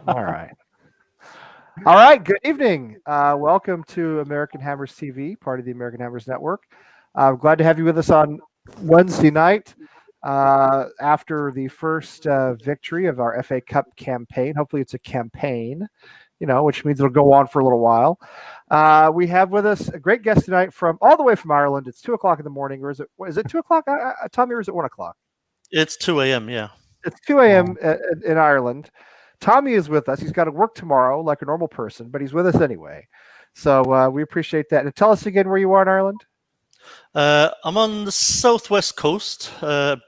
All right. All right. Good evening. Welcome to American Hammers TV, part of the American Hammers Network. Glad to have you with us on Wednesday night after the first victory of our FA Cup campaign. Hopefully, it's a campaign, which means it'll go on for a little while. We have with us a great guest tonight from all the way from Ireland. It's 2:00 in the morning, or is it 2:00? Tommy, or is it 1:00? It's 2 a.m. Yeah. It's 2 a.m. In Ireland. Tommy is with us. He's got to work tomorrow like a normal person, but he's with us anyway. So we appreciate that. And tell us again where you are in Ireland. I'm on the southwest coast,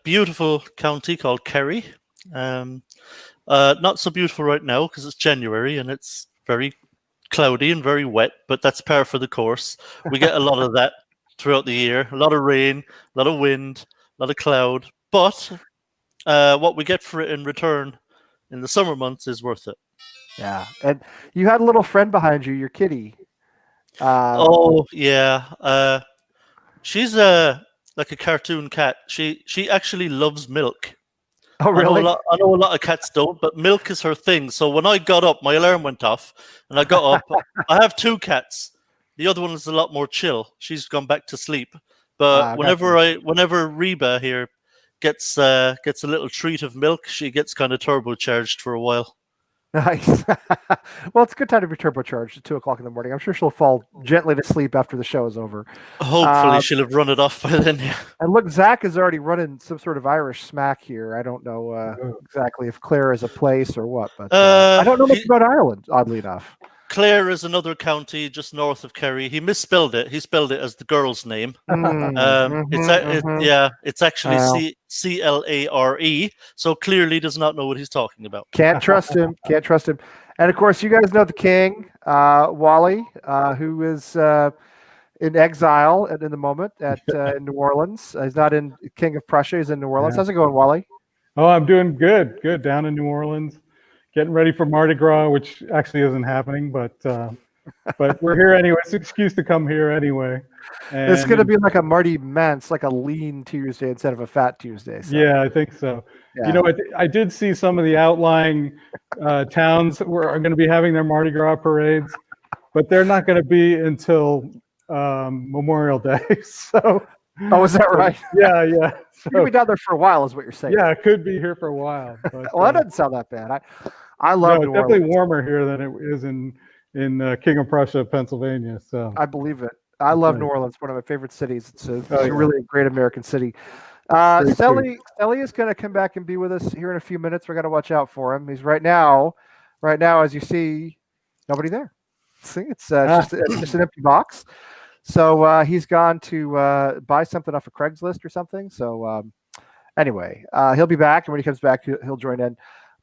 beautiful county called Kerry. Not so beautiful right now because it's January and it's very cloudy and very wet, but that's par for the course. We get a lot of that throughout the year. A lot of rain, a lot of wind, a lot of cloud. But what we get for it in return in the summer months is worth it. Yeah. And you had a little friend behind you, your kitty. Oh, yeah. She's like a cartoon cat. She actually loves milk. Oh, really? I know a lot of cats don't, but milk is her thing. So when I got up, my alarm went off, and I got up. I have two cats. The other one is a lot more chill. She's gone back to sleep. But whenever Reba here gets a little treat of milk, she gets kind of turbocharged for a while. Nice. Well, it's a good time to be turbocharged at 2:00 in the morning. I'm sure she'll fall gently to sleep after the show is over. Hopefully, she'll have run it off by then. Yeah. And look, Zach is already running some sort of Irish smack here. I don't know exactly if Clare is a place or what, but I don't know much about Ireland, oddly enough. Clare is another county just north of Kerry. He misspelled it. He spelled it as the girl's name. It's actually Clare. So clearly does not know what he's talking about. Can't trust him. Can't trust him. And of course, you guys know the king, Wally, who is in exile in the moment in New Orleans. He's not in King of Prussia. He's in New Orleans. Yeah. How's it going, Wally? Oh, I'm doing good. Good down in New Orleans. Getting ready for Mardi Gras, which actually isn't happening, but we're here anyway. It's an excuse to come here anyway. And it's going to be like a Mardi Manse, like a lean Tuesday instead of a fat Tuesday. So. Yeah, I think so. Yeah. I did see some of the outlying towns are going to be having their Mardi Gras parades, but they're not going to be until Memorial Day. So. Oh, is that right? Yeah. So, you'll be down there for a while, is what you're saying. Yeah, it could be here for a while. But, well, that doesn't sound that bad. I love New Orleans. Definitely warmer here than it is in King of Prussia, Pennsylvania. So I believe it. I love New Orleans. One of my favorite cities. It's really a great American city. Stelly is going to come back and be with us here in a few minutes. We're going to watch out for him. He's right now, as you see, nobody there. See, it's just an empty box. So he's gone to buy something off of Craigslist or something. So anyway, he'll be back, and when he comes back, he'll join in.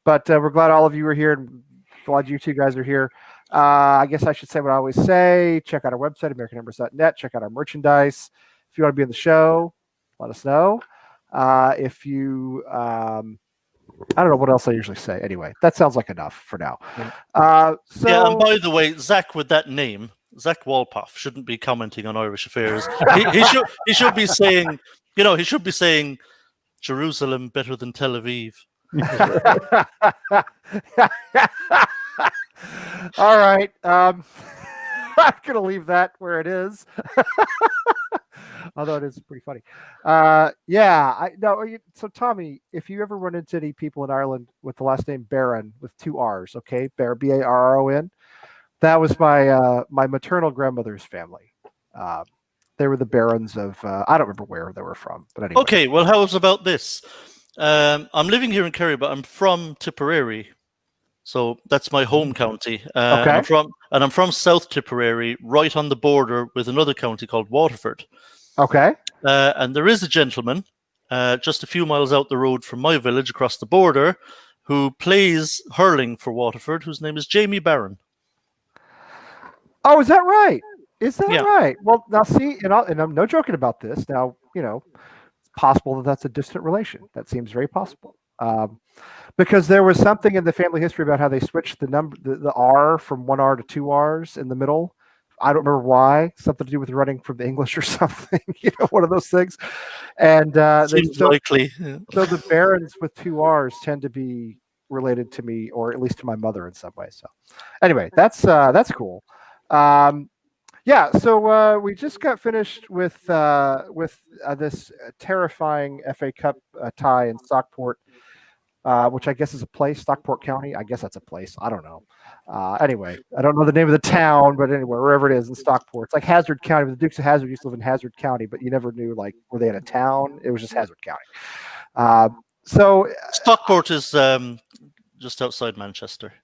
But we're glad all of you are here, and glad you two guys are here. I guess I should say what I always say. Check out our website, AmericanHammers.net. Check out our merchandise. If you want to be on the show, let us know. If you, I don't know what else I usually say. Anyway, that sounds like enough for now. Yeah, and by the way, Zach with that name, Zach Walpoff, shouldn't be commenting on Irish affairs. He should be saying, he should be saying Jerusalem better than Tel Aviv. All right. I'm going to leave that where it is. Although it is pretty funny. So Tommy, if you ever run into any people in Ireland with the last name Barron with two R's, okay, Barron, that was my maternal grandmother's family. They were the Barons of I don't remember where they were from, but anyway. Okay, well, how about this? I'm living here in Kerry, but I'm from Tipperary, so that's my home county. Okay. I'm from South Tipperary, right on the border with another county called Waterford. Okay. And there is a gentleman just a few miles out the road from my village across the border who plays hurling for Waterford, whose name is Jamie Barron. Oh, is that right? Is that right? Well, now see, and I'm no joking about this. Now, it's possible that that's a distant relation. That seems very possible. Because there was something in the family history about how they switched the R from one R to two R's in the middle. I don't remember why. Something to do with running from the English or something. One of those things. And seems likely. So the Barons with two R's tend to be related to me, or at least to my mother in some way. So, anyway, that's cool. Yeah, so we just got finished with this terrifying FA Cup tie in Stockport, which I guess is a place, Stockport County. I guess that's a place. I don't know. Anyway, I don't know the name of the town, but anyway, wherever it is in Stockport, it's like Hazard County. The Dukes of Hazzard used to live in Hazard County, but you never knew, like, were they in a town? It was just Hazard County. So Stockport is just outside Manchester.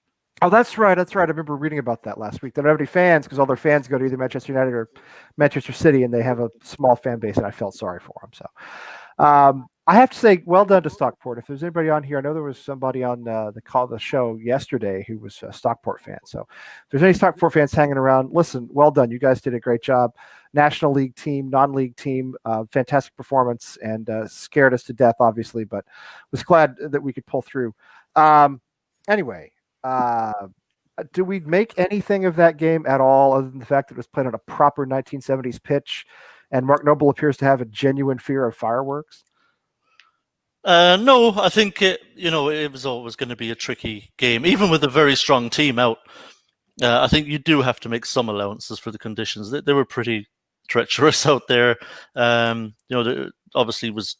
Oh, that's right. That's right. I remember reading about that last week. They don't have any fans because all their fans go to either Manchester United or Manchester City, and they have a small fan base, and I felt sorry for them. So I have to say, well done to Stockport. If there's anybody on here, I know there was somebody on the show yesterday who was a Stockport fan. So if there's any Stockport fans hanging around, listen, well done. You guys did a great job. National League team, non-league team, fantastic performance, and scared us to death, obviously, but was glad that we could pull through. Anyway. Do we make anything of that game at all, other than the fact that it was played on a proper 1970s pitch, and Mark Noble appears to have a genuine fear of fireworks? No, I think it was always going to be a tricky game, even with a very strong team out. I think you do have to make some allowances for the conditions. They were pretty treacherous out there. There obviously was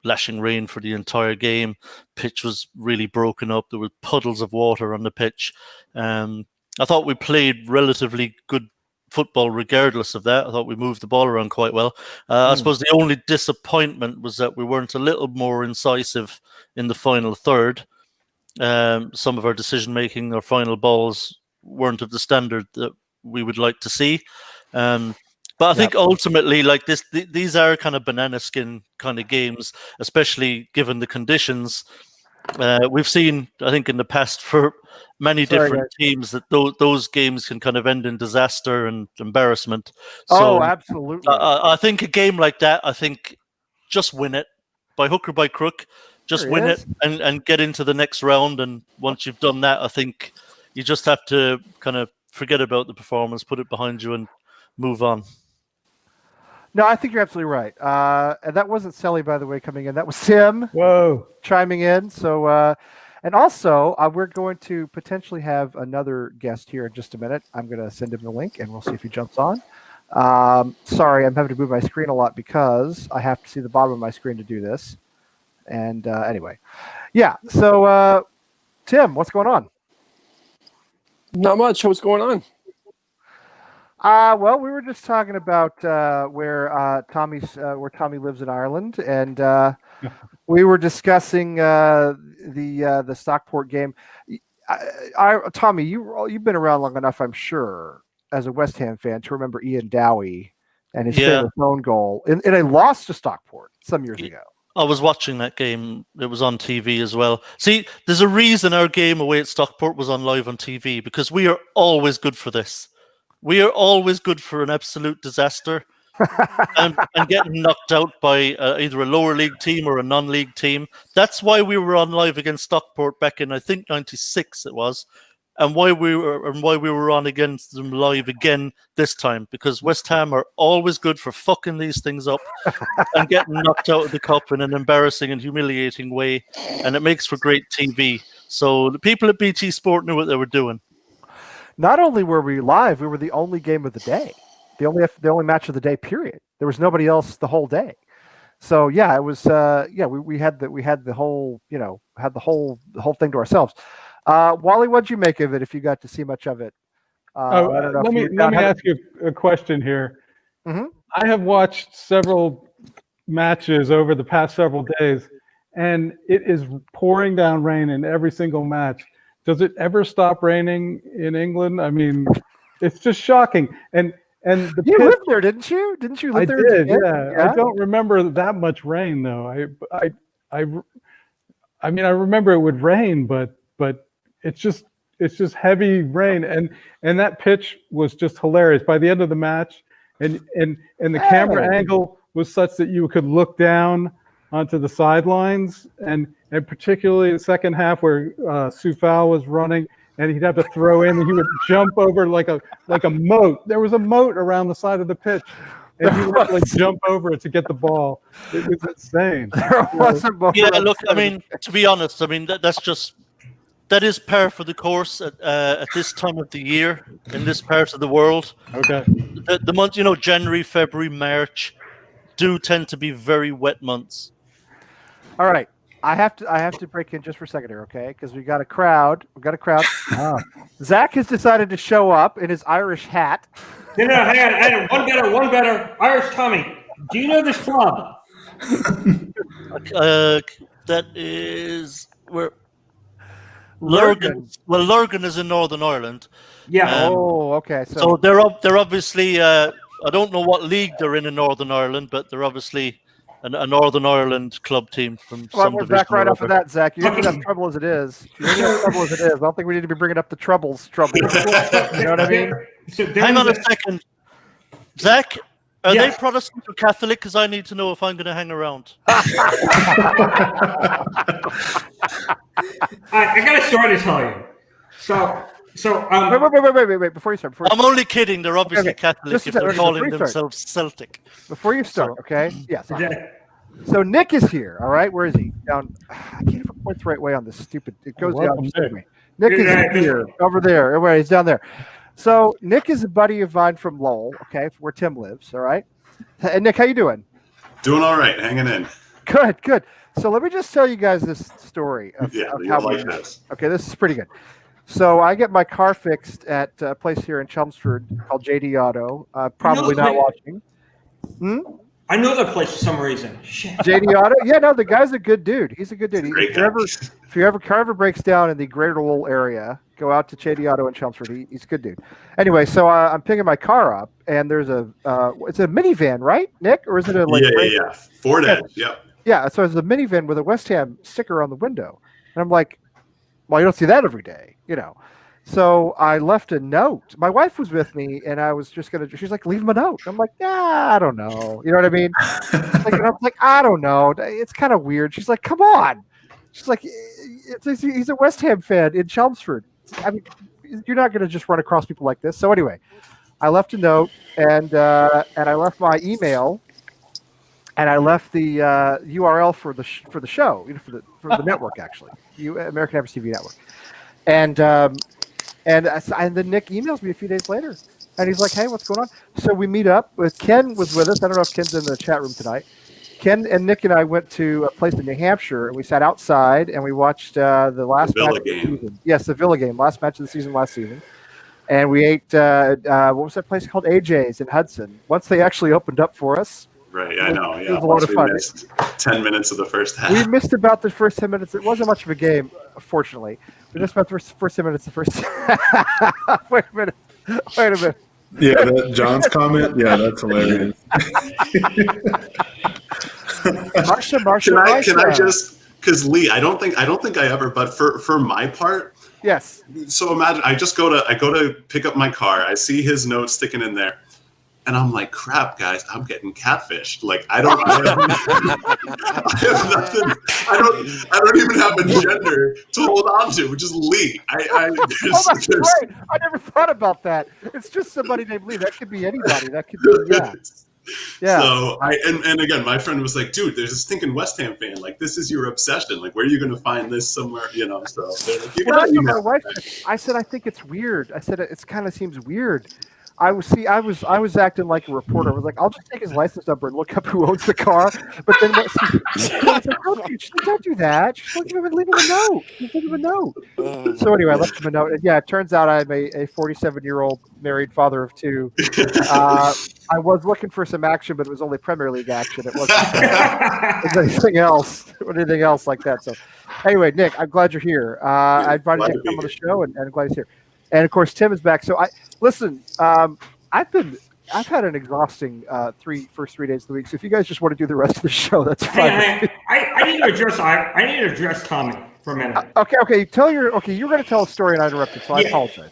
lashing rain for the entire game. Pitch was really broken up. There were puddles of water on the pitch. I thought we played relatively good football regardless of that. I thought we moved the ball around quite well. I suppose the only disappointment was that we weren't a little more incisive in the final third. Some of our decision-making, our final balls weren't of the standard that we would like to see. But I think ultimately, like these are kind of banana skin kind of games, especially given the conditions. We've seen, I think, in the past for many different teams that those games can kind of end in disaster and embarrassment. So, absolutely. I think a game like that, I think just win it by hook or by crook. Just win it and get into the next round. And once you've done that, I think you just have to kind of forget about the performance, put it behind you, and move on. No, I think you're absolutely right. And that wasn't Selly, by the way, coming in. That was Tim. Chiming in. So, and also, we're going to potentially have another guest here in just a minute. I'm going to send him the link, and we'll see if he jumps on. Sorry, I'm having to move my screen a lot because I have to see the bottom of my screen to do this. And anyway, yeah. So, Tim, what's going on? Not much. What's going on? Well, we were just talking about where Tommy lives in Ireland, and we were discussing the Stockport game. Tommy, you've been around long enough, I'm sure, as a West Ham fan, to remember Ian Dowie and his famous own goal in a loss to Stockport some years ago. I was watching that game. It was on TV as well. See, there's a reason our game away at Stockport was on live on TV, because we are always good for this. We are always good for an absolute disaster and getting knocked out by either a lower league team or a non-league team. That's why we were on live against Stockport back in, I think, '96 it was, and why we were on against them live again this time, because West Ham are always good for fucking these things up and getting knocked out of the cup in an embarrassing and humiliating way, and it makes for great TV. So the people at BT Sport knew what they were doing. Not only were we live, we were the only game of the day, the only match of the day. Period. There was nobody else the whole day. So yeah, it was. We had the whole thing to ourselves. Wally, what'd you make of it? If you got to see much of it? Let me ask you a question here. Mm-hmm. I have watched several matches over the past several days, and it is pouring down rain in every single match. Does it ever stop raining in England? I mean, it's just shocking. And you lived there, didn't you? Didn't you live there? I did. Yeah. I don't remember that much rain though. I mean, I remember it would rain, but it's just heavy rain, and that pitch was just hilarious. By the end of the match, and the camera angle was such that you could look down onto the sidelines, and particularly the second half where Soufal was running, and he'd have to throw in, and he would jump over like a moat. There was a moat around the side of the pitch, and he would like jump over it to get the ball. It was insane. Yeah, look, I mean, to be honest, I mean that's just that is par for the course at this time of the year in this part of the world. Okay. The months, January, February, March, do tend to be very wet months. All right. I have to break in just for a second here, okay? Because we got a crowd. Zach has decided to show up in his Irish hat. No, hang on. One better. Irish Tommy, do you know this club? That is where Lurgan. Well, Lurgan is in Northern Ireland. Yeah. Okay. So they're obviously. I don't know what league they're in Northern Ireland, but they're obviously a Northern Ireland club team from some we're division. back right off of that, Zach. You're going to have trouble as it is. I don't think we need to be bringing up the troubles. You know what I mean? Hang on a second. Zach, are they Protestant or Catholic? Because I need to know if I'm going to hang around. I got a story to tell you. Wait, before you start. I'm only kidding. They're obviously Catholic if they're calling themselves Celtic. Before you start, okay? Yes. So Nick is here, all right? Where is he? Down. I can't even point the right way on this stupid. It goes the opposite way. Nick is here, over there. Everybody, he's down there. So Nick is a buddy of mine from Lowell, okay, where Tim lives, all right? And Nick, how you doing? Doing all right, hanging in. Good. So let me just tell you guys this story of how we met. This. Okay, this is pretty good. So I get my car fixed at a place here in Chelmsford called JD Auto. Probably not watching. I know that place for some reason. Shit. JD Auto? Yeah, no, the guy's a good dude. He's a good dude. Great If your car ever breaks down in the greater Lowell area, go out to JD Auto in Chelmsford. He's a good dude. Anyway, so I'm picking my car up, and there's it's a minivan, right, Nick? Or is it a Yeah. Ford Edge, yep. Yeah, so it's a minivan with a West Ham sticker on the window. And I'm like, well, you don't see that every day, So I left a note. My wife was with me, and I was just she's like, leave him a note. I'm like, I don't know. You know what I mean? And I'm like, I don't know. It's kind of weird. She's like, come on. She's like, he's a West Ham fan in Chelmsford. I mean, you're not going to just run across people like this. So anyway, I left a note, and I left my email, and I left the URL for the show, for the network, actually, American Average TV Network, and then Nick emails me a few days later, and he's like, "Hey, what's going on?" So we meet up. Ken was with us. I don't know if Ken's in the chat room tonight. Ken and Nick and I went to a place in New Hampshire, and we sat outside and we watched the last match of the season. Yes, the Villa game, last match of the season last season. And we ate what was that place called? AJ's in Hudson. Once they actually opened up for us. Right, I know. Yeah, it was a lot of fun. Missed 10 minutes of the first half. We missed about the first 10 minutes. It wasn't much of a game, fortunately. We missed about the first 10 minutes. Wait a minute. Yeah, that John's comment. Yeah, that's hilarious. Marsha. Can I just? Because Lee, I don't think I ever. But for my part, yes. So imagine I go to pick up my car. I see his note sticking in there. And I'm like, crap, guys, I'm getting catfished. Like, I have nothing. I don't even have a gender to hold on to, which is Lee. Right. I never thought about that. It's just somebody named Lee. That could be anybody. That could be, yeah. So and again, my friend was like, dude, there's a stinking West Ham fan. Like, this is your obsession. Like, where are you going to find this somewhere? So like, my wife. I said, I think it's weird. I said, it kind of seems weird. I was acting like a reporter. I was like, I'll just take his license number and look up who owns the car. But then like, don't do that. She's like, leave him a note. Leave him a note. So anyway, I left him a note. And yeah, it turns out I'm a 47-year-old married father of two. I was looking for some action, but it was only Premier League action. It wasn't anything else like that. So anyway, Nick, I'm glad you're here. I invited you to come on the show, and I'm glad he's here. And of course, Tim is back. So I've had an exhausting first 3 days of the week. So if you guys just want to do the rest of the show, that's fine. I need to address Tommy for a minute. Okay. You're going to tell a story, and I interrupted, so I apologize.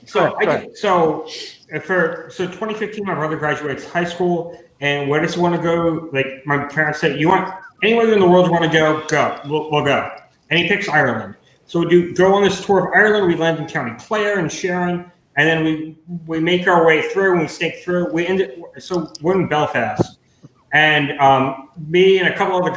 So 2015, my brother graduates high school, and where does he want to go? Like my parents said, you want anywhere in the world you want to go? Go. We'll go. And he picks Ireland. So we go on this tour of Ireland. We land in County Clare and Sharon, and then we make our way through and we snake through. So we're in Belfast, and me and a couple other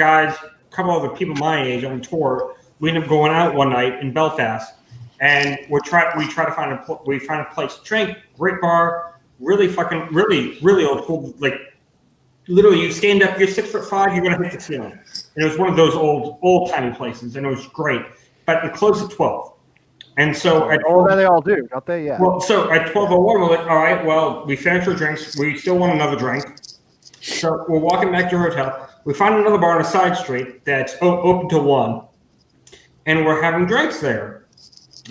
people my age on tour, we end up going out one night in Belfast, and we try to find a place to drink. Great bar, really old school. Like literally, you stand up, you're 6'5", you're gonna hit the ceiling. And it was one of those old timey places, and it was great. But it closed at 12. And so at 12, they all do, don't they? Yeah. Well, so at 12:01, we're like, all right, well, we finished our drinks. We still want another drink. So we're walking back to our hotel. We find another bar on a side street that's open till 1, and we're having drinks there.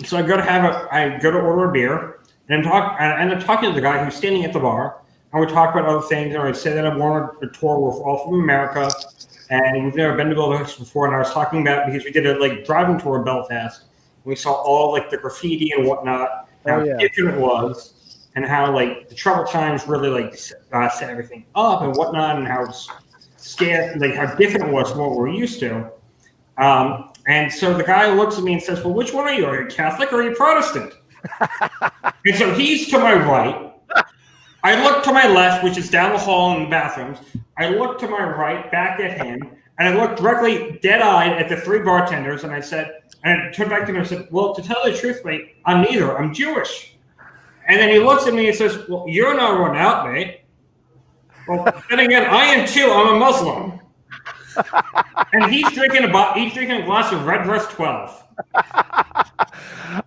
So I go to order a beer, and I end up talking to the guy who's standing at the bar, and we talk about other things. And I say that I'm on a tour. We're all from America, and we've never been to Belfast before. And I was talking about because we did a driving tour of Belfast. We saw all the graffiti and whatnot, how different it was, and how the trouble times really set everything up and whatnot, and how scared, how different it was from what we're used to. And so the guy looks at me and says, "Well, which one are you? Are you Catholic or are you Protestant?" And so he's to my right. I look to my left, which is down the hall in the bathrooms. I look to my right, back at him, and I looked directly dead-eyed at the 3 bartenders, and I said. And I turned back to him and said, "Well, to tell the truth, mate, I'm neither. I'm Jewish." And then he looks at me and says, "Well, you're not run out, mate." Well, then again, I am too. I'm a Muslim. And he's drinking a glass of Red Dress 12.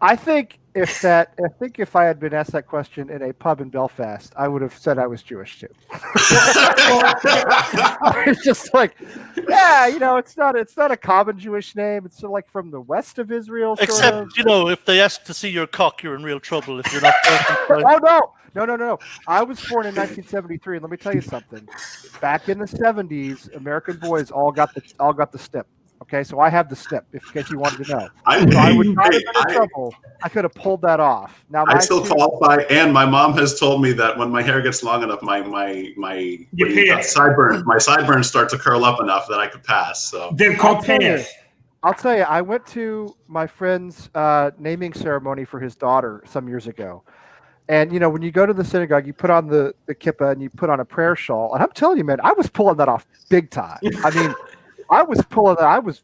I think if I had been asked that question in a pub in Belfast, I would have said I was Jewish too. It's just like, yeah, it's not a common Jewish name. It's sort of from the west of Israel. Except, if they ask to see your cock, you're in real trouble if you're not. Oh no! I was born in 1973, and let me tell you something. Back in the 70s, American boys all got the snip. Okay, so I have the snip, in case you wanted to know. I would not have been in trouble. I could have pulled that off. Now I still qualify, and my mom has told me that when my hair gets long enough, my sideburns start to curl up enough that I could pass. So they're called pants. I'll tell you, I went to my friend's naming ceremony for his daughter some years ago. And, when you go to the synagogue, you put on the kippah and you put on a prayer shawl. And I'm telling you, man, I was pulling that off big time. I mean, I was pulling that. I was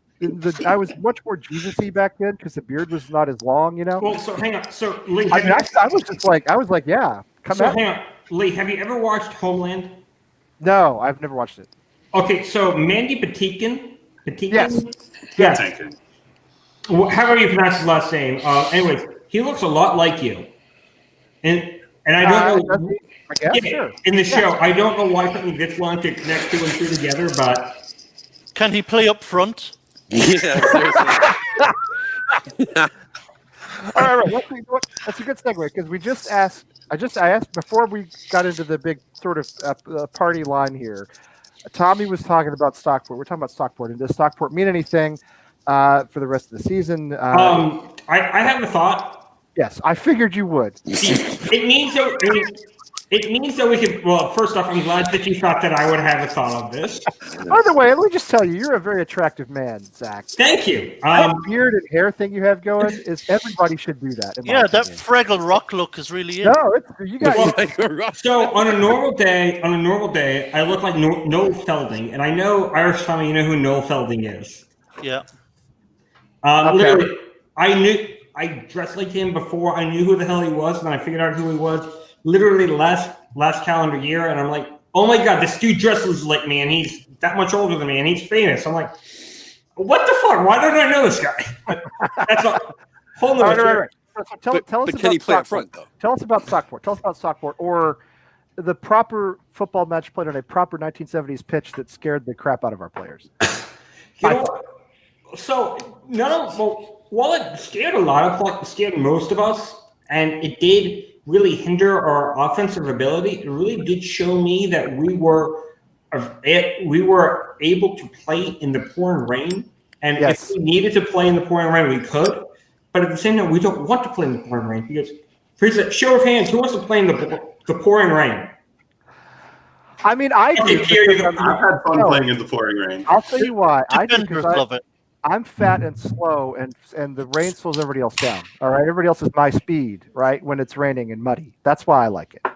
much more Jesus-y back then because the beard was not as long, Well, so hang on. So, Lee, I was like, yeah, come out. Hang on. Lee, have you ever watched Homeland? No, I've never watched it. Okay, so Mandy Patinkin? Yes. However you pronounce his last name. Anyways, he looks a lot like you. And I don't know. I guess, sure. In the show, I don't know why something this long to connect 2 and 2 together, but can he play up front? Yeah, seriously. All right. That's a good segue because I asked before we got into the big sort of party line here. Tommy was talking about Stockport. We're talking about Stockport. And does Stockport mean anything for the rest of the season? I have a thought. Yes, I figured you would. It means that we could. Well, first off, I'm glad that you thought that I would have a thought of this. By the way, let me just tell you, you're a very attractive man, Zach. Thank you. That beard and hair thing you have going is everybody should do that. Yeah, that Fraggle Rock look is really it. No, you guys. So on a normal day, I look like Noel Felding, and I know Irish Tommy. You know who Noel Felding is? Yeah. Literally, I dressed like him before I knew who the hell he was, and I figured out who he was literally last calendar year, and I'm like, oh my God, this dude dresses like me, and he's that much older than me, and he's famous. I'm like, what the fuck? Why don't I know this guy? That's a whole nother. Right. So tell us can he play up front, though? Tell us about Stockport. Tell us about Stockport, or the proper football match played on a proper 1970s pitch that scared the crap out of our players. While it scared most of us, and it did really hinder our offensive ability, it really did show me that we were able to play in the pouring rain. And if we needed to play in the pouring rain, we could. But at the same time, we don't want to play in the pouring rain because, for show of hands, who wants to play in the pouring rain? I mean, I do. I've had fun playing in the pouring rain. I'll tell you why. I do because love it. I'm fat and slow, and the rain slows everybody else down. All right, everybody else is my speed, right? When it's raining and muddy, that's why I like it.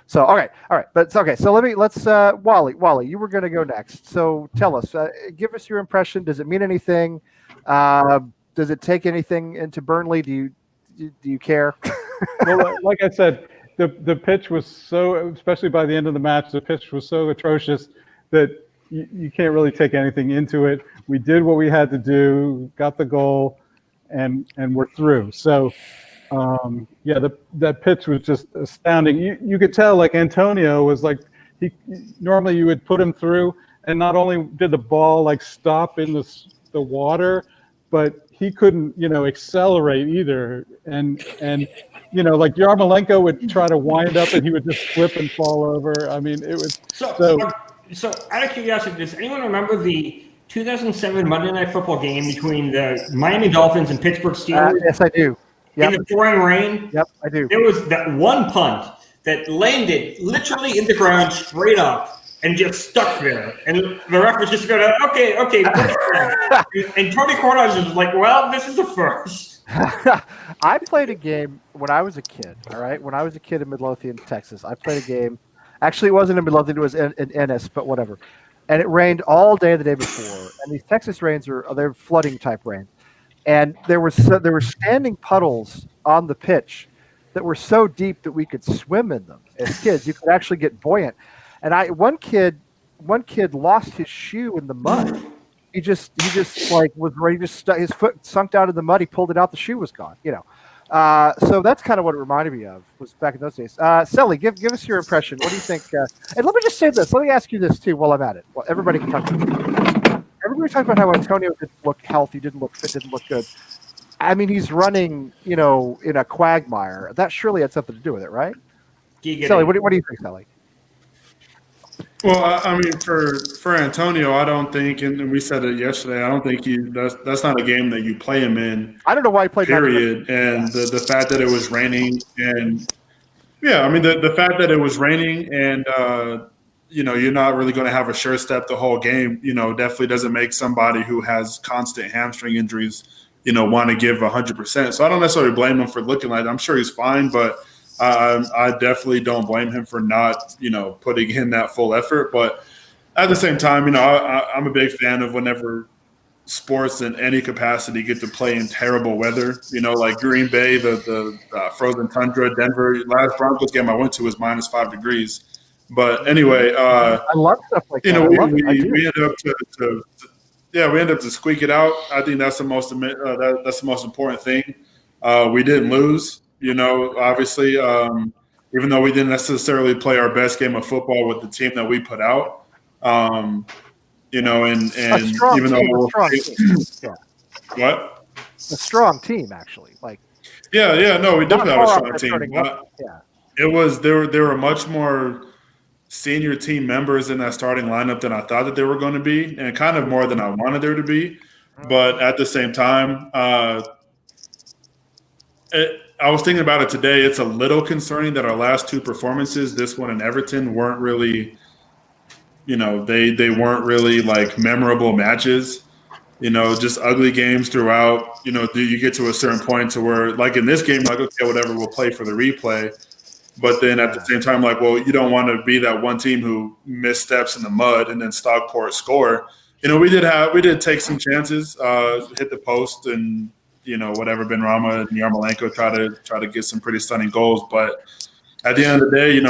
So, all right, but it's okay. So let's Wally, you were going to go next. So tell us, give us your impression. Does it mean anything? Does it take anything into Burnley? Do Do you care? Well, like I said, the pitch was so, especially by the end of the match, the pitch was so atrocious that you can't really take anything into it. We did what we had to do, got the goal, and we're through. So, that pitch was just astounding. You could tell, like, Antonio was like, normally you would put him through, and not only did the ball like stop in the water, but he couldn't, accelerate either. And like Yarmolenko would try to wind up and he would just slip and fall over. I mean, it was so out of curiosity, does anyone remember the 2007 Monday Night Football game between the Miami Dolphins and Pittsburgh Steelers? Yes, I do. Yep. In the pouring rain? Yep, I do. There was that one punt that landed literally in the ground straight up and just stuck there. And the ref was just going, okay. And Tony Cornelius was like, well, this is the first. I played a game when I was a kid, all right? When I was a kid in Midlothian, Texas, I played a game. Actually, it wasn't in Midlothian. It was in Ennis, but whatever. And it rained all day the day before. And these Texas rains they're flooding type rain. And there were standing puddles on the pitch that were so deep that we could swim in them as kids. You could actually get buoyant. And one kid lost his shoe in the mud. He just like was ready to his foot sunk down in the mud. He pulled it out. The shoe was gone. So that's kind of what it reminded me of, was back in those days. Selly, give us your impression. What do you think? And let me just say this. Let me ask you this too while I'm at it. Well, everybody can talk about it. Everybody talks about how Antonio didn't look healthy, didn't look fit, didn't look good. I mean, he's running, in a quagmire. That surely had something to do with it, right? Selly, what do you think, Selly? Well, I mean, for Antonio, I don't think, and we said it yesterday, I don't think that's not a game that you play him in. I don't know why he played. Period. And the fact that it was raining, and the fact that it was raining, and you're not really going to have a sure step the whole game. Definitely doesn't make somebody who has constant hamstring injuries, want to give 100%. So I don't necessarily blame him for looking like that. I'm sure he's fine, but I definitely don't blame him for not, putting in that full effort. But at the same time, I'm a big fan of whenever sports in any capacity get to play in terrible weather. Like Green Bay, the frozen tundra, Denver. Last Broncos game I went to was -5 degrees. But anyway, I love stuff like that. We ended up to squeak it out. I think that's the most that's the most important thing. We didn't lose. Obviously, even though we didn't necessarily play our best game of football with the team that we put out, and even though what? A strong team, actually. Like, we definitely have a strong team. There were much more senior team members in that starting lineup than I thought that there were going to be, and kind of more than I wanted there to be. But at the same time, I was thinking about it today. It's a little concerning that our last two performances, this one and Everton, weren't really, they weren't really like memorable matches. Just ugly games throughout. You get to a certain point to where, like in this game, like, okay, whatever, we'll play for the replay. But then at the same time, like, well, you don't want to be that one team who missteps in the mud and then Stockport score. We did take some chances, hit the post, and whatever, Benrahma and Yarmolenko try to get some pretty stunning goals. But at the end of the day,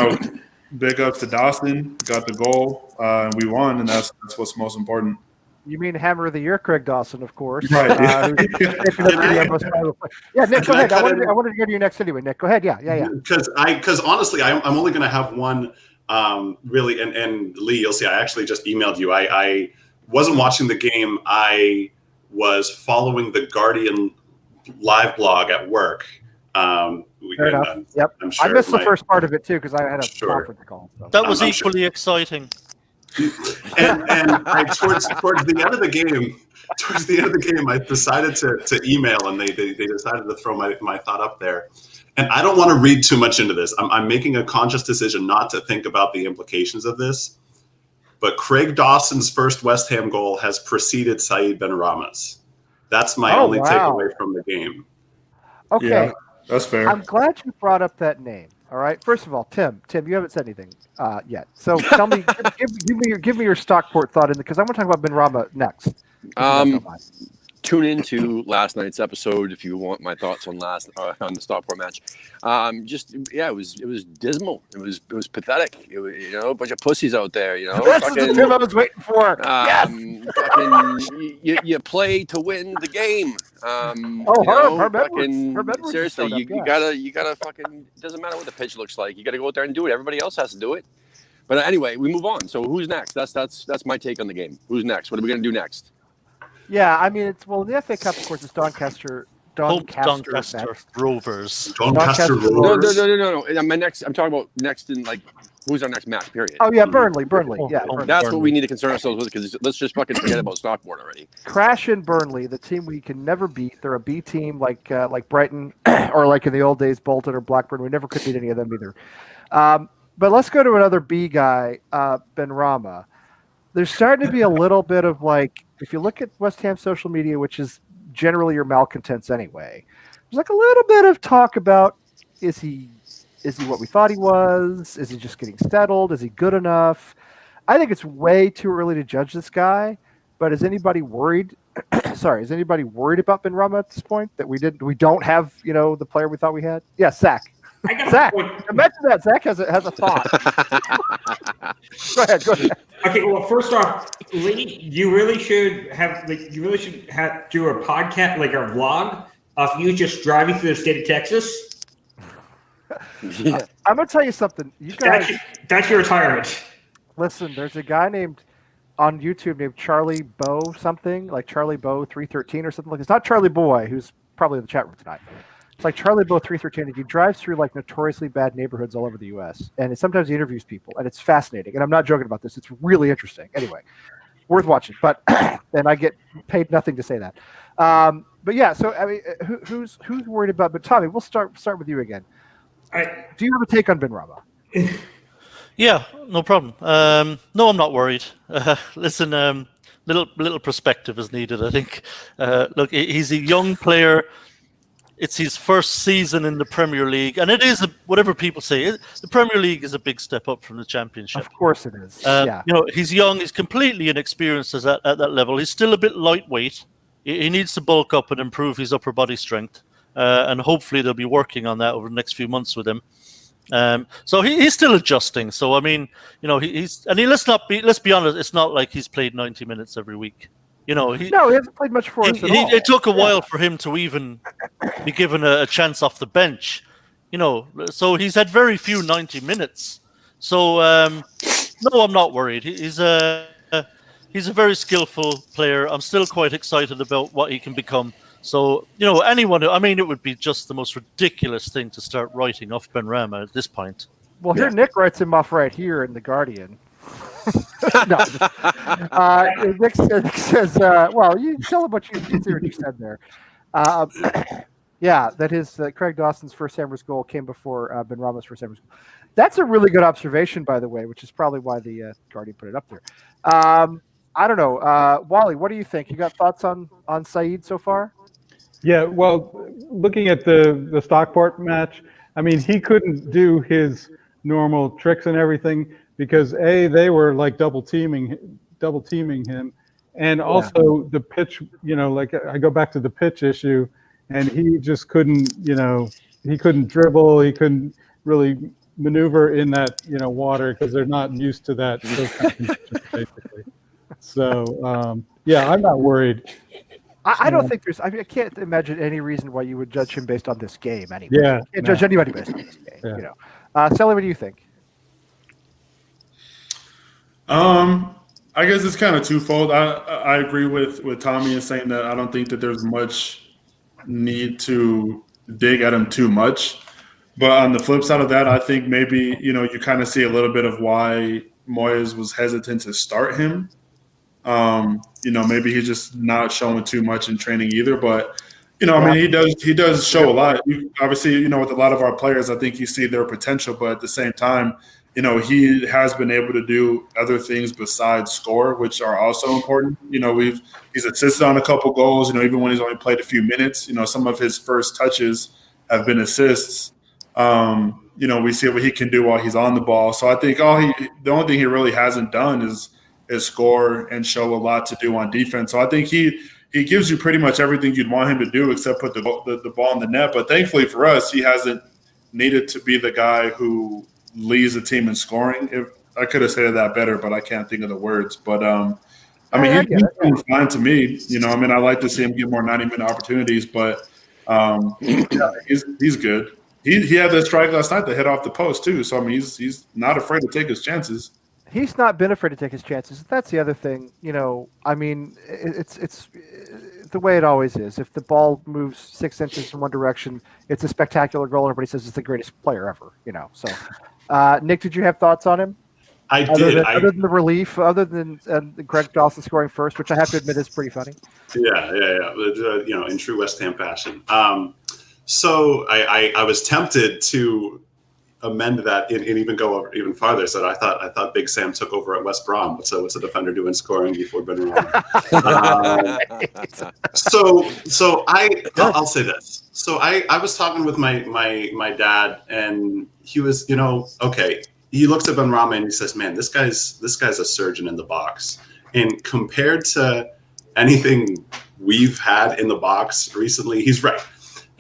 big ups to Dawson, got the goal, and we won, and that's what's most important. You mean Hammer of the Year, Craig Dawson, of course. Right. Yeah, Nick, go ahead. I wanted to go to you next anyway, Nick. Go ahead. Yeah. Because honestly, I'm only going to have one really, and Lee, you'll see, I actually just emailed you. I wasn't watching the game. I was following the Guardian live blog at work. Fair enough. Yep. I'm sure I missed the first part of it too because I had a conference call. So. That was equally exciting. And towards the end of the game, I decided to email, and they decided to throw my thought up there. And I don't want to read too much into this. I'm making a conscious decision not to think about the implications of this. But Craig Dawson's first West Ham goal has preceded Saeed Benrahma's. That's my only takeaway from the game. Okay. Yeah, that's fair. I'm glad you brought up that name. All right. First of all, Tim, you haven't said anything yet. So tell me, give me your Stockport thought in because I want to talk about Benrahma next. tune into last night's episode if you want my thoughts on on the Stockport match. It was dismal. It was pathetic. It was, a bunch of pussies out there. This is the term I was waiting for. Yes. You play to win the game. Seriously, you gotta fucking. It doesn't matter what the pitch looks like. You gotta go out there and do it. Everybody else has to do it. But anyway, we move on. So who's next? That's my take on the game. Who's next? What are we gonna do next? Yeah, I mean, in the FA Cup, of course, it's Doncaster Rovers. Doncaster Rovers. No. I'm talking about next in who's our next match? Period. Oh yeah, Burnley. Yeah, that's Burnley. what we need to concern ourselves with because let's just fucking forget about Stockport already. Crash in Burnley, the team we can never beat. They're a B team like Brighton or like in the old days Bolton or Blackburn. We never could beat any of them either. But let's go to another B guy, Benrahma. There's starting to be a little bit of if you look at West Ham social media, which is generally your malcontents anyway, there's a little bit of talk about is he what we thought he was? Is he just getting settled? Is he good enough? I think it's way too early to judge this guy, but is anybody worried? Is anybody worried about Benrahma at this point that we don't have, the player we thought we had? Yeah, Zach. Zach, imagine that. Zach has a thought. Go ahead. Okay, well, first off, Lee, you really should do a podcast, like a vlog of you just driving through the state of Texas. Yeah. I'm gonna tell you something. You guys, that's your retirement. Listen, there's a guy on YouTube named Charlie Bow something, like Charlie Bow 313 or something like. It's not Charlie Boy, who's probably in the chat room tonight. It's like Charlie Bow 313, and he drives through notoriously bad neighborhoods all over the U.S. And sometimes he interviews people, and it's fascinating. And I'm not joking about this; it's really interesting. Anyway, worth watching. But and I get paid nothing to say that. But yeah, so I mean, who's worried about? But Tommy, we'll start with you again. Do you have a take on Benrahma? Yeah, no problem. No, I'm not worried. Listen, little perspective is needed. I think. Look, he's a young player. It's his first season in the Premier League, and it is whatever people say. The Premier League is a big step up from the Championship. Of course, it is. Yeah. He's young. He's completely inexperienced at that level. He's still a bit lightweight. He needs to bulk up and improve his upper body strength, and hopefully they'll be working on that over the next few months with him. So he's still adjusting. So I mean, let's be honest. It's not like he's played 90 minutes every week. He hasn't played much for us at all. It took a while for him to even be given a chance off the bench. So he's had very few 90 minutes. So no, I'm not worried. He's a very skillful player. I'm still quite excited about what he can become. So, it would be just the most ridiculous thing to start writing off Benrahma at this point. Well, here Nick writes him off right here in The Guardian. No. Nick says, you tell him what you said there. That his Craig Dawson's first Hammers goal came before Benrahma's first Hammers goal. That's a really good observation, by the way, which is probably why the Guardian put it up there. I don't know. Wally, what do you think? You got thoughts on Saeed so far? Yeah, well, looking at the Stockport match, I mean, he couldn't do his normal tricks and everything because they were double teaming him, and also the pitch. I go back to the pitch issue, and he just couldn't. He couldn't dribble. He couldn't really maneuver in that water because they're not used to that. Basically, so I'm not worried. I don't think I can't imagine any reason why you would judge him based on this game anyway. Yeah, you can't judge anybody based on this game. Yeah. Sally, what do you think? I guess it's kind of twofold. I agree with Tommy in saying that I don't think that there's much need to dig at him too much. But on the flip side of that, I think maybe you kind of see a little bit of why Moyes was hesitant to start him. Maybe he's just not showing too much in training either. But I mean, he does show a lot. Obviously, with a lot of our players, I think you see their potential, but at the same time, he has been able to do other things besides score, which are also important. He's assisted on a couple goals. Even when he's only played a few minutes, some of his first touches have been assists. We see what he can do while he's on the ball. So I think the only thing he really hasn't done is score and show a lot to do on defense. So I think he he gives you pretty much everything you'd want him to do except put the ball in the net. But thankfully for us, he hasn't needed to be the guy who leads the team in scoring. I could have said that better, but I can't think of the words. But he's been fine to me. I like to see him get more 90-minute opportunities, but he's good. He had that strike last night that hit off the post too. So he's not afraid to take his chances. He's not been afraid to take his chances. That's the other thing. It's the way it always is. If the ball moves 6 inches in one direction, it's a spectacular goal. Everybody says it's the greatest player ever. So, Nick, did you have thoughts on him? I did. Other than the relief, other than Greg Dawson scoring first, which I have to admit is pretty funny. Yeah. In true West Ham fashion. So I was tempted to amend that and even go even farther. So I thought Big Sam took over at West Brom. So what's a defender doing scoring before Benrahma? I'll say this. So I was talking with my dad, and he was okay. He looks at Benrahma and he says, "Man, this guy's a surgeon in the box." And compared to anything we've had in the box recently, he's right.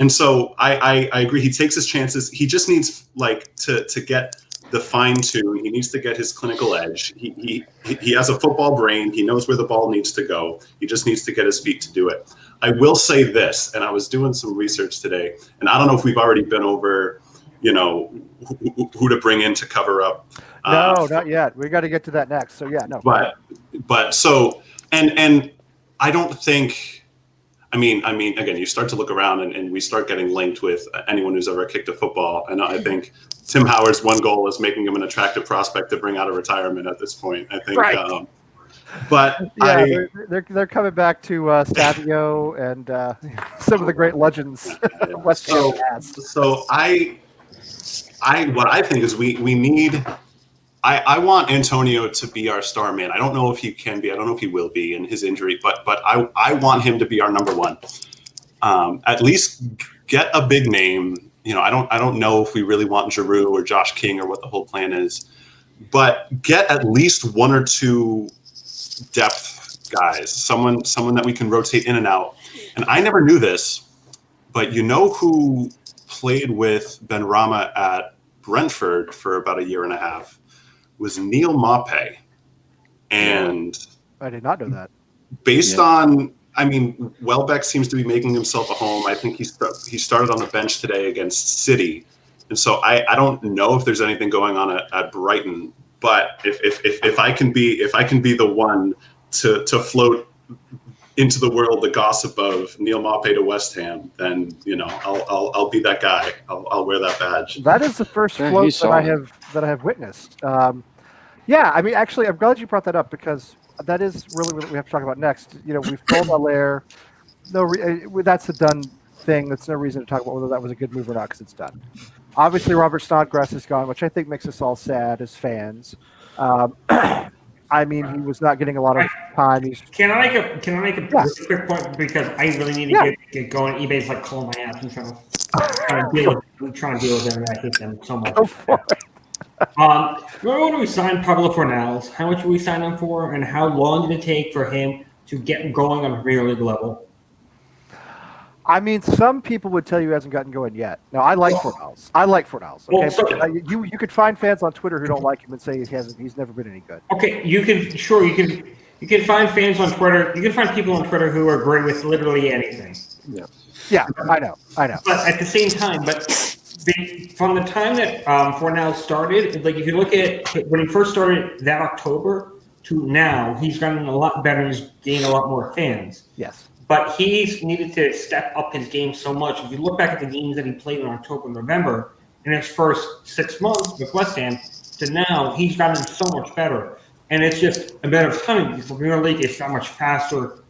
And so I agree. He takes his chances. He just needs to get the fine tune. He needs to get his clinical edge. He has a football brain. He knows where the ball needs to go. He just needs to get his feet to do it. I will say this, and I was doing some research today, and I don't know if we've already been over, who to bring in to cover up. No, not yet. We got to get to that next. So yeah, no. But so and I don't think. I mean, again, you start to look around and we start getting linked with anyone who's ever kicked a football. And I think Tim Howard's one goal is making him an attractive prospect to bring out of retirement at this point. I think, right. But yeah, they're coming back to Savio and some of the great legends West Ham past. So what I think is we need. I want Antonio to be our star man. I don't know if he can be. I don't know if he will be in his injury, but I want him to be our number one. At least get a big name. I don't know if we really want Giroud or Josh King or what the whole plan is, but get at least one or two depth guys, someone that we can rotate in and out. And I never knew this, but who played with Benrahma at Brentford for about a year and a half? Was Neil Maupay. And I did not know that. Based on, Welbeck seems to be making himself a home. I think he started on the bench today against City. And so I don't know if there's anything going on at Brighton, but if I can be the one to float into the world the gossip of Neil Maupay to West Ham, then I'll be that guy. I'll wear that badge. That is the first float that I have witnessed. Actually, I'm glad you brought that up because that is really what we have to talk about next. We've told Allaire, that's a done thing. That's no reason to talk about whether that was a good move or not because it's done. Obviously, Robert Snodgrass is gone, which I think makes us all sad as fans. He was not getting a lot of time. Can I make a really quick point because I really need to get going. eBay's calling my ass and trying to deal with them, and I hate them so much. Go for it. Remember when we signed Pablo Fornals? How much did we sign him for, and how long did it take for him to get going on a Premier League level? Some people would tell you he hasn't gotten going yet. No, I like Fornals. Okay, well, you could find fans on Twitter who don't like him and say he's never been any good. Okay, you can find fans on Twitter. You can find people on Twitter who agree with literally anything. Yeah, I know. But at the same time, from the time that Fornals started, if you look at when he first started that October to now, he's gotten a lot better. He's gained a lot more fans. Yes. But he's needed to step up his game so much. If you look back at the games that he played in October and November, in his first 6 months with West Ham, to now, he's gotten so much better. And it's just a matter of time because the Premier League is so much faster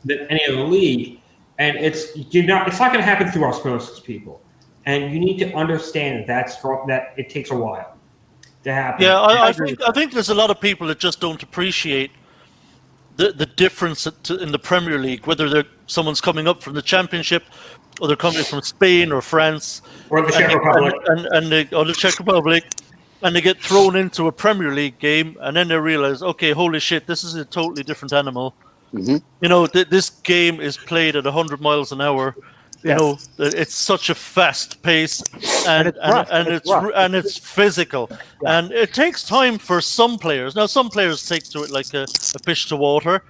than any other league. And it's not going to happen through osmosis, people. And you need to understand that it takes a while to happen. Yeah, I think there's a lot of people that just don't appreciate the difference in the Premier League, whether someone's coming up from the Championship or they're coming from Spain or France or the Czech Republic or the Czech Republic, and they get thrown into a Premier League game, and then they realize, okay, holy shit, this is a totally different animal. This game is played at 100 miles an hour. It's such a fast pace, and it's physical, and it takes time for some players. Now, some players take to it like a fish to water.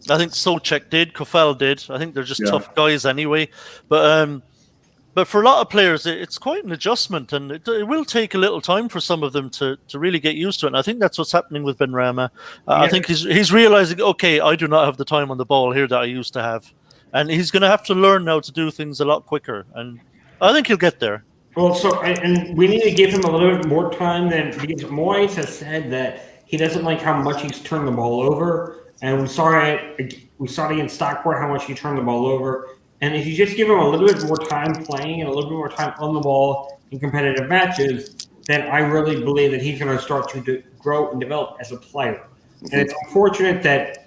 I think Souček did, Kofel did. I think they're just tough guys anyway. But for a lot of players, it's quite an adjustment, and it will take a little time for some of them to really get used to it. And I think that's what's happening with Benrahma. I think he's realizing, okay, I do not have the time on the ball here that I used to have. And he's going to have to learn now to do things a lot quicker. And I think he'll get there. Well, and we need to give him a little bit more time because Moyes has said that he doesn't like how much he's turned the ball over. And we saw it against Stockport, how much he turned the ball over. And if you just give him a little bit more time playing and a little bit more time on the ball in competitive matches, then I really believe that he's going to start to grow and develop as a player. And it's unfortunate that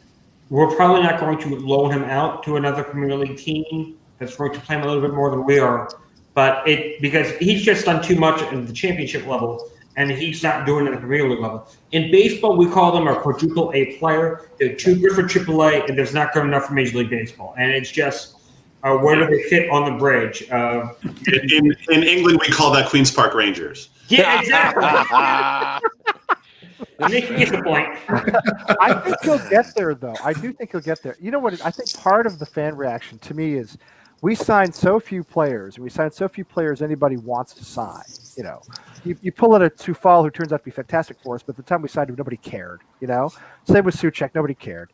we're probably not going to loan him out to another Premier League team that's going to play him a little bit more than we are. But because he's just done too much at the championship level, and he's not doing it at the Premier League level. In baseball, we call them a quadruple A player. They're too good for AAA, and there's not good enough for Major League Baseball. And it's just where do they fit on the bridge? In England, we call that Queen's Park Rangers. Yeah, exactly. Nick, you get the point. I think he'll get there, though. I do think he'll get there. You know what? I think part of the fan reaction to me is we signed so few players, and we signed so few players anybody wants to sign. You pull in a Tufal who turns out to be fantastic for us, but at the time we signed him, nobody cared. Same with Souček, nobody cared.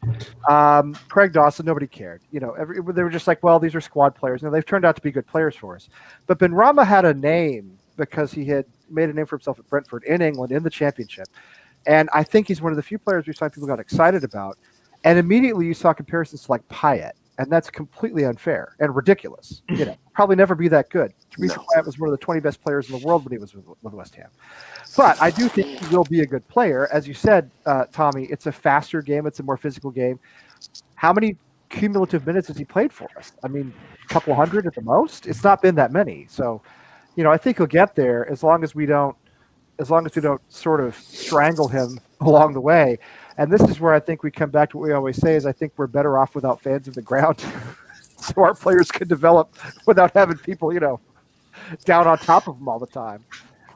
Craig Dawson, nobody cared. They were just like, well, these are squad players. They've turned out to be good players for us. But Benrahma had a name because he had made a name for himself at Brentford in England in the Championship. And I think he's one of the few players we saw people got excited about. And immediately you saw comparisons to like Payet. And that's completely unfair and ridiculous. Probably never be that good. Teresa Payet was one of the 20 best players in the world when he was with West Ham. But I do think he will be a good player. As you said, Tommy, it's a faster game. It's a more physical game. How many cumulative minutes has he played for us? I mean, a couple hundred at the most. It's not been that many. So, I think he'll get there as long as we don't sort of strangle him along the way. And this is where I think we come back to what we always say is I think we're better off without fans in the ground so our players can develop without having people, down on top of them all the time.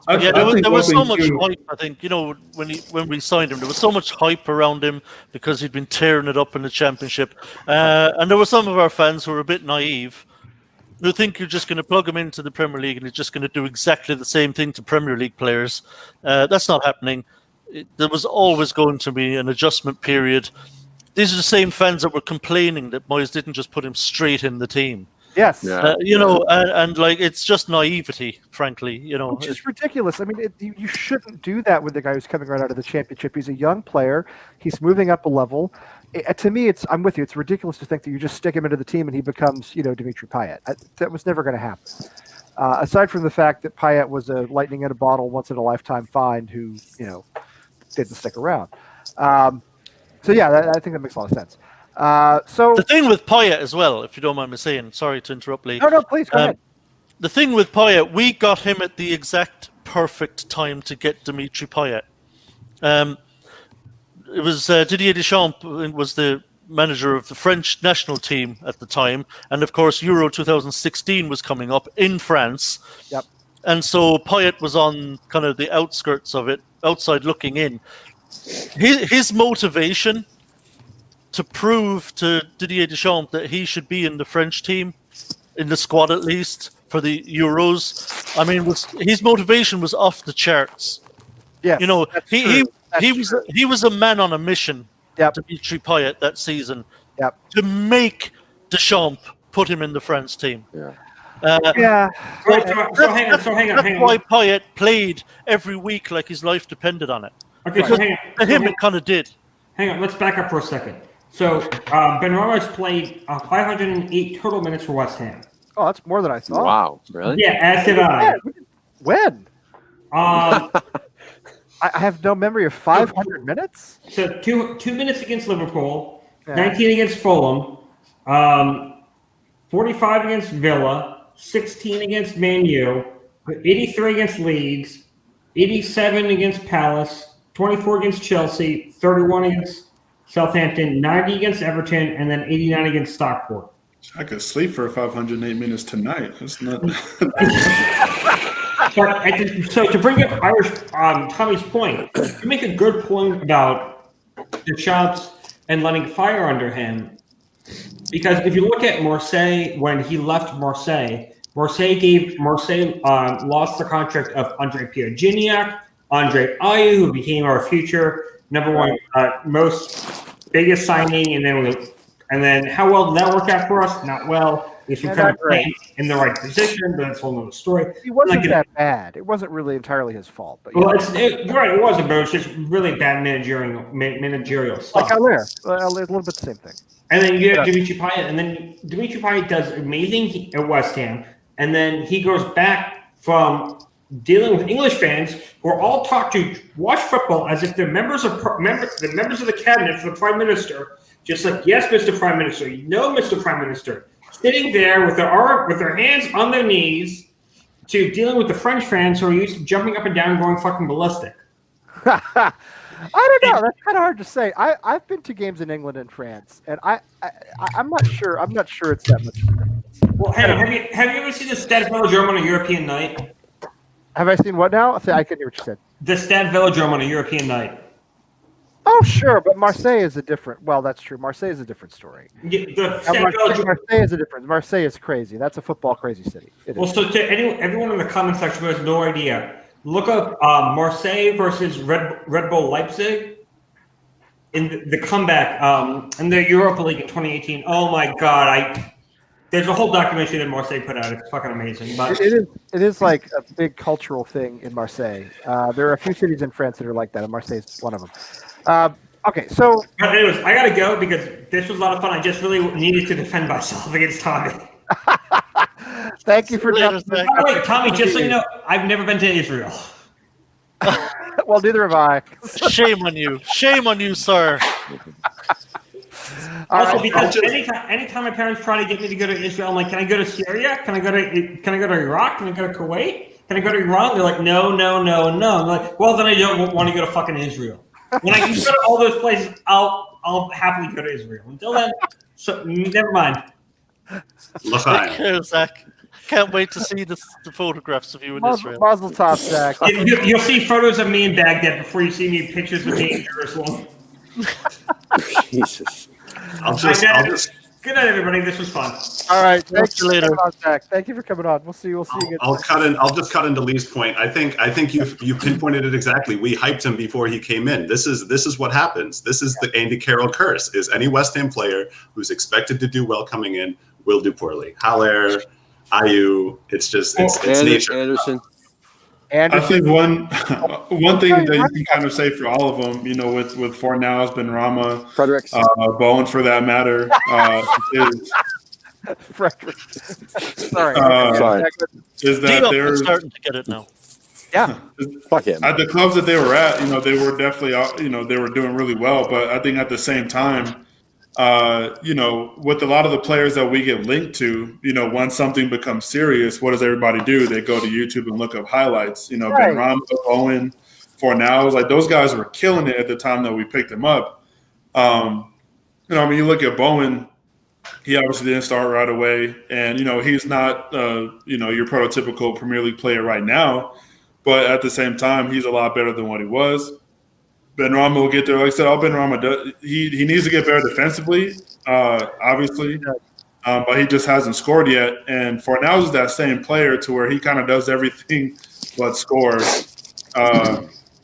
There was so much hype, I think, when we signed him, there was so much hype around him because he'd been tearing it up in the Championship. And there were some of our fans who were a bit naive who think you're just going to plug him into the Premier League and he's just going to do exactly the same thing to Premier League players. That's not happening. There was always going to be an adjustment period. These are the same fans that were complaining that Moyes didn't just put him straight in the team. Yes. And like it's just naivety, frankly. Which is ridiculous. I mean, you shouldn't do that with the guy who's coming right out of the Championship. He's a young player. He's moving up a level. To me, I'm with you. It's ridiculous to think that you just stick him into the team and he becomes, Dimitri Payet. That was never going to happen. Aside from the fact that Payet was a lightning in a bottle, once in a lifetime find who, didn't stick around. I think that makes a lot of sense. So the thing with Payet as well, if you don't mind me saying, sorry to interrupt, Lee. No, please go ahead. The thing with Payet, we got him at the exact perfect time to get Dimitri Payet. It was Didier Deschamps was the manager of the French national team at the time, and of course Euro 2016 was coming up in France. Yep. And so Payet was on kind of the outskirts of it, outside looking in. His motivation to prove to Didier Deschamps that he should be in the French team, in the squad at least, for the Euros, I mean, his motivation was off the charts. Yes, he was a man on a mission. Yep. Dimitri Payet that season. Yep. To make Deschamps put him in the France team. Yeah. So hang on. That's why Payet played every week like his life depended on it. Okay, because for him it kind of did. Hang on, let's back up for a second. So Benrahma's played 508 total minutes for West Ham. Oh, that's more than I thought. Wow, really? Yeah, as did I. When? I have no memory of 500 minutes. So two minutes against Liverpool, 19 against Fulham, 45 against Villa, 16 against Man U, 83 against Leeds, 87 against Palace, 24 against Chelsea, 31 against Southampton, 90 against Everton, and then 89 against Stockport. I could sleep for 508 minutes tonight. That's not. So to bring up Irish Tommy's point, you make a good point about the shots and letting fire under him. Because if you look at Marseille, when he left Marseille lost the contract of Andre Pierre-Gignac, Andre Ayew, who became our future number one biggest signing, and then how well did that work out for us? Not well. If you kind of play in the right position, but that's a whole other story. He wasn't that bad. It wasn't really entirely his fault. But you're right, it wasn't, but it was just really bad managerial stuff. Like Allaire, a little bit the same thing. And then you have Dimitri Payet, and then Dimitri Payet does amazing at West Ham, and then he goes back from dealing with English fans who are all taught to watch football as if they're members of the cabinet for the Prime Minister, just like, yes, Mr. Prime Minister, Mr. Prime Minister, sitting there with their hands on their knees to dealing with the French fans who are used to jumping up and down, going fucking ballistic. I don't know. That's kind of hard to say. I've been to games in England and France, and I'm not sure. I'm not sure it's that much. Well, have you ever seen the Stade Velodrome on a European night? Have I seen what now? I couldn't hear what you said. The Stade Velodrome on a European night. Oh, sure, but Marseille is a different. Well, that's true. Marseille is a different story. Marseille is a different. Marseille is crazy. That's a football crazy city. So to everyone in the comment section who has no idea, look up Marseille versus Red Bull Leipzig in the comeback in the Europa League in 2018. Oh my God! There's a whole documentary that Marseille put out. It's fucking amazing. But it is like a big cultural thing in Marseille. There are a few cities in France that are like that, and Marseille is one of them. Okay, so. But anyways, I gotta go because this was a lot of fun. I just really needed to defend myself against Tommy. Thank you for jumping. Wait, Tommy, just so you know, I've never been to Israel. Well, neither have I. Shame on you. Shame on you, sir. Also, because anytime my parents try to get me to go to Israel, I'm like, can I go to Syria? Can I go to Iraq? Can I go to Kuwait? Can I go to Iran? They're like, no. I'm like, well, then I don't want to go to fucking Israel. When I can go to all those places, I'll happily go to Israel. Until then, so never mind. Take care, Zach. Can't wait to see the photographs of you in Israel. Mazel tov, Zach. You'll see photos of me in Baghdad before you see me pictures of me in Jerusalem. Jesus. Good night, everybody. This was fun. All right. Thanks you later. Zach. Thank you for coming on. We'll see you again. I'll just cut into Lee's point. I think you pinpointed it exactly. We hyped him before he came in. This is what happens. This is the Andy Carroll curse. Is any West Ham player who's expected to do well coming in will do poorly. Haller, Ayew. It's nature. Anderson. I think one thing that you can kind of say for all of them, with Fornals, Benrahma, Fredericks, Bowen for that matter, is Sorry. Is that they're starting to get it now. Yeah. Fuck him. At the clubs that they were at, they were definitely, they were doing really well. But I think at the same time, with a lot of the players that we get linked to, once something becomes serious, what does everybody do? They go to YouTube and look up highlights. Right. Benrahma, Owen, Fornals, like those guys were killing it at the time that we picked them up. You look at Bowen, he obviously didn't start right away, and he's not your prototypical Premier League player right now, but at the same time, he's a lot better than what he was. Benrahma will get there. Like I said, all Benrahma does, he needs to get better defensively, obviously, but he just hasn't scored yet. And Fornals is that same player to where he kind of does everything but score,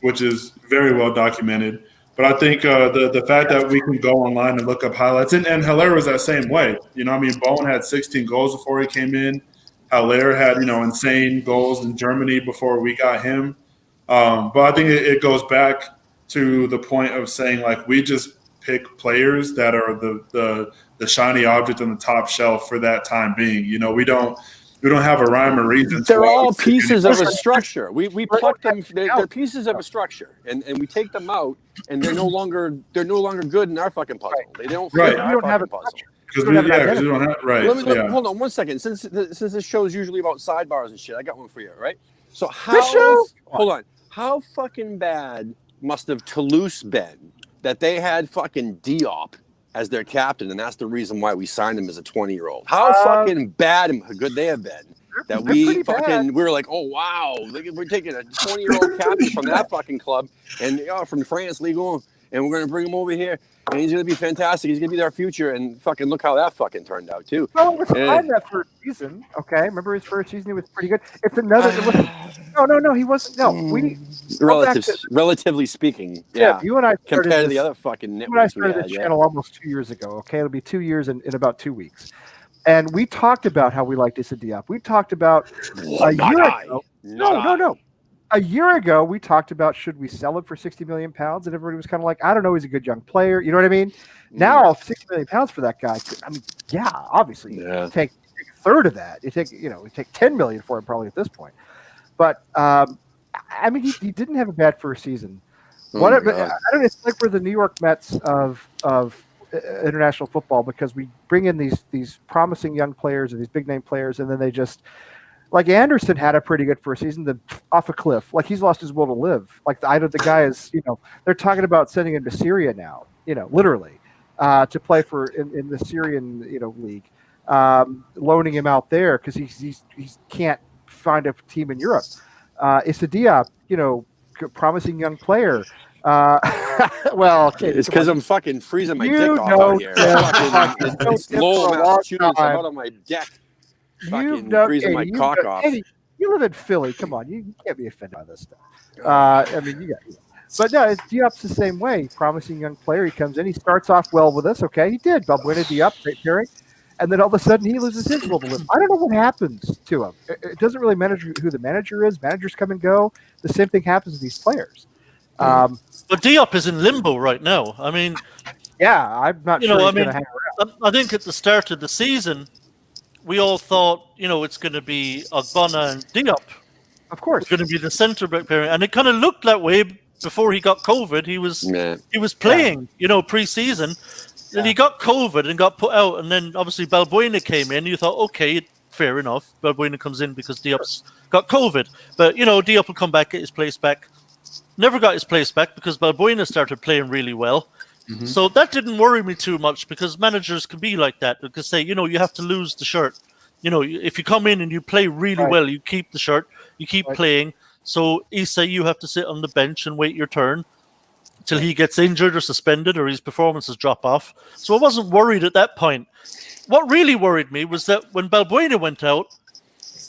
which is very well documented. But I think the fact that we can go online and look up highlights, and Haller was that same way. Bowen had 16 goals before he came in. Haller had, insane goals in Germany before we got him. But I think it goes back to the point of saying, like, we just pick players that are the shiny object on the top shelf for that time being. We don't have a rhyme or reason. They're all pieces of a structure. We pluck them. They're pieces of a structure, and we take them out, and they're no longer good in our fucking puzzle. They don't fit in our fucking puzzle. Because we don't have Hold on one second. Since this show is usually about sidebars and shit, I got one for you, right? So Hold on. how fucking bad must have Toulouse been that they had fucking Diop as their captain, and that's the reason why we signed him as a 20-year-old. How fucking bad and good they have been. That we were like, oh wow, we're taking a 20-year-old captain from that fucking club and from France League 1, and we're gonna bring him over here, and he's gonna be fantastic. He's gonna be our future, and fucking look how that fucking turned out too. Well, it was fine that first season. Okay, remember his first season? He was pretty good. It's another. No, he wasn't. No, we relatively speaking, you and I compared to the other fucking nitwits. You and I started the channel almost 2 years ago. Okay, it'll be 2 years in about 2 weeks. And we talked about how we liked Issa Diop. We talked about a year ago. No. A year ago, we talked about should we sell him for £60 million, and everybody was kind of like, I don't know, he's a good young player. You know what I mean? Now, £60 million for that guy. I mean, obviously, you take a third of that. You take $10 million for him probably at this point. But I mean, he didn't have a bad first season. I don't know. It's like we're the New York Mets of international football, because we bring in these promising young players and these big name players, and then they just, like Anderson had a pretty good first season, then off a cliff, like he's lost his will to live. Like the guy is, they're talking about sending him to Syria now, literally, to play in the Syrian league, loaning him out there because he can't find a team in Europe. Issa Diop, promising young player. Well, okay, it's because I'm fucking freezing my dick off out here. It's low amount shooting out on my deck. Fucking freezing my cock off. Hey, you live in Philly. Come on, you can't be offended by this stuff. I mean, you got. But no, Diop's the same way. Promising young player. He comes in. He starts off well with us. Okay, he did. Balbuena Diop, great pairing. And then all of a sudden he loses his will to live. I don't know what happens to him. It doesn't really matter who the manager is. Managers come and go. The same thing happens to these players. But Diop is in limbo right now. I mean, I'm not sure he's going to hang around. I think at the start of the season, we all thought, it's going to be Ogbonna and Diop. Of course, it's going to be the centre back pairing, and it kind of looked that way before he got COVID. He was playing, pre-season. Then he got COVID and got put out, and then obviously Balbuena came in. You thought, okay, fair enough. Balbuena comes in because Diop's got COVID, but Diop will come back, get his place back. Never got his place back because Balbuena started playing really well. Mm-hmm. So that didn't worry me too much, because managers can be like that. They can say, you have to lose the shirt. If you come in and you play really well, you keep the shirt, you keep playing. So Issa, you have to sit on the bench and wait your turn till he gets injured or suspended or his performances drop off. So I wasn't worried at that point. What really worried me was that when Balbuena went out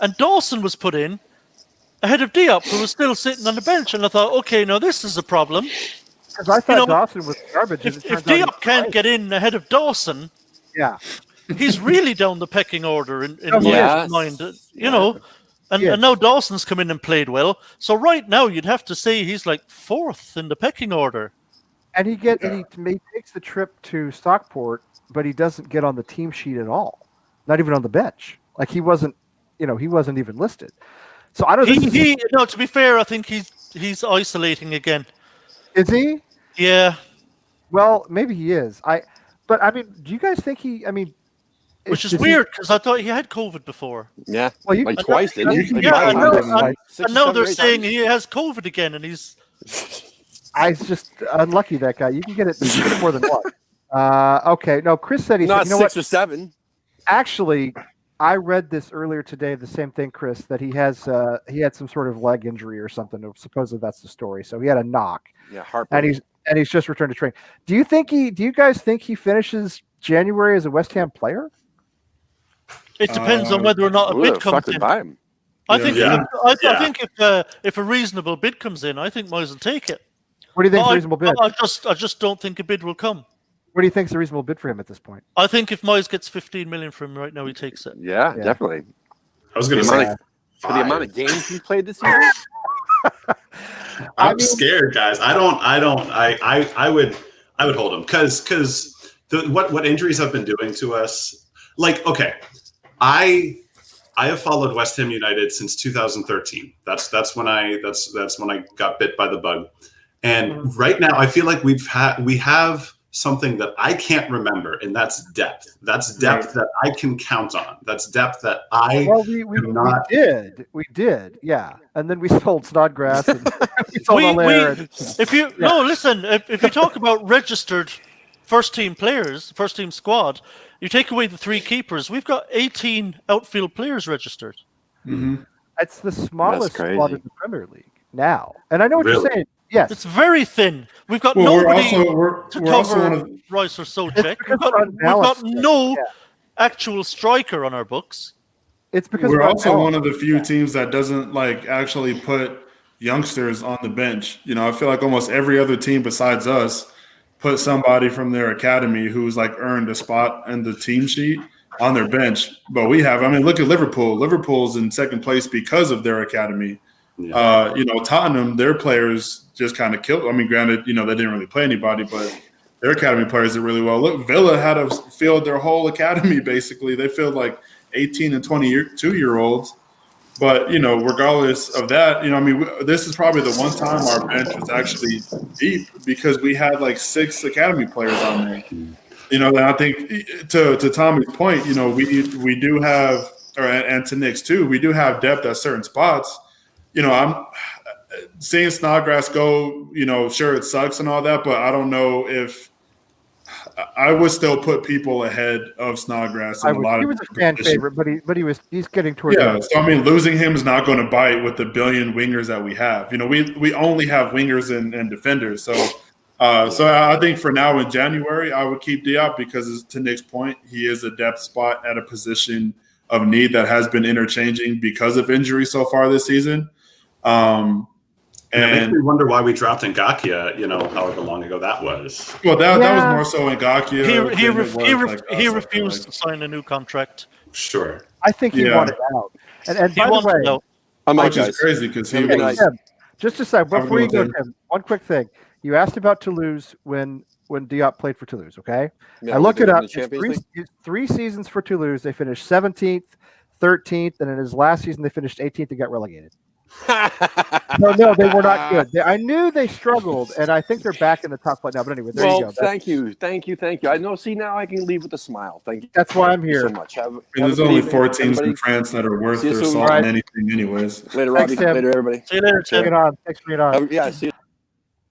and Dawson was put in ahead of Diop, who was still sitting on the bench, and I thought, okay, now this is a problem. Because I thought Dawson was garbage. If Diop can't get in ahead of Dawson, he's really down the pecking order in my mind. And now Dawson's come in and played well. So right now, you'd have to say he's like fourth in the pecking order. And he takes the trip to Stockport, but he doesn't get on the team sheet at all. Not even on the bench. Like he wasn't even listed. So I don't. To be fair, I think he's isolating again. Is he? Yeah. Well, maybe he is. But I mean, do you guys think he? I mean. Which is weird, because I thought he had COVID before. Yeah, like twice, didn't he? And now they're saying he has COVID again, and he's... It's just unlucky, that guy. You can get it more than one. Okay, no, Chris said not 6 or 7. Actually, I read this earlier today, the same thing, Chris, that he had some sort of leg injury or something. Supposedly that's the story. So he had a knock. Yeah, heartbreak. And he's just returned to train. Do you guys think he finishes January as a West Ham player? It depends on whether or not a bid comes in. I think if a reasonable bid comes in, I think Moyes will take it. What do you think is a reasonable bid? I just don't think a bid will come. What do you think is a reasonable bid for him at this point? I think if Moyes gets 15 million from him right now, he takes it. Yeah. Definitely. I was going to say for the amount of games he's played this season. I'm scared, guys. I would hold him because what injuries have been doing to us. Like, okay, I have followed West Ham United since 2013. That's when I got bit by the bug. And right now I feel like we have something that I can't remember, and that's depth. That's depth that I can count on. That's depth that I we did, yeah. And then we sold Snodgrass and we sold Allaire. Listen, if you talk about registered first team players, first team squad, you take away the 3 keepers, we've got 18 outfield players registered. Mm-hmm. It's the smallest squad in the Premier League now. And I know what you're saying. Yes. It's very thin. We've got nobody to cover Rice or Souček. We've got no actual striker on our books. It's because we're also one of the few teams that doesn't actually put youngsters on the bench. I feel like almost every other team besides us put somebody from their academy who's earned a spot in the team sheet on their bench. But we have, look at Liverpool. Liverpool's in second place because of their academy. Yeah. Tottenham, their players just kind of killed. Granted, they didn't really play anybody, but their academy players did really well. Look, Villa had to field their whole academy, basically. They filled 18 and 22-year-olds. But, regardless of that, this is probably the one time our bench was actually deep because we had 6 academy players on there. And I think to Tommy's point, we do have, and to Nick's too, we do have depth at certain spots. I'm seeing Snodgrass go, sure it sucks and all that, but I don't know if I would still put people ahead of Snodgrass. He was a fan favorite, but he's getting towards. Yeah, so losing him is not going to bite with the billion wingers that we have. We only have wingers and defenders. So I think for now in January, I would keep Diop because, to Nick's point, he is a depth spot at a position of need that has been interchanging because of injury so far this season. And it makes me wonder why we dropped Ngakia, however long ago that was. Well, that was more so Ngakia. He refused to sign a new contract. Sure. I think he wanted out. And by the way, which is crazy because he was. Just a second, before you go, Tim, one quick thing. You asked about Toulouse when Diop played for Toulouse, okay? I looked it up. It's 3 seasons for Toulouse. They finished 17th, 13th, and in his last season, they finished 18th and got relegated. No, they were not good. I knew they struggled, and I think they're back in the top flight now. But anyway, there you go. Thank you. I know. See, now I can leave with a smile. Thank you. That's why I'm here. So much. There's only 4 teams in France that are worth their salt in anything, anyways. Later, Robbie. Later, everybody. See you later, Tim. Thanks for being on. Yeah, see you.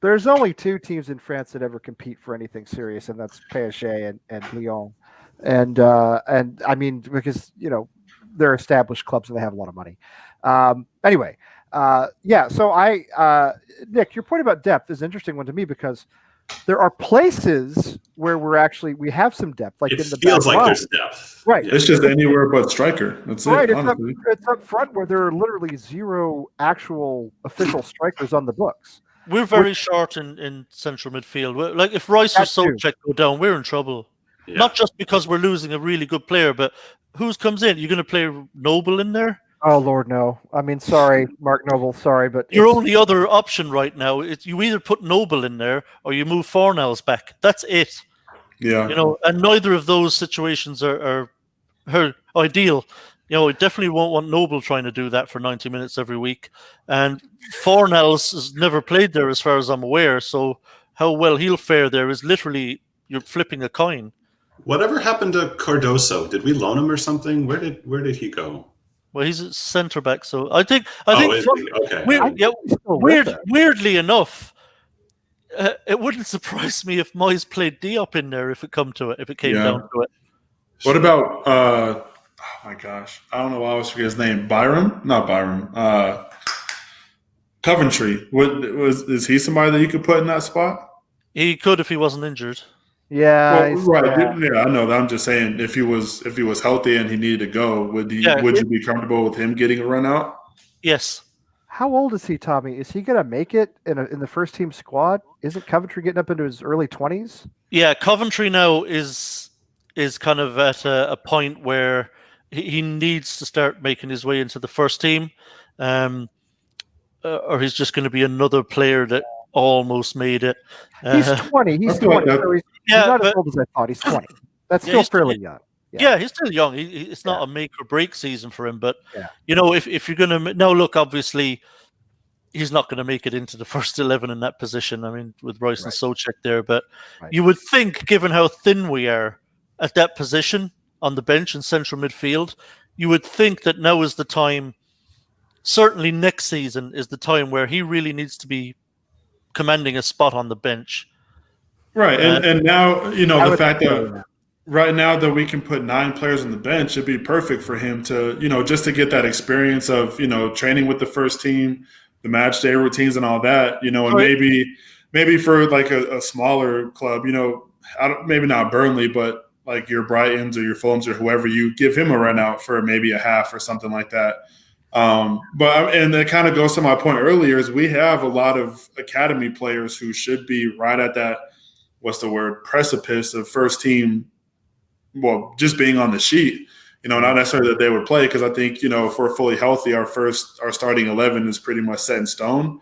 There's only 2 teams in France that ever compete for anything serious, and that's PSG and Lyon. And because they're established clubs and they have a lot of money. Anyway. So Nick, your point about depth is an interesting one to me because there are places where we have some depth, it feels like there's depth, right? It's just anywhere but striker. That's right. It. It's up front where there are literally 0 actual official strikers on the books. We're very short in central midfield. If Rice or Souček go down, we're in trouble. Yeah. Not just because we're losing a really good player, but who comes in? You're going to play Noble in there? Oh, Lord, no. Sorry, Mark Noble, sorry, but... Your only other option right now is you either put Noble in there or you move Fornals back. That's it. Yeah. And neither of those situations are ideal. I definitely won't want Noble trying to do that for 90 minutes every week. And Fornals has never played there as far as I'm aware, so how well he'll fare there is literally you're flipping a coin. Whatever happened to Cardoso? Did we loan him or something? Where did he go? Well, he's a centre back, so I think. Okay. Weirdly enough, it wouldn't surprise me if Moyes played Diop in there if it came down to it. What about? Oh my gosh, I don't know why I always forget his name. Not Byram. Coventry. Is he somebody that you could put in that spot? He could if he wasn't injured. Yeah, right. Yeah, I know that. I'm just saying, if he was healthy and he needed to go, would you be comfortable with him getting a run out? Yes. How old is he, Tommy? Is he going to make it in the first team squad? Isn't Coventry getting up into his early 20s? Yeah, Coventry now is kind of at a point where he needs to start making his way into the first team, or he's just going to be another player that almost made it. He's 20. He's 20. So he's not as old as I thought. He's 20. That's still fairly young. Yeah, he's still young. It's not a make or break season for him. But, if you're going to... Now, look, obviously, he's not going to make it into the first 11 in that position. I mean, with Royce and Souček there, but Right. you would think, given how thin we are at that position on the bench in central midfield, you would think that now is the time. Certainly, next season is the time where he really needs to be commanding a spot on the bench. Right, and now the fact that that. right now that we can put 9 players on the bench, it'd be perfect for him to just to get that experience of training with the first team, the match day routines and all that, and maybe for like a smaller club, maybe not Burnley, but like your Brightons or your Fulhams or whoever, you give him a run out for maybe a half or something like that. And it kind of goes to my point earlier is we have a lot of academy players who should be right at that, precipice of first team, well, just being on the sheet. Not necessarily that they would play, because I think, if we're fully healthy, our starting 11 is pretty much set in stone.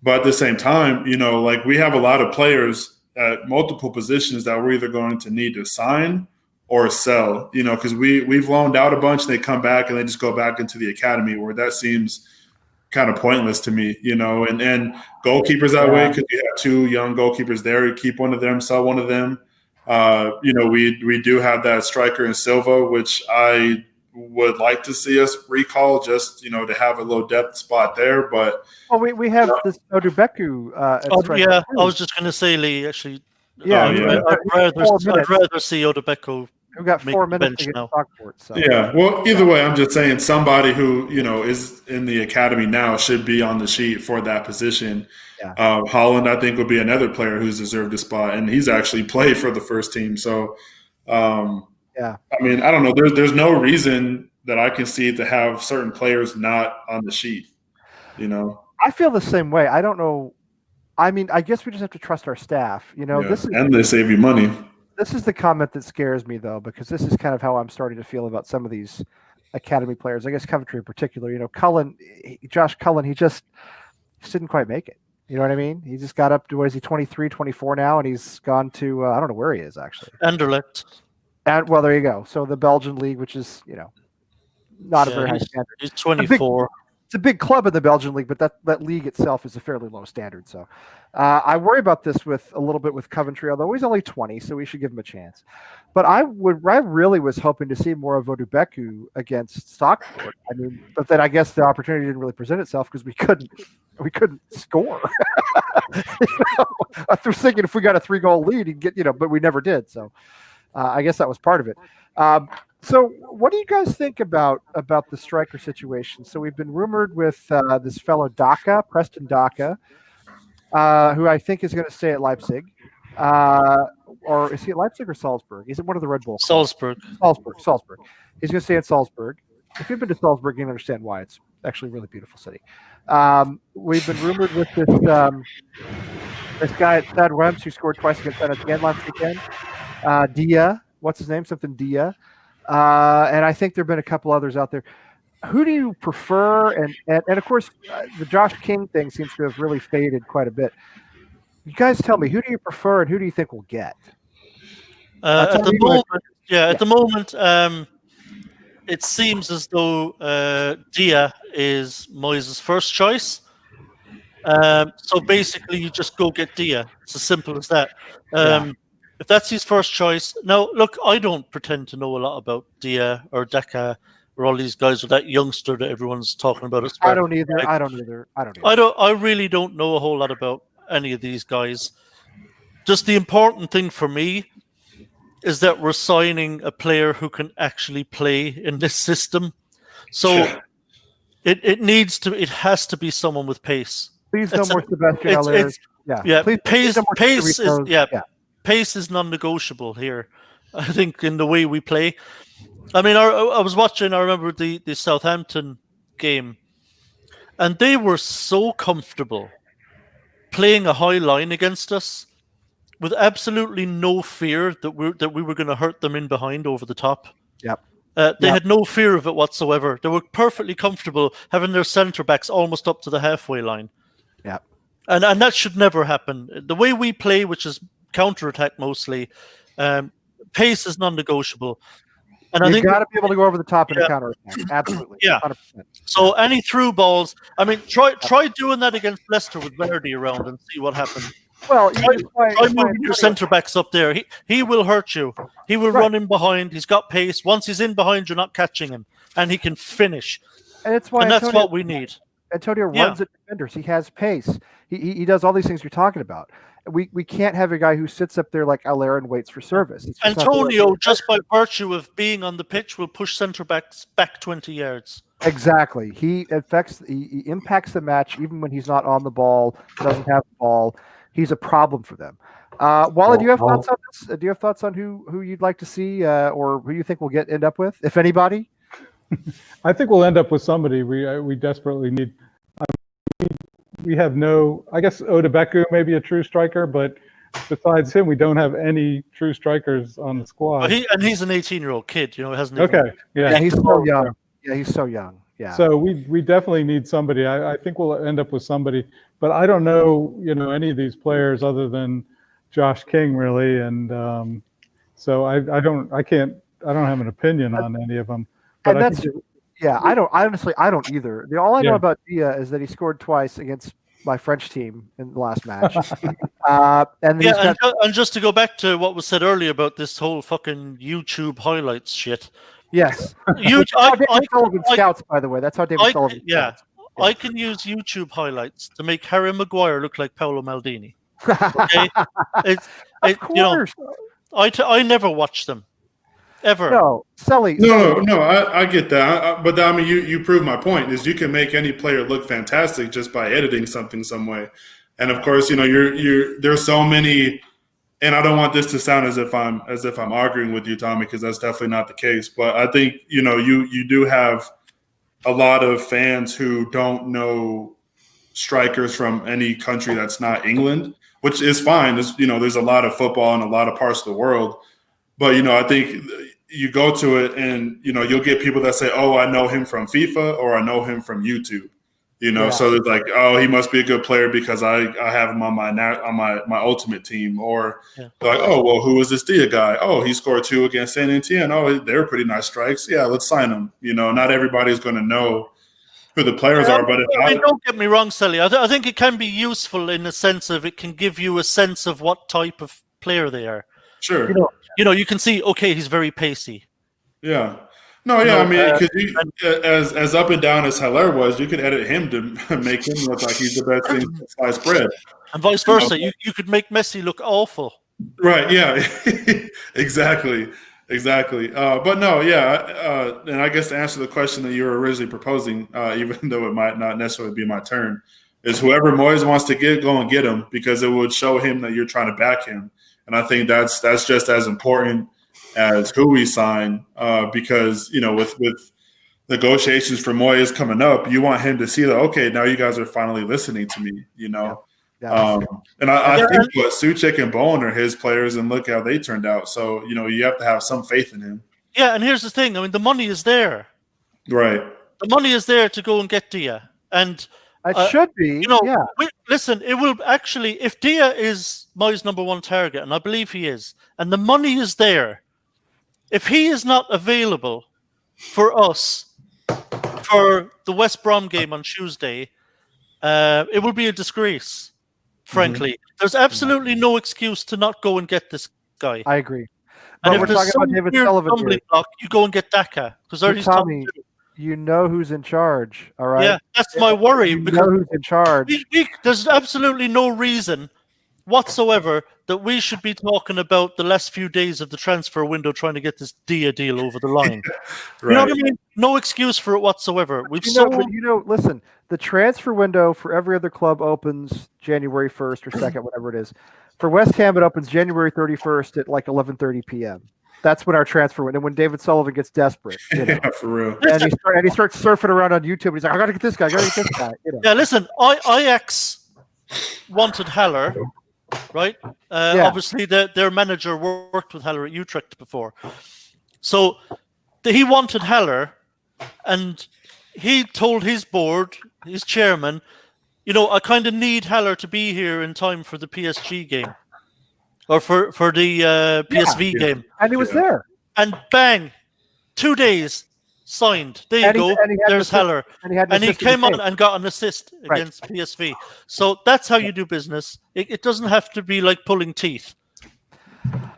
But at the same time, like we have a lot of players at multiple positions that we're either going to need to sign or sell, because we've loaned out a bunch, they come back and they just go back into the academy, where that seems kind of pointless to me, and goalkeepers that way, because you have 2 young goalkeepers there. You keep one of them, sell one of them. We do have that striker in Silva, which I would like to see us recall, just to have a low depth spot there. But we have this Odubeku. I was just going to say, Lee. Actually, I'd rather see Odubeku. We've got 4 minutes to get to Stockport. So. Yeah, well, either way, I'm just saying somebody who is in the academy now should be on the sheet for that position. Yeah. Holland, I think, would be another player who's deserved a spot, and he's actually played for the first team. So, I mean, I don't know. There's no reason that I can see to have certain players not on the sheet. I feel the same way. I don't know. I mean, I guess we just have to trust our staff. And they save you money. This is the comment that scares me, though, because this is kind of how I'm starting to feel about some of these academy players. I guess Coventry in particular. Josh Cullen, he just didn't quite make it. You know what I mean? He just got up to, what is he, 23, 24 now, and he's gone to, I don't know where he is, actually. Anderlecht. And, well, there you go. So the Belgian league, which is, not a very high standard. He's 24. It's a big club in the Belgian league, but that league itself is a fairly low standard. So I worry about this a little bit with Coventry, although he's only 20, so we should give him a chance. But I really was hoping to see more of Odubeku against Stockport. I mean, but then I guess the opportunity didn't really present itself because we couldn't score. I was thinking if we got a 3-goal lead, he'd get, but we never did. So I guess that was part of it. So what do you guys think about the striker situation? So we've been rumored with this fellow Preston Daka, who I think is going to stay at Leipzig. Or is he at Leipzig or Salzburg? Is it one of the Red Bull clubs? Salzburg. He's going to stay at Salzburg. If you've been to Salzburg, you can understand why. It's actually a really beautiful city. We've been rumored with this guy at Stade Reims who scored twice against Saint-Etienne last weekend. Dia, what's his name? Something Dia. And I think there have been a couple others out there. Who do you prefer? And of course, the Josh King thing seems to have really faded quite a bit. You guys tell me, who do you prefer and who do you think we'll get? At the moment, it seems as though Dia is Moyes' first choice. So basically, you just go get Dia. It's as simple as that. If that's his first choice. Now, look, I don't pretend to know a lot about Dia or Daka or all these guys or that youngster that everyone's talking about. I don't either. I really don't know a whole lot about any of these guys. Just the important thing for me is that we're signing a player who can actually play in this system. So it has to be someone with pace. Please no more Sebastian Haller. Pace is non-negotiable here. I think in the way we play. I mean, I was watching. I remember the Southampton game, and they were so comfortable playing a high line against us with absolutely no fear that we were going to hurt them in behind over the top. Yep. They had no fear of it whatsoever. They were perfectly comfortable having their centre backs almost up to the halfway line. Yeah. And that should never happen. The way we play, which is counter-attack mostly, pace is non-negotiable. And I think got to be able to go over the top in a counter attack. Absolutely. Yeah. 100%. So any through balls, I mean, try doing that against Leicester with Verdi around and see what happens. Well, try moving your centre backs up there. He will hurt you. He will run in behind. He's got pace. Once he's in behind, you're not catching him, and he can finish. And that's why that's what we need. Antonio runs at defenders. He has pace. He does all these things you're talking about. We can't have a guy who sits up there like Allaire and waits for service. Antonio, just by virtue of being on the pitch, will push centre backs back 20 yards. Exactly. He impacts the match even when he's not on the ball, doesn't have the ball. He's a problem for them. Wally, do you have thoughts on this? Do you have thoughts on who you'd like to see or who you think we'll end up with, if anybody? I think we'll end up with somebody we desperately need. We have no. I guess Odebeku may be a true striker, but besides him, we don't have any true strikers on the squad. He's an 18-year-old kid, hasn't he? Okay, yeah, he's so young. Yeah, he's so young. Yeah. So we definitely need somebody. I think we'll end up with somebody, but I don't know, any of these players other than Josh King really, and so I don't have an opinion on any of them. But I don't either. All I know about Dia is that he scored twice against my French team in the last match. And just to go back to what was said earlier about this whole fucking YouTube highlights shit. Yes. David Sullivan scouts, by the way. That's how David Sullivan scouts. Yeah. I can use YouTube highlights to make Harry Maguire look like Paolo Maldini. Okay? Of course. I never watch them. Ever. No, Sully. No, I get that. But I mean, you prove my point, is you can make any player look fantastic just by editing something some way. And of course, there's so many, and I don't want this to sound as if I'm arguing with you, Tommy, because that's definitely not the case. But I think, you do have a lot of fans who don't know strikers from any country that's not England, which is fine. There's a lot of football in a lot of parts of the world. But, I think you go to it and, you'll get people that say, oh, I know him from FIFA or I know him from YouTube, So it's like, oh, he must be a good player because I have him on my ultimate team. Or like, oh, well, who is this Dia guy? Oh, he scored 2 against Saint Etienne. Oh, they're pretty nice strikes. Yeah, let's sign him. Not everybody's going to know who the players are. But don't get me wrong, Sally. I think it can be useful in the sense of it can give you a sense of what type of player they are. Sure. You can see, okay, he's very pacey. Yeah. No, yeah, I mean, because as up and down as Haller was, you could edit him to make him look like he's the best thing since sliced bread. And vice versa. You could make Messi look awful. Right, yeah. Exactly. But no, yeah. And I guess to answer the question that you were originally proposing, even though it might not necessarily be my turn, is whoever Moyes wants to go and get him, because it would show him that you're trying to back him. And I think that's just as important as who we sign, because with negotiations for Moyes coming up, you want him to see that, okay, now you guys are finally listening to me, Yeah. And I think what Suchek and Bowen are his players, and look how they turned out. So you have to have some faith in him. Yeah, and here's the thing. I mean, the money is there. Right. The money is there to go and get Dia, and. It should be. Listen, it will actually, if Dia is Moyes' number 1 target, and I believe he is, and the money is there, if he is not available for us for the West Brom game on Tuesday, it will be a disgrace, frankly. There's absolutely no excuse to not go and get this guy. I agree. And if there's some David Sullivan block, you go and get Daka, because there's Tommy. You know who's in charge, all right? Yeah, that's my worry. Because know who's in charge. There's absolutely no reason whatsoever that we should be talking about the last few days of the transfer window trying to get this Dia deal over the line. Right. You know what I mean? No excuse for it whatsoever. Listen, the transfer window for every other club opens January 1st or 2nd, whatever it is. For West Ham, it opens January 31st at like 11:30 p.m. That's when our transfer went. And when David Sullivan gets desperate, yeah, for real, and he starts surfing around on YouTube. He's like, "I got to get this guy. Yeah, listen, Ajax wanted Haller, right? Obviously, their manager worked with Haller at Utrecht before, so he wanted Haller, and he told his board, his chairman, I kind of need Haller to be here in time for the PSG game. Or for the PSV game. And he was there. And bang, 2 days. Signed. There you go. There's Haller. And he came on and got an assist against PSV. So that's how you do business. It doesn't have to be like pulling teeth.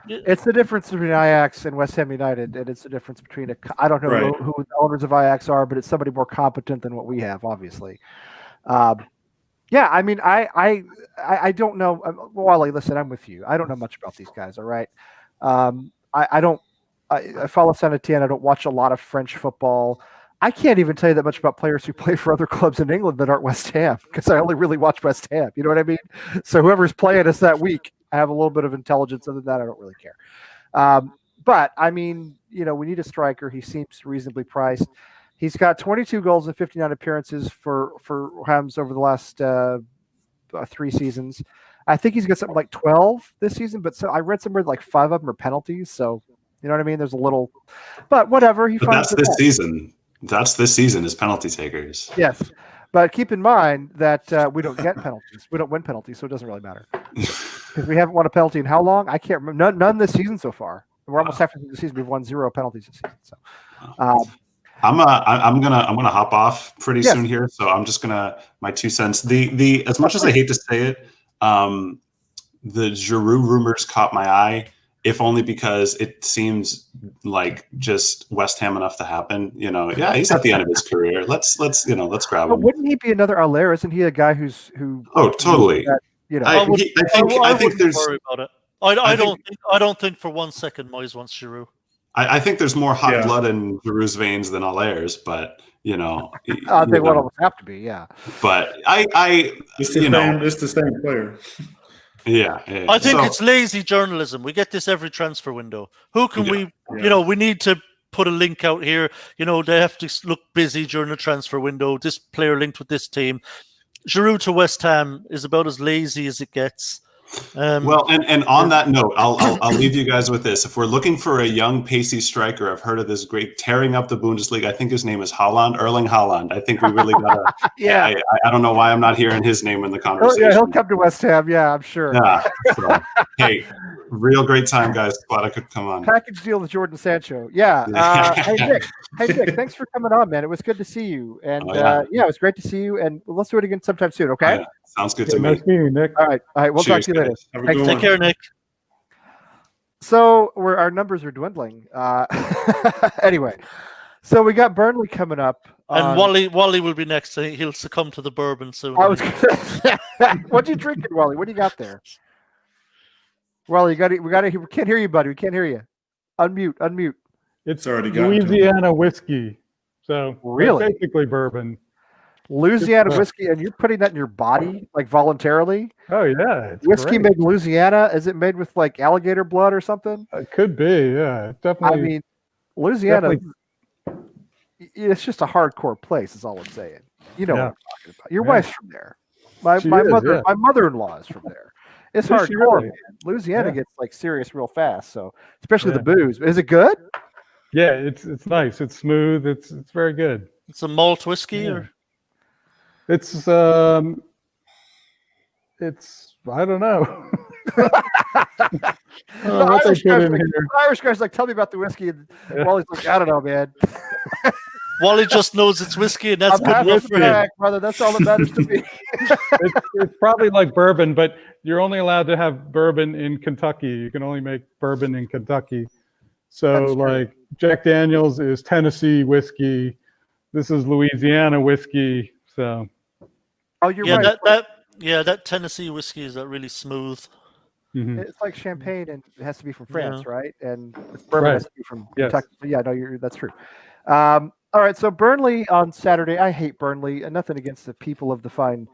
It's the difference between Ajax and West Ham United, and it's the difference between I don't know who the owners of Ajax are, but it's somebody more competent than what we have, obviously. Yeah, I mean, I don't know. Wally, listen, I'm with you. I don't know much about these guys. All right, I follow Saint Etienne. I don't watch a lot of French football. I can't even tell you that much about players who play for other clubs in England that aren't West Ham because I only really watch West Ham. You know what I mean? So whoever's playing us that week, I have a little bit of intelligence. Other than that, I don't really care. But I mean, we need a striker. He seems reasonably priced. He's got 22 goals and 59 appearances for Rams over the last 3 seasons. I think he's got something like 12 this season, but I read somewhere like 5 of them are penalties. So you know what I mean? There's a little, but whatever. That's this season. That's this season is penalty takers. Yes, but keep in mind that we don't get penalties. We don't win penalties, so it doesn't really matter because we haven't won a penalty in how long? I can't remember. None this season so far. We're almost halfway through the season. We've won 0 penalties this season. So. I'm gonna hop off pretty soon here, so I'm just gonna my 2 cents. The as much as I hate to say it, the Giroud rumors caught my eye, if only because it seems like just West Ham enough to happen. Yeah, he's at the end of his career. Let's grab him. Wouldn't he be another Allaire? Isn't he a guy who? Oh, totally. I think there's. Worry about it. I don't think for 1 second Moyes wants Giroud. I think there's more hot blood in Giroud's veins than Allaire's, but they would almost have to be, yeah. But it's the same player. Yeah. I think it's lazy journalism. We get this every transfer window. Who can we? We need to put a link out here. They have to look busy during the transfer window. This player linked with this team. Giroud to West Ham is about as lazy as it gets. Well, and on that note, I'll leave you guys with this. If we're looking for a young, pacey striker, I've heard of this great tearing up the Bundesliga. I think his name is Erling Haaland. I think we really gotta. Yeah. I don't know why I'm not hearing his name in the conversation. He'll come to West Ham. Yeah, I'm sure. Yeah. So, hey, real great time, guys. Glad I could come on. Package deal with Jordan Sancho. Yeah. Hey Nick, thanks for coming on, man. It was good to see you, and it was great to see you. And let's do it again sometime soon. Okay. Sounds good to me. Nice meeting you, Nick. All right. We'll talk to you later. Take care, Nick. So our numbers are dwindling. Anyway, so we got Burnley coming up, and Wally will be next. He'll succumb to the bourbon soon. What you drinking, Wally? What do you got there? Wally, we got to. We can't hear you, buddy. We can't hear you. Unmute. It's already got Louisiana whiskey. So really, basically bourbon. Louisiana whiskey, and you're putting that in your body like voluntarily? Oh yeah, whiskey made in Louisiana. Is it made with like alligator blood or something? It could be, yeah, definitely. I mean, Louisiana, it's just a hardcore place. Is all I'm saying. You know what I'm talking about. Your wife's from there. My mother-in-law is from there. It's hardcore. Really? Louisiana gets like serious real fast. So especially the booze. Is it good? Yeah, it's nice. It's smooth. It's very good. It's a malt whiskey or. It's I don't know. Irish guy's like, tell me about the whiskey. And Wally's like, I don't know, man. Wally just knows it's whiskey, and that's good enough for him. Brother, that's all that matters to me. It's probably like bourbon, but you're only allowed to have bourbon in Kentucky. You can only make bourbon in Kentucky. So, like Jack Daniels is Tennessee whiskey. This is Louisiana whiskey. So. Oh, you're right. That Tennessee whiskey is really smooth. Mm-hmm. It's like champagne, and it has to be from France, right? And it's bourbon has to be from Kentucky. So that's true. All right, so Burnley on Saturday. I hate Burnley, and nothing against the people of the fine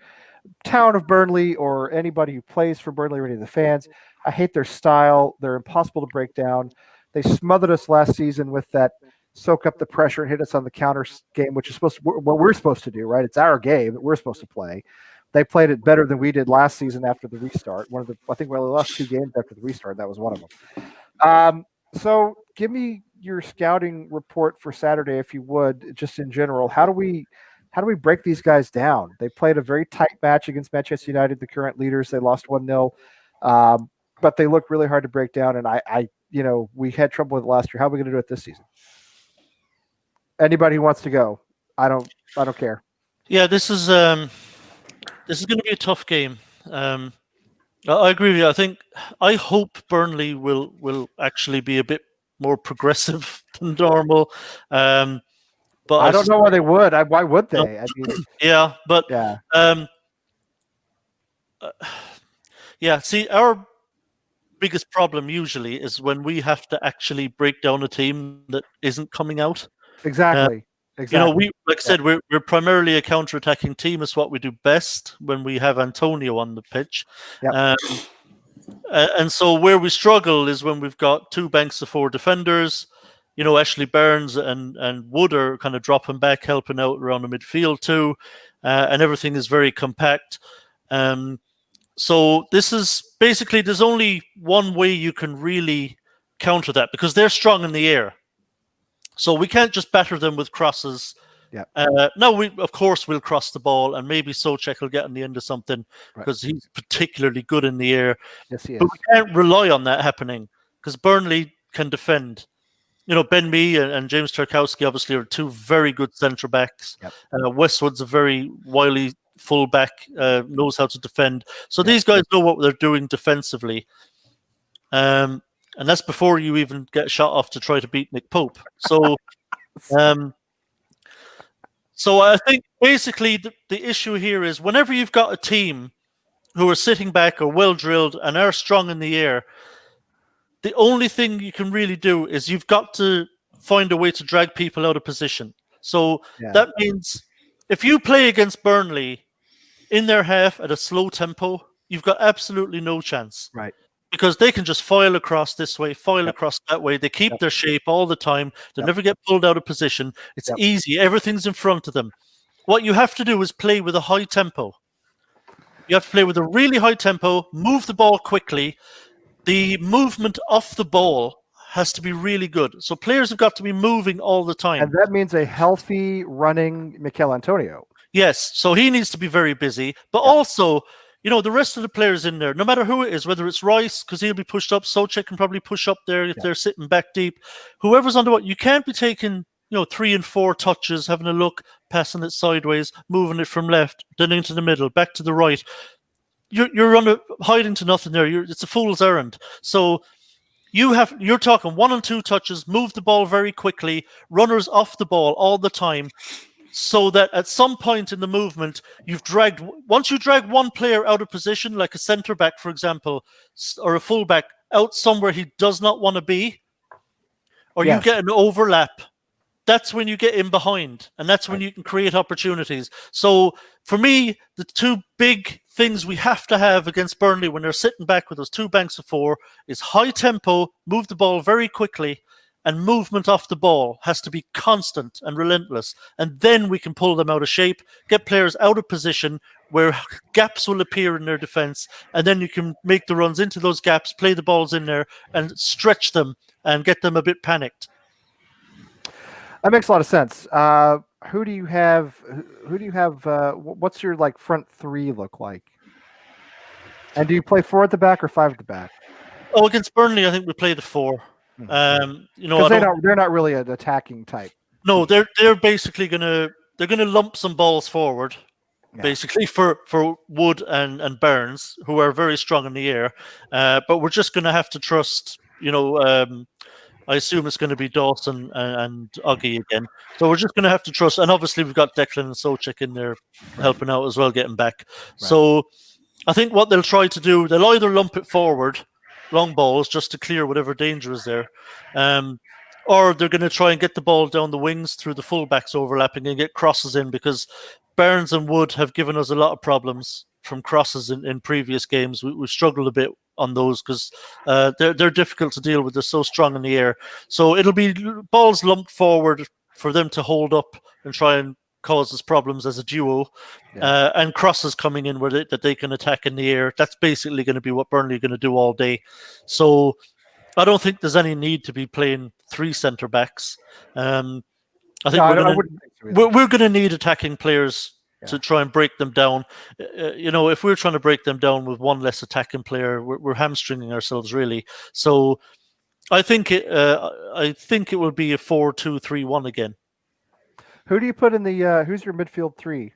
town of Burnley or anybody who plays for Burnley or any of the fans. I hate their style. They're impossible to break down. They smothered us last season with that soak up the pressure and hit us on the counter game, which is what we're supposed to do, right? It's our game that we're supposed to play. They played it better than we did last season after the restart. I think we only lost 2 games after the restart. That was one of them. So give me your scouting report for Saturday, if you would, just in general. How do we break these guys down? They played a very tight match against Manchester United, the current leaders. They lost 1-0, but they look really hard to break down. And we had trouble with it last year. How are we going to do it this season? Anybody who wants to go, I don't care. Yeah, this is going to be a tough game. I agree with you. I hope Burnley will actually be a bit more progressive than normal. But I don't know why they would. Why would they? I mean, yeah, but yeah. Yeah. See, our biggest problem usually is when we have to actually break down a team that isn't coming out. Exactly. We like I said, we're primarily a counter-attacking team. It's what we do best when we have Antonio on the pitch. Yep. And so where we struggle is when we've got two banks of four defenders. Ashley Barnes and Wood are kind of dropping back, helping out around the midfield too, and everything is very compact. So this is basically, there's only one way you can really counter that, because they're strong in the air. So we can't just batter them with crosses. Yeah. Now, of course, we'll cross the ball, and maybe Souček will get on the end of something because he's particularly good in the air. Yes, he is. But we can't rely on that happening because Burnley can defend. Ben Mee and James Tarkowski obviously are two very good centre backs. Yep. Westwood's a very wily full back, knows how to defend. So these guys know what they're doing defensively. And that's before you even get shot off to try to beat Nick Pope. So, so I think basically the issue here is whenever you've got a team who are sitting back or well drilled and are strong in the air, the only thing you can really do is you've got to find a way to drag people out of position. So that means if you play against Burnley in their half at a slow tempo, you've got absolutely no chance. Right. Because they can just file across this way, file across that way. They keep their shape all the time. They never get pulled out of position. It's easy. Everything's in front of them. What you have to do is play with a high tempo. You have to play with a really high tempo, move the ball quickly. The movement off the ball has to be really good. So players have got to be moving all the time. And that means a healthy running Mikel Antonio. Yes. So he needs to be very busy. But also, the rest of the players in there, no matter who it is, whether it's Rice, because he'll be pushed up, Souček can probably push up there if they're sitting back deep. Whoever's on the ball, you can't be taking 3 and 4 touches, having a look, passing it sideways, moving it from left, then into the middle, back to the right. You're hiding to nothing there. It's a fool's errand. So you're talking 1 and 2 touches, move the ball very quickly, runners off the ball all the time, so that at some point in the movement, once you drag one player out of position, like a centre back, for example, or a full back, out somewhere he does not want to be, or you get an overlap, that's when you get in behind, and that's when you can create opportunities. So for me, the two big things we have to have against Burnley when they're sitting back with those 2 banks of 4 is high tempo, move the ball very quickly, and movement off the ball has to be constant and relentless. And then we can pull them out of shape, get players out of position where gaps will appear in their defense, and then you can make the runs into those gaps, play the balls in there, and stretch them and get them a bit panicked. That makes a lot of sense. Who do you have? What's your front 3 look like? And do you play 4 at the back or 5 at the back? Oh, against Burnley, I think we play the 4. Because they're not really an attacking type. No, they're basically gonna lump some balls forward, basically for Wood and Barnes, who are very strong in the air. But we're just gonna have to trust. I assume it's going to be Dawson and Oggy again. So we're just going to have to trust. And obviously we've got Declan and Souček in there helping out as well, getting back. Right. So I think what they'll try to do, they'll either lump it forward, long balls, just to clear whatever danger is there. Or they're going to try and get the ball down the wings through the fullbacks overlapping and get crosses in, because Barnes and Wood have given us a lot of problems from crosses in previous games. We've struggled a bit on those because they're difficult to deal with. They're so strong in the air. So it'll be balls lumped forward for them to hold up and try and cause us problems as a duo, and crosses coming in where that they can attack in the air. That's basically going to be what Burnley are going to do all day. So I don't think there's any need to be playing 3 centre backs. I think we're going to need attacking players to try and break them down. If we're trying to break them down with one less attacking player, we're hamstringing ourselves really. So I think it will be a 4-2-3-1 again. Who do you put in the? Who's your midfield three?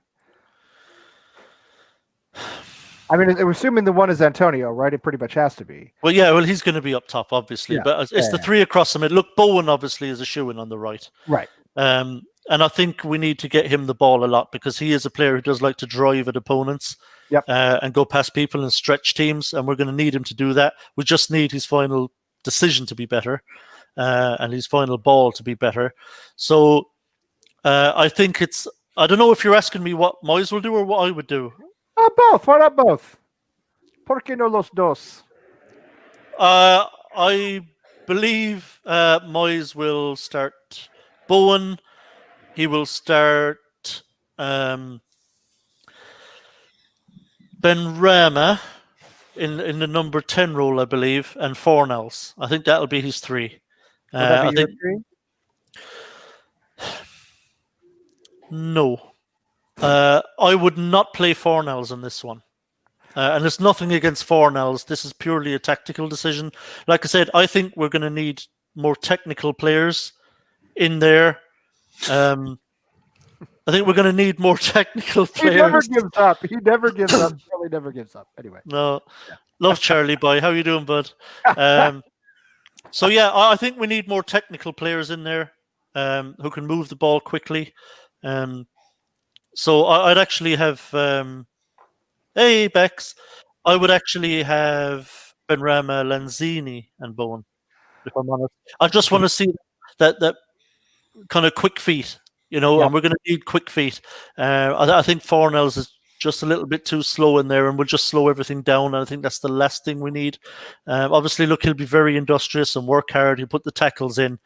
I mean, I'm assuming the one is Antonio, right? It pretty much has to be. Well, yeah, well, he's going to be up top, obviously, but it's the three across the middle. Look, Bowen obviously is a shoo-in on the right. Right. And I think we need to get him the ball a lot because he is a player who does like to drive at opponents and go past people and stretch teams, and we're going to need him to do that. We just need his final decision to be better and his final ball to be better. So I think it's... I don't know if you're asking me what Moyes will do or what I would do. Both. Why not both? ¿Por qué no los dos? I believe Moyes will start Bowen. He will start Benrahma in the number 10 role, I believe, and Fornals. I think that'll be his three. I think three? No. I would not play Fornals on this one. And there's nothing against Fornals. This is purely a tactical decision. Like I said, I think we're going to need more technical players in there. I think we're going to need more technical players. He never gives up. He never gives up. Charlie never gives up. Anyway. No. Love Charlie boy. How you doing, bud? So, yeah, I think we need more technical players in there who can move the ball quickly. So I'd actually have... hey, Bex. I would actually have Benrahma, Lanzini, and Bowen, if I'm honest. I just want to see that kind of quick feet, and we're going to need quick feet. I think Fornals is just a little bit too slow in there, and we'll just slow everything down. And I think that's the last thing we need. Obviously, look, he'll be very industrious and work hard. He'll put the tackles in,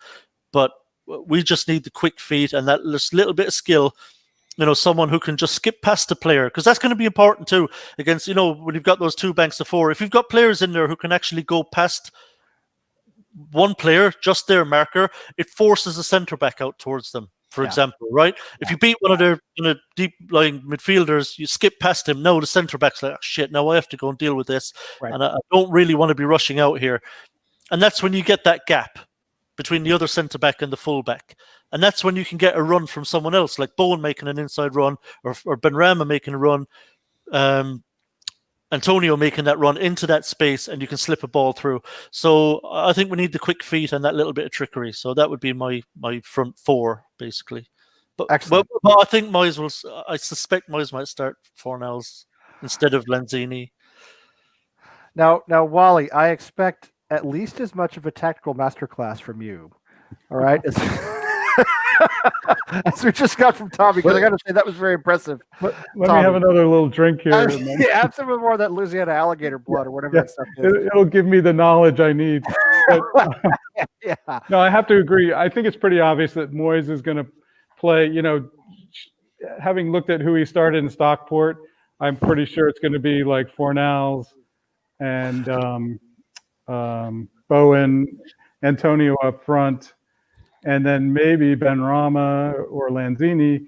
but we just need the quick feet and that little bit of skill. Someone who can just skip past the player, because that's going to be important too against, when you've got those two banks of four. If you've got players in there who can actually go past one player, just their marker, it forces a centre back out towards them, for example, right? If you beat one of their deep lying midfielders, you skip past him. No, the centre back's like, oh, shit, now I have to go and deal with this. Right. And I don't really want to be rushing out here. And that's when you get that gap between the other centre-back and the full-back. And that's when you can get a run from someone else, like Bowen making an inside run or Benrahma making a run, Antonio making that run into that space, and you can slip a ball through. So I think we need the quick feet and that little bit of trickery. So that would be my front four, basically. But I think I suspect Moyes might start Fornals instead of Lanzini. Now, Wally, I expect at least as much of a tactical masterclass from you. All right. As we just got from Tommy, because I got to say that was very impressive. Let me have another little drink here. Add some more of that Louisiana alligator blood or whatever that stuff is. It'll give me the knowledge I need. But, no, I have to agree. I think it's pretty obvious that Moyes is going to play, having looked at who he started in Stockport, I'm pretty sure it's going to be like Fornals and Bowen, Antonio up front, and then maybe Benrahma or Lanzini,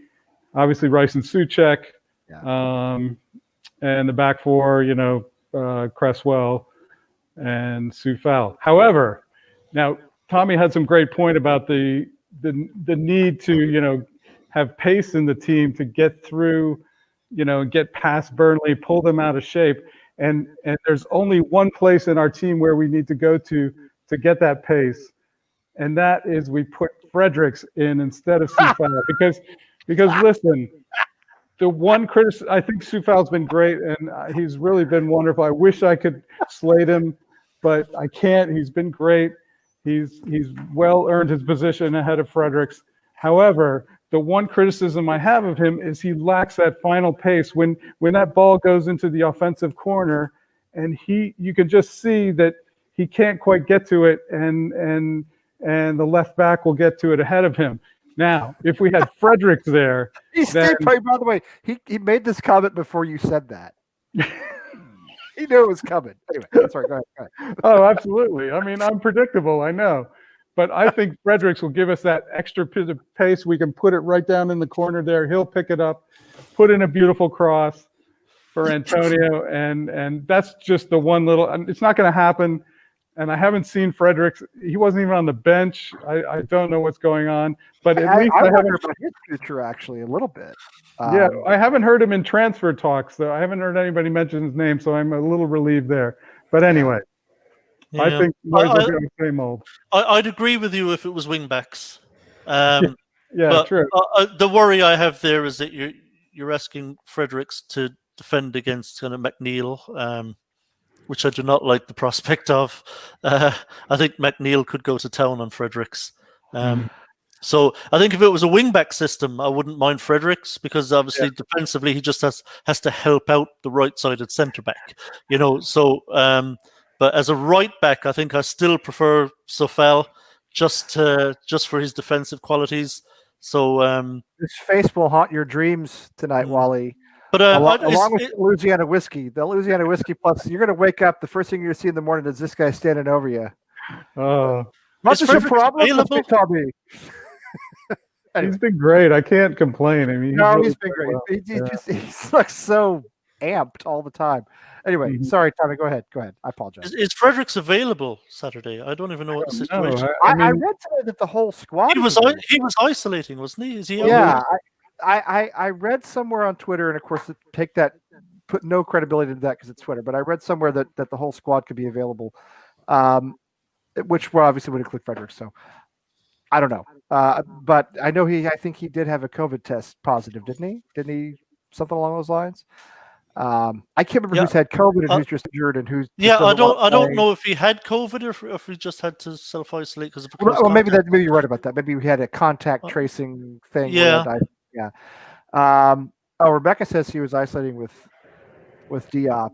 obviously Rice and Souček, and the back four, Cresswell and Soufal. However, now Tommy had some great point about the need to, have pace in the team to get through, get past Burnley, pull them out of shape. And there's only one place in our team where we need to go to get that pace. And that is we put Fredericks in instead of Soufal. Because listen, the one criticism, I think Soufal's been great and he's really been wonderful. I wish I could slate him, but I can't. He's been great. He's well earned his position ahead of Fredericks. However, the one criticism I have of him is he lacks that final pace when that ball goes into the offensive corner, and you can just see that he can't quite get to it, and the left back will get to it ahead of him. Now, if we had Fredericks there, by the way, he made this comment before you said that. He knew it was coming. Anyway, sorry, go ahead. Oh, absolutely. I mean, I'm predictable, I know. But I think Fredericks will give us that extra bit of pace. We can put it right down in the corner there. He'll pick it up, put in a beautiful cross for Antonio, and that's just the one little. It's not going to happen. and I haven't seen Fredericks. He wasn't even on the bench. I don't know what's going on, but at least I haven't wonder about his future actually a little bit. Yeah, I haven't heard him in transfer talks, though. I haven't heard anybody mention his name, so I'm a little relieved there. But anyway, Yeah. I think might as well be on the same mold. I'd agree with you if it was wingbacks. Yeah, but, true. The worry I have there is that you're asking Fredericks to defend against kind of McNeil, which I do not like the prospect of. I think McNeil could go to town on Fredericks. So I think if it was a wing-back system, I wouldn't mind Fredericks because obviously defensively he just has to help out the right-sided centre-back. So but as a right-back, I think I still prefer Sofel just for his defensive qualities. So his face will haunt your dreams tonight, Wally. But along with Louisiana whiskey, the Louisiana whiskey plus, you're going to wake up. The first thing you're going to see in the morning is this guy standing over you. What's your problem? Tommy? Anyway. He's been great. I can't complain. I mean, he's been great. Well. He looks so amped all the time. Anyway, sorry, Tommy. Go ahead. I apologize. Is Fredericks available Saturday? I don't even know what the situation. I read today that the whole squad. He was isolating, wasn't he? Is he? Yeah, I read somewhere on Twitter, and of course, put no credibility to that because it's Twitter. But I read somewhere that the whole squad could be available, which obviously would include Fredericks. So I don't know. But I know I think he did have a COVID test positive, didn't he? Didn't he? Something along those lines. I can't remember who's had COVID and who's just injured and who's. I don't know if he had COVID or if he just had to self-isolate because of. Well, maybe you're right about that. Maybe we had a contact tracing thing. Yeah. Rebecca says he was isolating with Diop.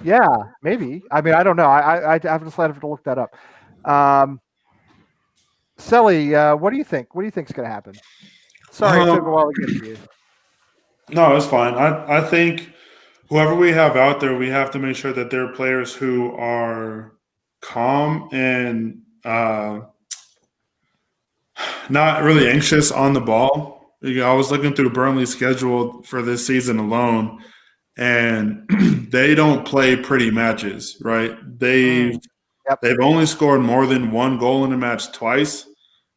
Yeah, maybe. I mean, I don't know. I haven't decided to look that up. Selly, what do you think? What do you think is going to happen? Sorry, it took a while to get to you. No, it's fine. I think whoever we have out there, we have to make sure that they're players who are calm and not really anxious on the ball. I was looking through Burnley's schedule for this season alone, and they don't play pretty matches, right? They've only scored more than one goal in a match twice.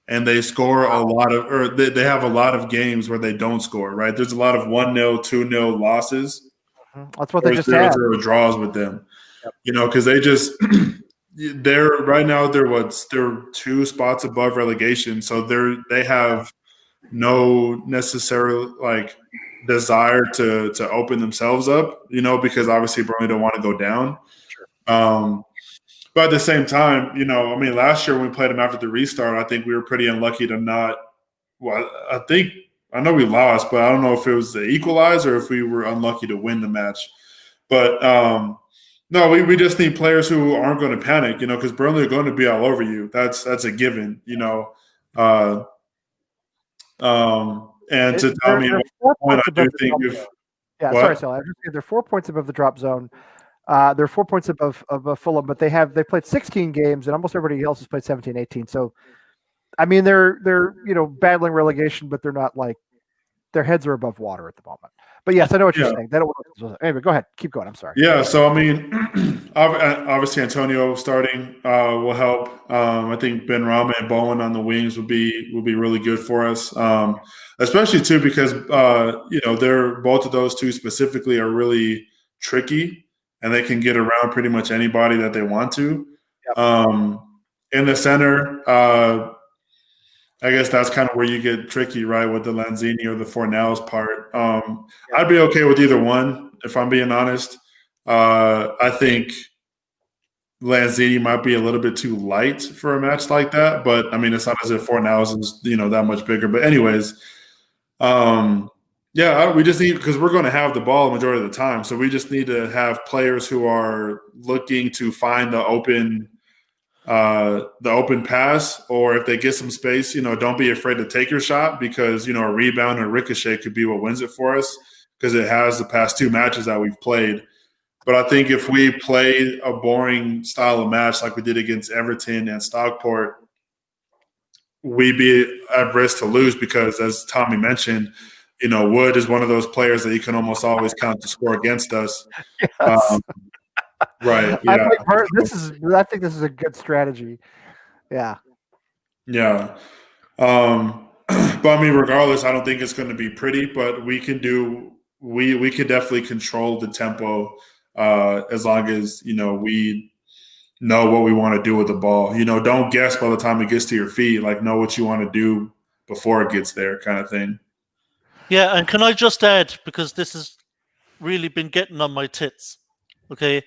And they score they have a lot of games where they don't score, right? There's a lot of 1-0, 2-0 losses. That's what they just had. 0-0 draws with them, because they just they're right now they're 2 spots above relegation, so they have no necessary desire to open themselves up, because obviously Burnley don't want to go down. Sure. But at the same time, last year when we played them after the restart, I think we were pretty unlucky to not – well, I know we lost, but I don't know if it was the equalizer or if we were unlucky to win the match. But, no, we just need players who aren't going to panic, because Burnley are going to be all over you. That's a given, and to tell me what I do think if – sorry, Sally. They're 4 points above the drop zone. They're 4 points above Fulham, but they played 16 games, and almost everybody else has played 17, 18. So, I mean, they're battling relegation, but they're not their heads are above water at the moment. But yes, I know what you're saying. Anyway, go ahead, keep going. I'm sorry. Yeah, so I mean, obviously Antonio starting will help. I think Ben Rama and Bowen on the wings will be really good for us, especially too because they're both of those two specifically are really tricky. And they can get around pretty much anybody that they want to. Yep. In the center, I guess that's kind of where you get tricky, right, with the Lanzini or the Fornals part. I'd be okay with either one, if I'm being honest. I think Lanzini might be a little bit too light for a match like that. But, I mean, it's not as if Fornals is, that much bigger. But anyways, we just need – because we're going to have the ball the majority of the time. So we just need to have players who are looking to find the open pass, or if they get some space, don't be afraid to take your shot because, a rebound or ricochet could be what wins it for us because it has the past 2 matches that we've played. But I think if we play a boring style of match like we did against Everton and Stockport, we'd be at risk to lose because, as Tommy mentioned – Wood is one of those players that you can almost always count to score against us. Yes. Right. Yeah. I think this is a good strategy. Yeah. Yeah. But I mean, regardless, I don't think it's going to be pretty, but we can definitely control the tempo as long as, we know what we want to do with the ball. Don't guess by the time it gets to your feet, like know what you want to do before it gets there kind of thing. Yeah, and can I just add, because this has really been getting on my tits, okay?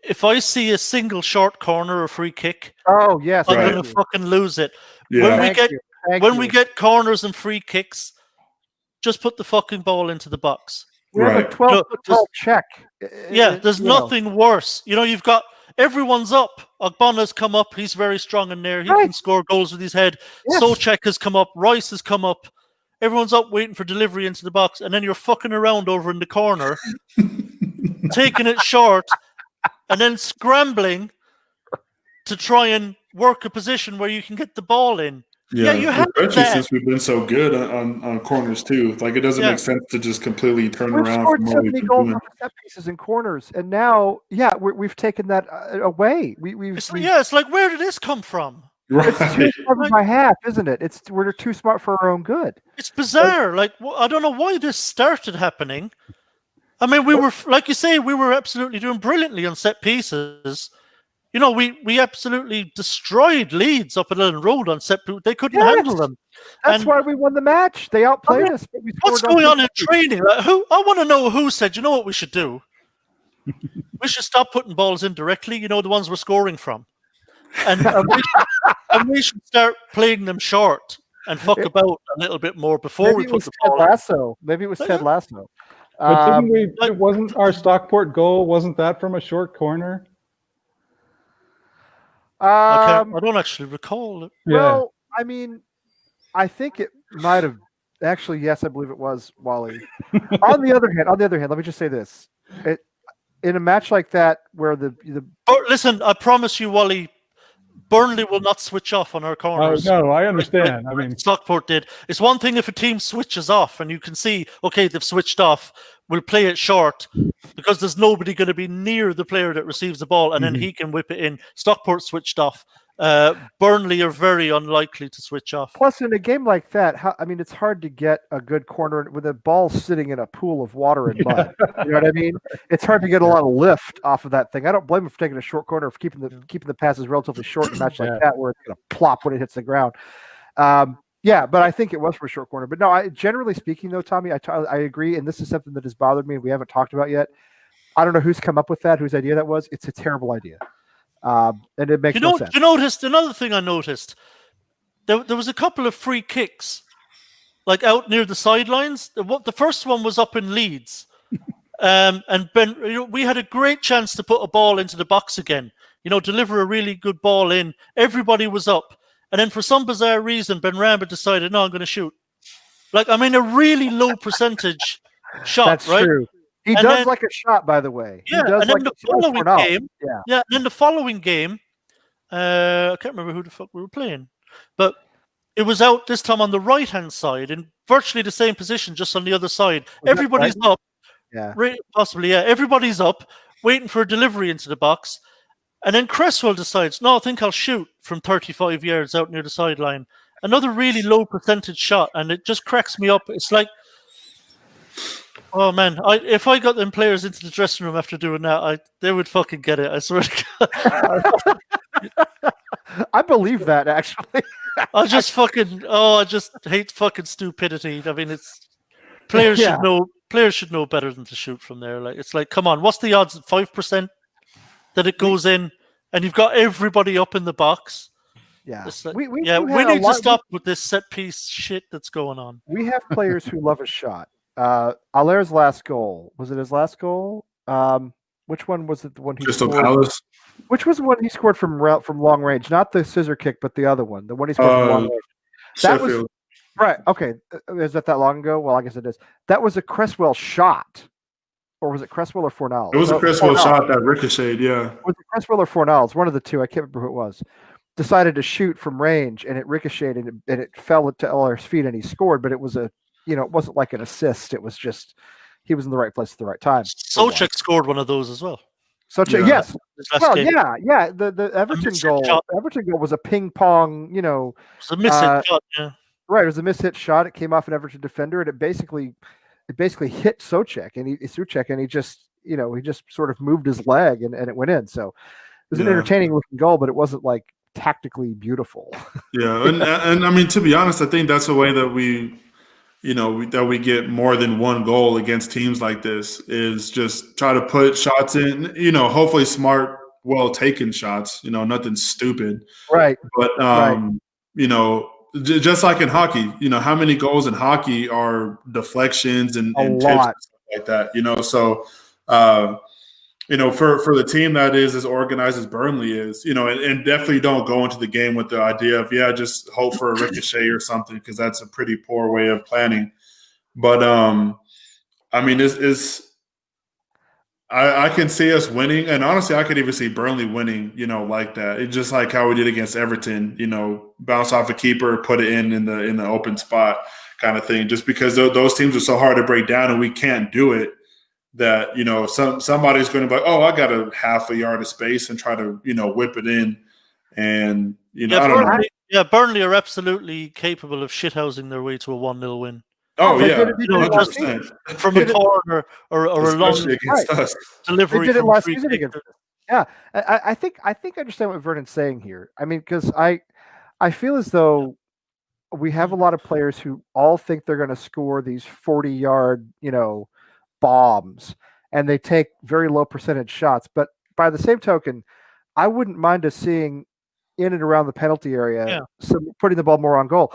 If I see a single short corner or free kick, oh yes, I'm gonna fucking lose it. Yeah. When we get corners and free kicks, just put the fucking ball into the box. We have a 12-foot tall check. Yeah, there's nothing worse. You've got everyone's up. Ogbonna's come up. He's very strong in there. He can score goals with his head. Yes. Souček has come up. Rice has come up. Everyone's up waiting for delivery into the box, and then you're fucking around over in the corner, taking it short, and then scrambling to try and work a position where you can get the ball in. Yeah, you have especially since we've been so good on corners too. Like it doesn't make sense to just completely turn around. We've scored so many goals off set pieces and corners, and now, we've taken that away. It's like, where did this come from? Right. It's too smart by half, isn't it? We're too smart for our own good. It's bizarre. I don't know why this started happening. I mean, we were, like you say, we were absolutely doing brilliantly on set pieces. We absolutely destroyed Leeds up at Ellen Road on set pieces. They couldn't handle them. That's why we won the match. They outplayed us. But what's going on in training? I want to know who said, you know what we should do? We should stop putting balls in directly, the ones we're scoring from. And we should start playing them short and fuck about a little bit more before we put the ball in. Maybe it was Ted Lasso. But wasn't our Stockport goal, wasn't that from a short corner? I don't actually recall it. Well, I mean, I think it might have actually. Yes, I believe it was Wally. On the other hand, let me just say this: in a match like that, where listen, I promise you, Wally, Burnley will not switch off on our corners. Oh, no, I understand. I mean, Stockport did. It's one thing if a team switches off and you can see, okay, they've switched off. We'll play it short because there's nobody going to be near the player that receives the ball, and then he can whip it in. Stockport switched off. Burnley are very unlikely to switch off. Plus, in a game like that, it's hard to get a good corner with a ball sitting in a pool of water and mud. You know what I mean? It's hard to get a lot of lift off of that thing. I don't blame him for taking a short corner, for keeping the passes relatively short in a match like that, where it's going to plop when it hits the ground. But I think it was for a short corner. But no, generally speaking, though, Tommy, I agree, and this is something that has bothered me. We haven't talked about yet. I don't know who's come up with that, whose idea that was. It's a terrible idea. And it makes no sense. You noticed another thing I noticed. There was a couple of free kicks, like out near the sidelines. The first one was up in Leeds, and Ben. We had a great chance to put a ball into the box again. Deliver a really good ball in. Everybody was up, and then for some bizarre reason, Ben Ramba decided, no, I'm going to shoot. A really low percentage shot. That's right? True. He does like a shot, by the way. Yeah, and then the following game. Yeah, and then the following game, I can't remember who the fuck we were playing, but it was out this time on the right-hand side in virtually the same position, just on the other side. Everybody's up. Yeah, possibly. Yeah, everybody's up, waiting for a delivery into the box, and then Cresswell decides, no, I think I'll shoot from 35 yards out near the sideline. Another really low percentage shot, and it just cracks me up. It's like, oh man! If I got them players into the dressing room after doing that, they would fucking get it. I swear to God. I believe that actually. I just hate fucking stupidity. I mean, players should know. Players should know better than to shoot from there. It's like, come on, what's the odds? 5% that it goes in, and you've got everybody up in the box. Yeah, like, we need to stop with this set piece shit that's going on. We have players who love a shot. Aller's last goal, was it his last goal? Which one was it? The one he Crystal scored? Palace. Which was the one he scored from long range? Not the scissor kick, but the other one. The one he scored from long range. That Sheffield. was right. Okay, is that long ago? Well, I guess it is. That was a Cresswell shot, or was it Cresswell or Fornals? It was a Cresswell shot that ricocheted. Yeah. Was it Cresswell or Fornals? One of the two. I can't remember who it was. Decided to shoot from range, and it ricocheted, and it fell to Aller's feet, and he scored. But it was it wasn't like an assist. It was just he was in the right place at the right time. Souček scored one of those as well. Such yes. Well, game. yeah. The Everton goal. Everton goal was a ping pong. It's a mishit shot. Yeah. Right. It was a mishit shot. It came off an Everton defender, and it basically hit Souček, and he just he just sort of moved his leg, and it went in. So it was an entertaining looking goal, but it wasn't like tactically beautiful. Yeah, and I mean, to be honest, I think that's the way that we get more than one goal against teams like this, is just try to put shots in, hopefully smart, well taken shots, nothing stupid. Right. But, just like in hockey, how many goals in hockey are deflections and tips and stuff like that, so, for the team that is as organized as Burnley is, and definitely don't go into the game with the idea of, just hope for a ricochet or something, because that's a pretty poor way of planning. But, I mean, I can see us winning, and honestly, I could even see Burnley winning, like that. It's just like how we did against Everton, bounce off a keeper, put it in the open spot kind of thing, just because those teams are so hard to break down and we can't do it. That somebody's going to be like, oh, I got a half a yard of space, and try to whip it in, and I don't know. Yeah, Burnley are absolutely capable of shithousing their way to a 1-0 win. Oh yeah, 100%. From a corner or a long delivery. They did it last season against us. Yeah, I think I understand what Vernon's saying here. I mean, because I feel as though we have a lot of players who all think they're going to score these 40-yard, bombs, and they take very low percentage shots. But by the same token, I wouldn't mind us seeing in and around the penalty area, putting the ball more on goal.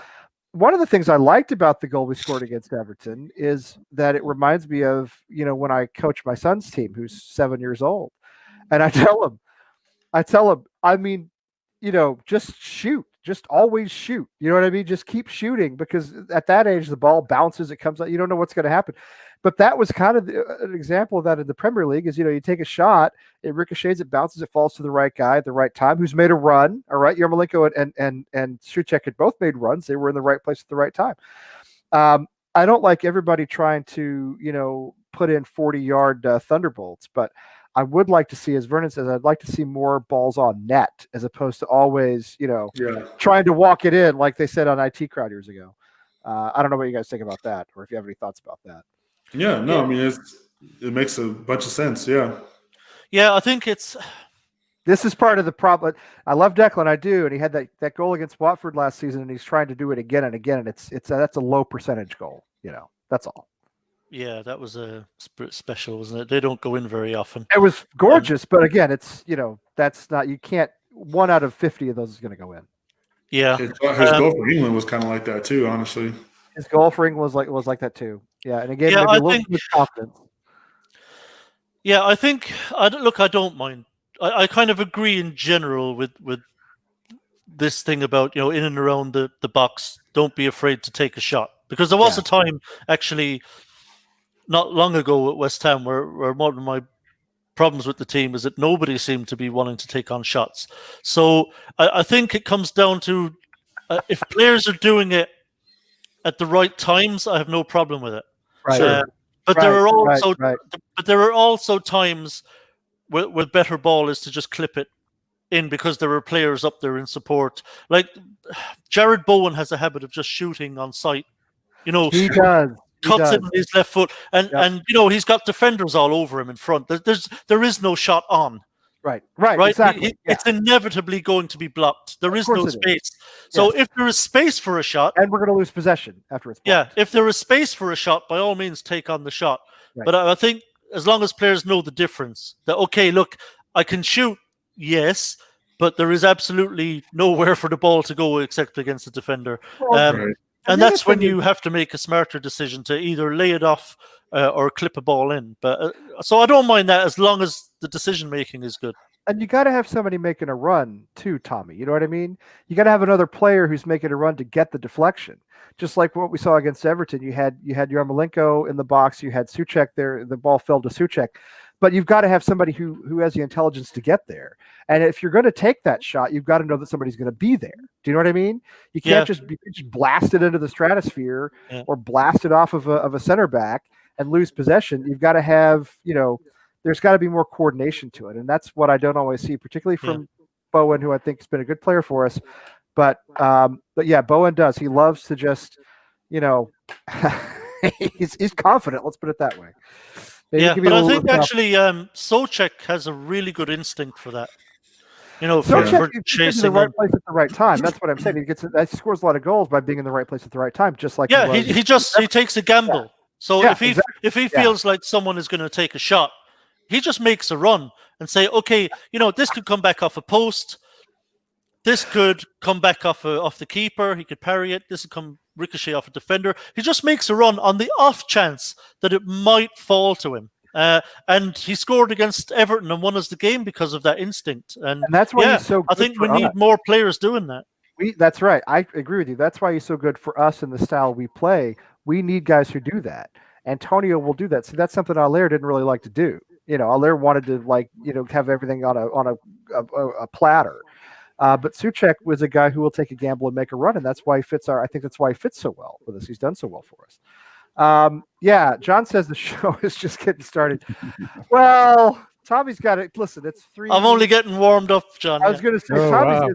One of the things I liked about the goal we scored against Everton is that it reminds me of, when I coach my son's team, who's 7 years old, and I tell him, I mean, just shoot. Just always shoot. You know what I mean? Just keep shooting, because at that age, the ball bounces, it comes out. You don't know what's going to happen. But that was kind of an example of that in the Premier League is, you take a shot, it ricochets, it bounces, it falls to the right guy at the right time, who's made a run. All right. Yarmolenko and Souček had both made runs. They were in the right place at the right time. I don't like everybody trying to, put in 40-yard thunderbolts, but I would like to see, as Vernon says, I'd like to see more balls on net as opposed to always, trying to walk it in like they said on IT Crowd years ago. I don't know what you guys think about that, or if you have any thoughts about that. Yeah, no, I mean, it makes a bunch of sense. Yeah. Yeah, I think this is part of the problem. I love Declan, I do, and he had that goal against Watford last season, and he's trying to do it again and again, and that's a low percentage goal. That's all. Yeah, that was a special, wasn't it? They don't go in very often. It was gorgeous, but again, it's that's not, you can't. 1 out of 50 of those is going to go in. Yeah, his goal for England was kind of like that too, honestly. His goal for England was like that too. Yeah, and again, maybe a little bit of confidence. Yeah, I think I don't mind. I kind of agree in general with this thing about in and around the box. Don't be afraid to take a shot, because there was a time actually not long ago at West Ham where one of my problems with the team is that nobody seemed to be wanting to take on shots. So I think it comes down to if players are doing it at the right times, I have no problem with it. Right. But there are also times where better ball is to just clip it in, because there are players up there in support. Like Jared Bowen has a habit of just shooting on sight. He does. Cuts it with his left foot, and he's got defenders all over him in front. There is no shot on. Right. Exactly. It's inevitably going to be blocked. There is no space. So if there is space for a shot, and we're going to lose possession after it's blocked. Yeah, if there is space for a shot, by all means take on the shot. Right. But I think as long as players know the difference, that okay, look, I can shoot, yes, but there is absolutely nowhere for the ball to go except against the defender. And that's when you have to make a smarter decision to either lay it off or clip a ball in. But so I don't mind that as long as the decision making is good. And you got to have somebody making a run too, Tommy. You know what I mean? You got to have another player who's making a run to get the deflection. Just like what we saw against Everton, you had Yarmolenko in the box, you had Souček there, the ball fell to Souček. But you've got to have somebody who has the intelligence to get there. And if you're going to take that shot, you've got to know that somebody's going to be there. Do you know what I mean? You can't just blast it into the stratosphere or blast it off of a center back and lose possession. You've got to have, there's got to be more coordination to it, and that's what I don't always see, particularly from Bowen, who I think has been a good player for us. But yeah, Bowen does. He loves to just, he's confident. Let's put it that way. Maybe but I think actually Souček has a really good instinct for that. For chasing the right place at the right time. That's what I'm saying. He scores a lot of goals by being in the right place at the right time, just like he takes a gamble. Yeah. So if he feels like someone is going to take a shot, he just makes a run and say, okay, this could come back off a post. This could come back off the keeper. He could parry it. This could come ricochet off a defender. He just makes a run on the off chance that it might fall to him. And he scored against Everton and won us the game because of that instinct. And that's why he's so good. I think we need more players doing that. That's right. I agree with you. That's why he's so good for us in the style we play. We need guys who do that. Antonio will do that. So that's something Allaire didn't really like to do. Allaire wanted to have everything on a platter. But Souček was a guy who will take a gamble and make a run, and that's why he fits I think that's why he fits so well with us. He's done so well for us. John says the show is just getting started. Well, Tommy's got it. Listen, it's 3. I'm only getting warmed up, John. I was going to say Tommy's at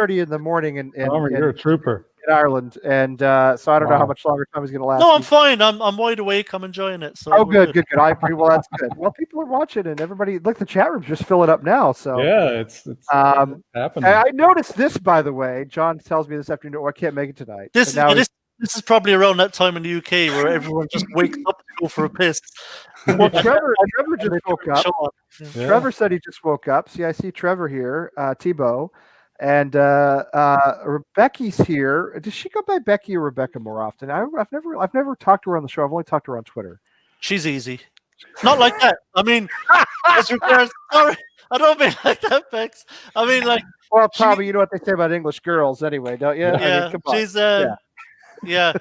3:30 in the morning, and you're a trooper in Ireland, and so I don't know how much longer Tommy's going to last. No, I'm fine. I'm wide awake. I'm enjoying it. So good. I agree. Well, that's good. Well, people are watching, and everybody look. The chat room's just filling up now. So it's happening. I noticed this, by the way. John tells me this afternoon. I can't make it tonight. This is probably around that time in the UK where everyone just wakes up to go for a piss. Well, Trevor just woke up. Yeah. Trevor said he just woke up. See, I see Trevor here, Thibaut, and Rebecca's here. Does she go by Becky or Rebecca more often? I've never talked to her on the show. I've only talked to her on Twitter. She's easy. Not like that. I mean, as regards, sorry, I don't mean like that, Bex. I mean like. Well, Tommy, you know what they say about English girls, anyway, don't you? Yeah, she's. Yeah.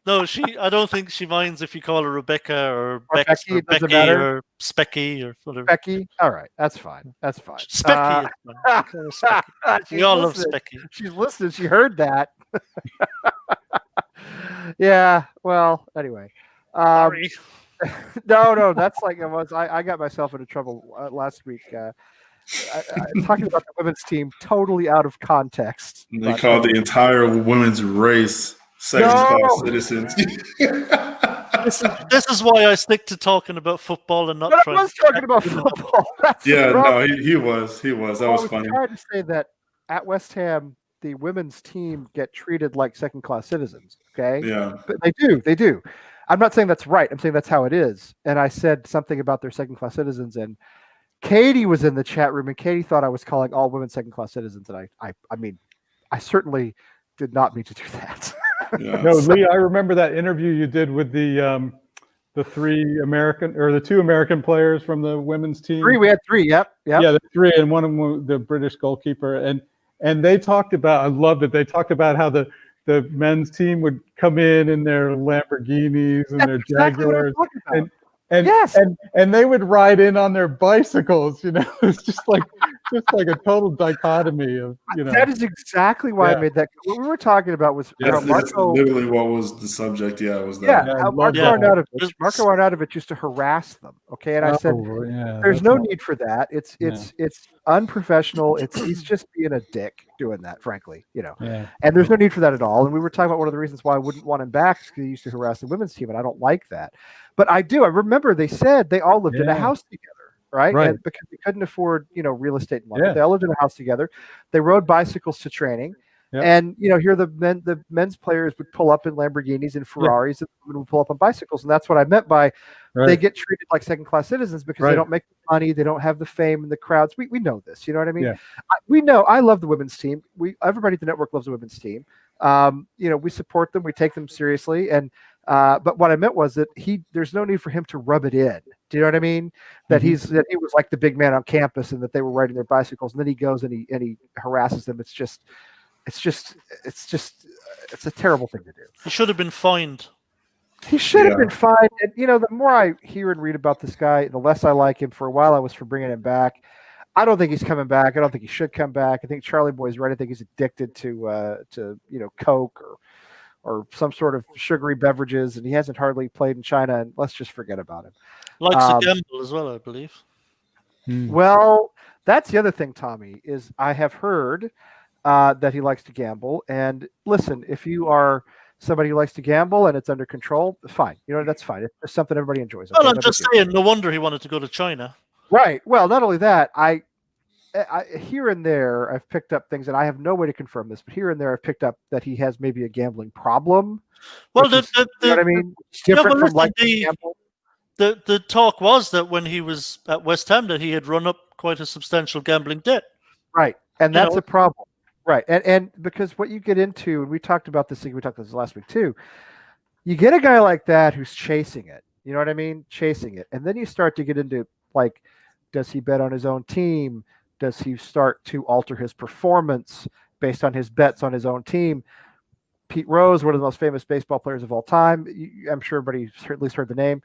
No, I don't think she minds if you call her Rebecca or Bex or Becky or Specky or whatever. Specky? All right. That's fine. Specky. We all love Specky. She's listening. She heard that. Yeah. Well, anyway. Sorry. No. That's like it was. I got myself into trouble last week. Talking about the women's team totally out of context. They called the entire women's race second-class citizens. This is why I stick to talking about football and not. But I was talking about football. He was. That was funny. I was trying to say that at West Ham, the women's team get treated like second-class citizens. Okay. Yeah. But they do. I'm not saying that's right. I'm saying that's how it is. And I said something about their second-class citizens, and Katie was in the chat room, and Katie thought I was calling all women second-class citizens, and I mean, I certainly did not mean to do that. Yeah. No, Lee, I remember that interview you did with the 2 American players from the women's team. We had 3. Yep. Yeah, the 3, and one of them, the British goalkeeper, and they talked about. I loved it. They talked about how the men's team would come in their Lamborghinis and their Jaguars, and they would ride in on their bicycles. It's just like a total dichotomy of. That is exactly why I made that. What we were talking about was Marco. Literally, what was the subject? Yeah, it was that. Yeah, Marco Arnautovic used to harass them. Okay, and I said, "There's no need for that. It's unprofessional. He's just being a dick doing that, frankly. And there's no need for that at all." And we were talking about one of the reasons why I wouldn't want him back because he used to harass the women's team, and I don't like that. But I do. I remember they said they all lived in a house together. Right. And because they couldn't afford, real estate in London. They all lived in a house together. They rode bicycles to training. Yep. And, here the men's players would pull up in Lamborghinis and Ferraris, and the women would pull up on bicycles. And that's what I meant by they get treated like second-class citizens because they don't make the money. They don't have the fame and the crowds. We know this. You know what I mean? Yeah. We know. I love the women's team. Everybody at the network loves the women's team. We support them. We take them seriously. And but what I meant was that there's no need for him to rub it in. Do you know what I mean? That he was like the big man on campus, and that they were riding their bicycles, and then he goes and he harasses them. It's a terrible thing to do. He should have been fined. He should have been fined. And the more I hear and read about this guy, the less I like him. For a while, I was for bringing him back. I don't think he's coming back. I don't think he should come back. I think Charlie Boy's right. I think he's addicted to coke or some sort of sugary beverages, and he hasn't hardly played in China. And let's just forget about him. Likes to gamble as well, I believe. Well, that's the other thing, Tommy, is I have heard that he likes to gamble. And listen, if you are somebody who likes to gamble and it's under control, fine. That's fine. It's just something everybody enjoys. Well, I'm just saying, no wonder he wanted to go to China. Right. Well, not only that, I here and there I've picked up things, and I have no way to confirm this, but here and there I've picked up that he has maybe a gambling problem. Well, you know what I mean? It's different from like the talk was that when he was at West Ham that he had run up quite a substantial gambling debt. Right. And that's a problem. Right. And because what you get into, and we talked about this last week too, you get a guy like that who's chasing it. You know what I mean? Chasing it. And then you start to get into like, does he bet on his own team? Does he start to alter his performance based on his bets on his own team? Pete Rose, one of the most famous baseball players of all time. I'm sure everybody's at least heard the name.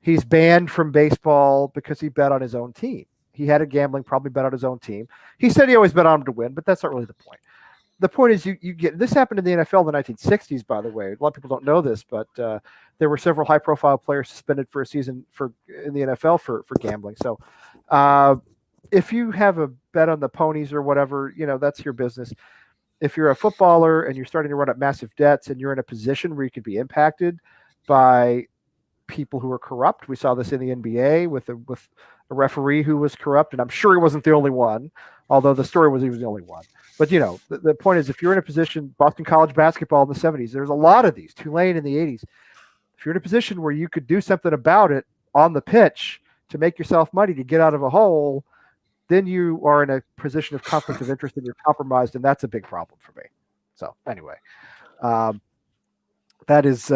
He's banned from baseball because he bet on his own team. He had a gambling problem, bet on his own team. He said he always bet on him to win, but that's not really the point. The point is you get this happened in the NFL in the 1960s, by the way. A lot of people don't know this, but there were several high-profile players suspended for a season in the NFL for gambling. So if you have a bet on the ponies or whatever, that's your business. If you're a footballer and you're starting to run up massive debts and you're in a position where you could be impacted by people who are corrupt, we saw this in the NBA with a referee who was corrupt, and I'm sure he wasn't the only one, although the story was he was the only one. But the point is, if you're in a position, Boston College basketball in the 70s, there's a lot of these, Tulane in the 80s. If you're in a position where you could do something about it on the pitch to make yourself money to get out of a hole, then you are in a position of conflict of interest and you're compromised, and that's a big problem for me. So anyway, that is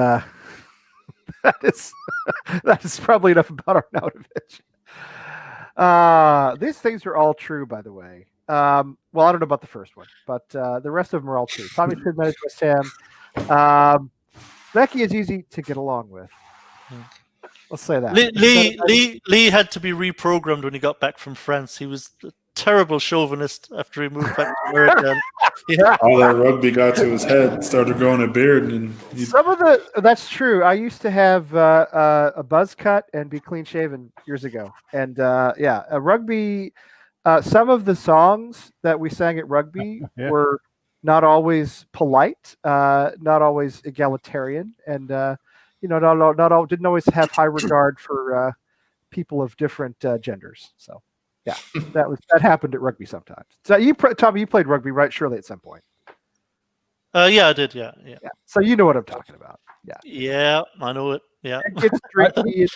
probably enough about Arnautovic. These things are all true, by the way. Well, I don't know about the first one, but the rest of them are all true. Tommy Sid managed West Ham. Becky is easy to get along with. Let's say that. Lee had to be reprogrammed when he got back from France. He was a terrible chauvinist after he moved back to America. All that rugby got to his head, started growing a beard, and that's true. I used to have a buzz cut and be clean shaven years ago, and a rugby. Some of the songs that we sang at rugby were not always polite, not always egalitarian, and not all didn't always have high regard for people of different genders. So, yeah, that happened at rugby sometimes. So Tommy, you played rugby, right? Surely at some point. Yeah, I did. Yeah. So you know what I'm talking about. Yeah. Yeah, I know it. Yeah. It's tricky.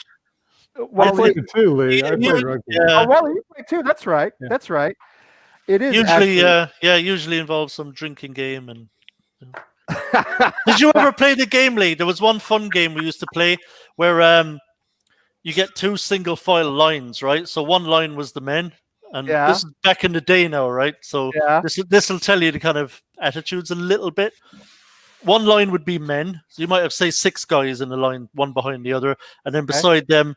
I played it too, Lee. I played rugby. Oh, well, you played too. That's right. Yeah. That's right. It is usually involves some drinking game and. Did you ever play the game, Lee? There was one fun game we used to play where you get two single file lines, right? So one line was the men, and this is back in the day now, right? So this will tell you the kind of attitudes a little bit. One line would be men, so you might have say 6 guys in a line, one behind the other, and then beside them,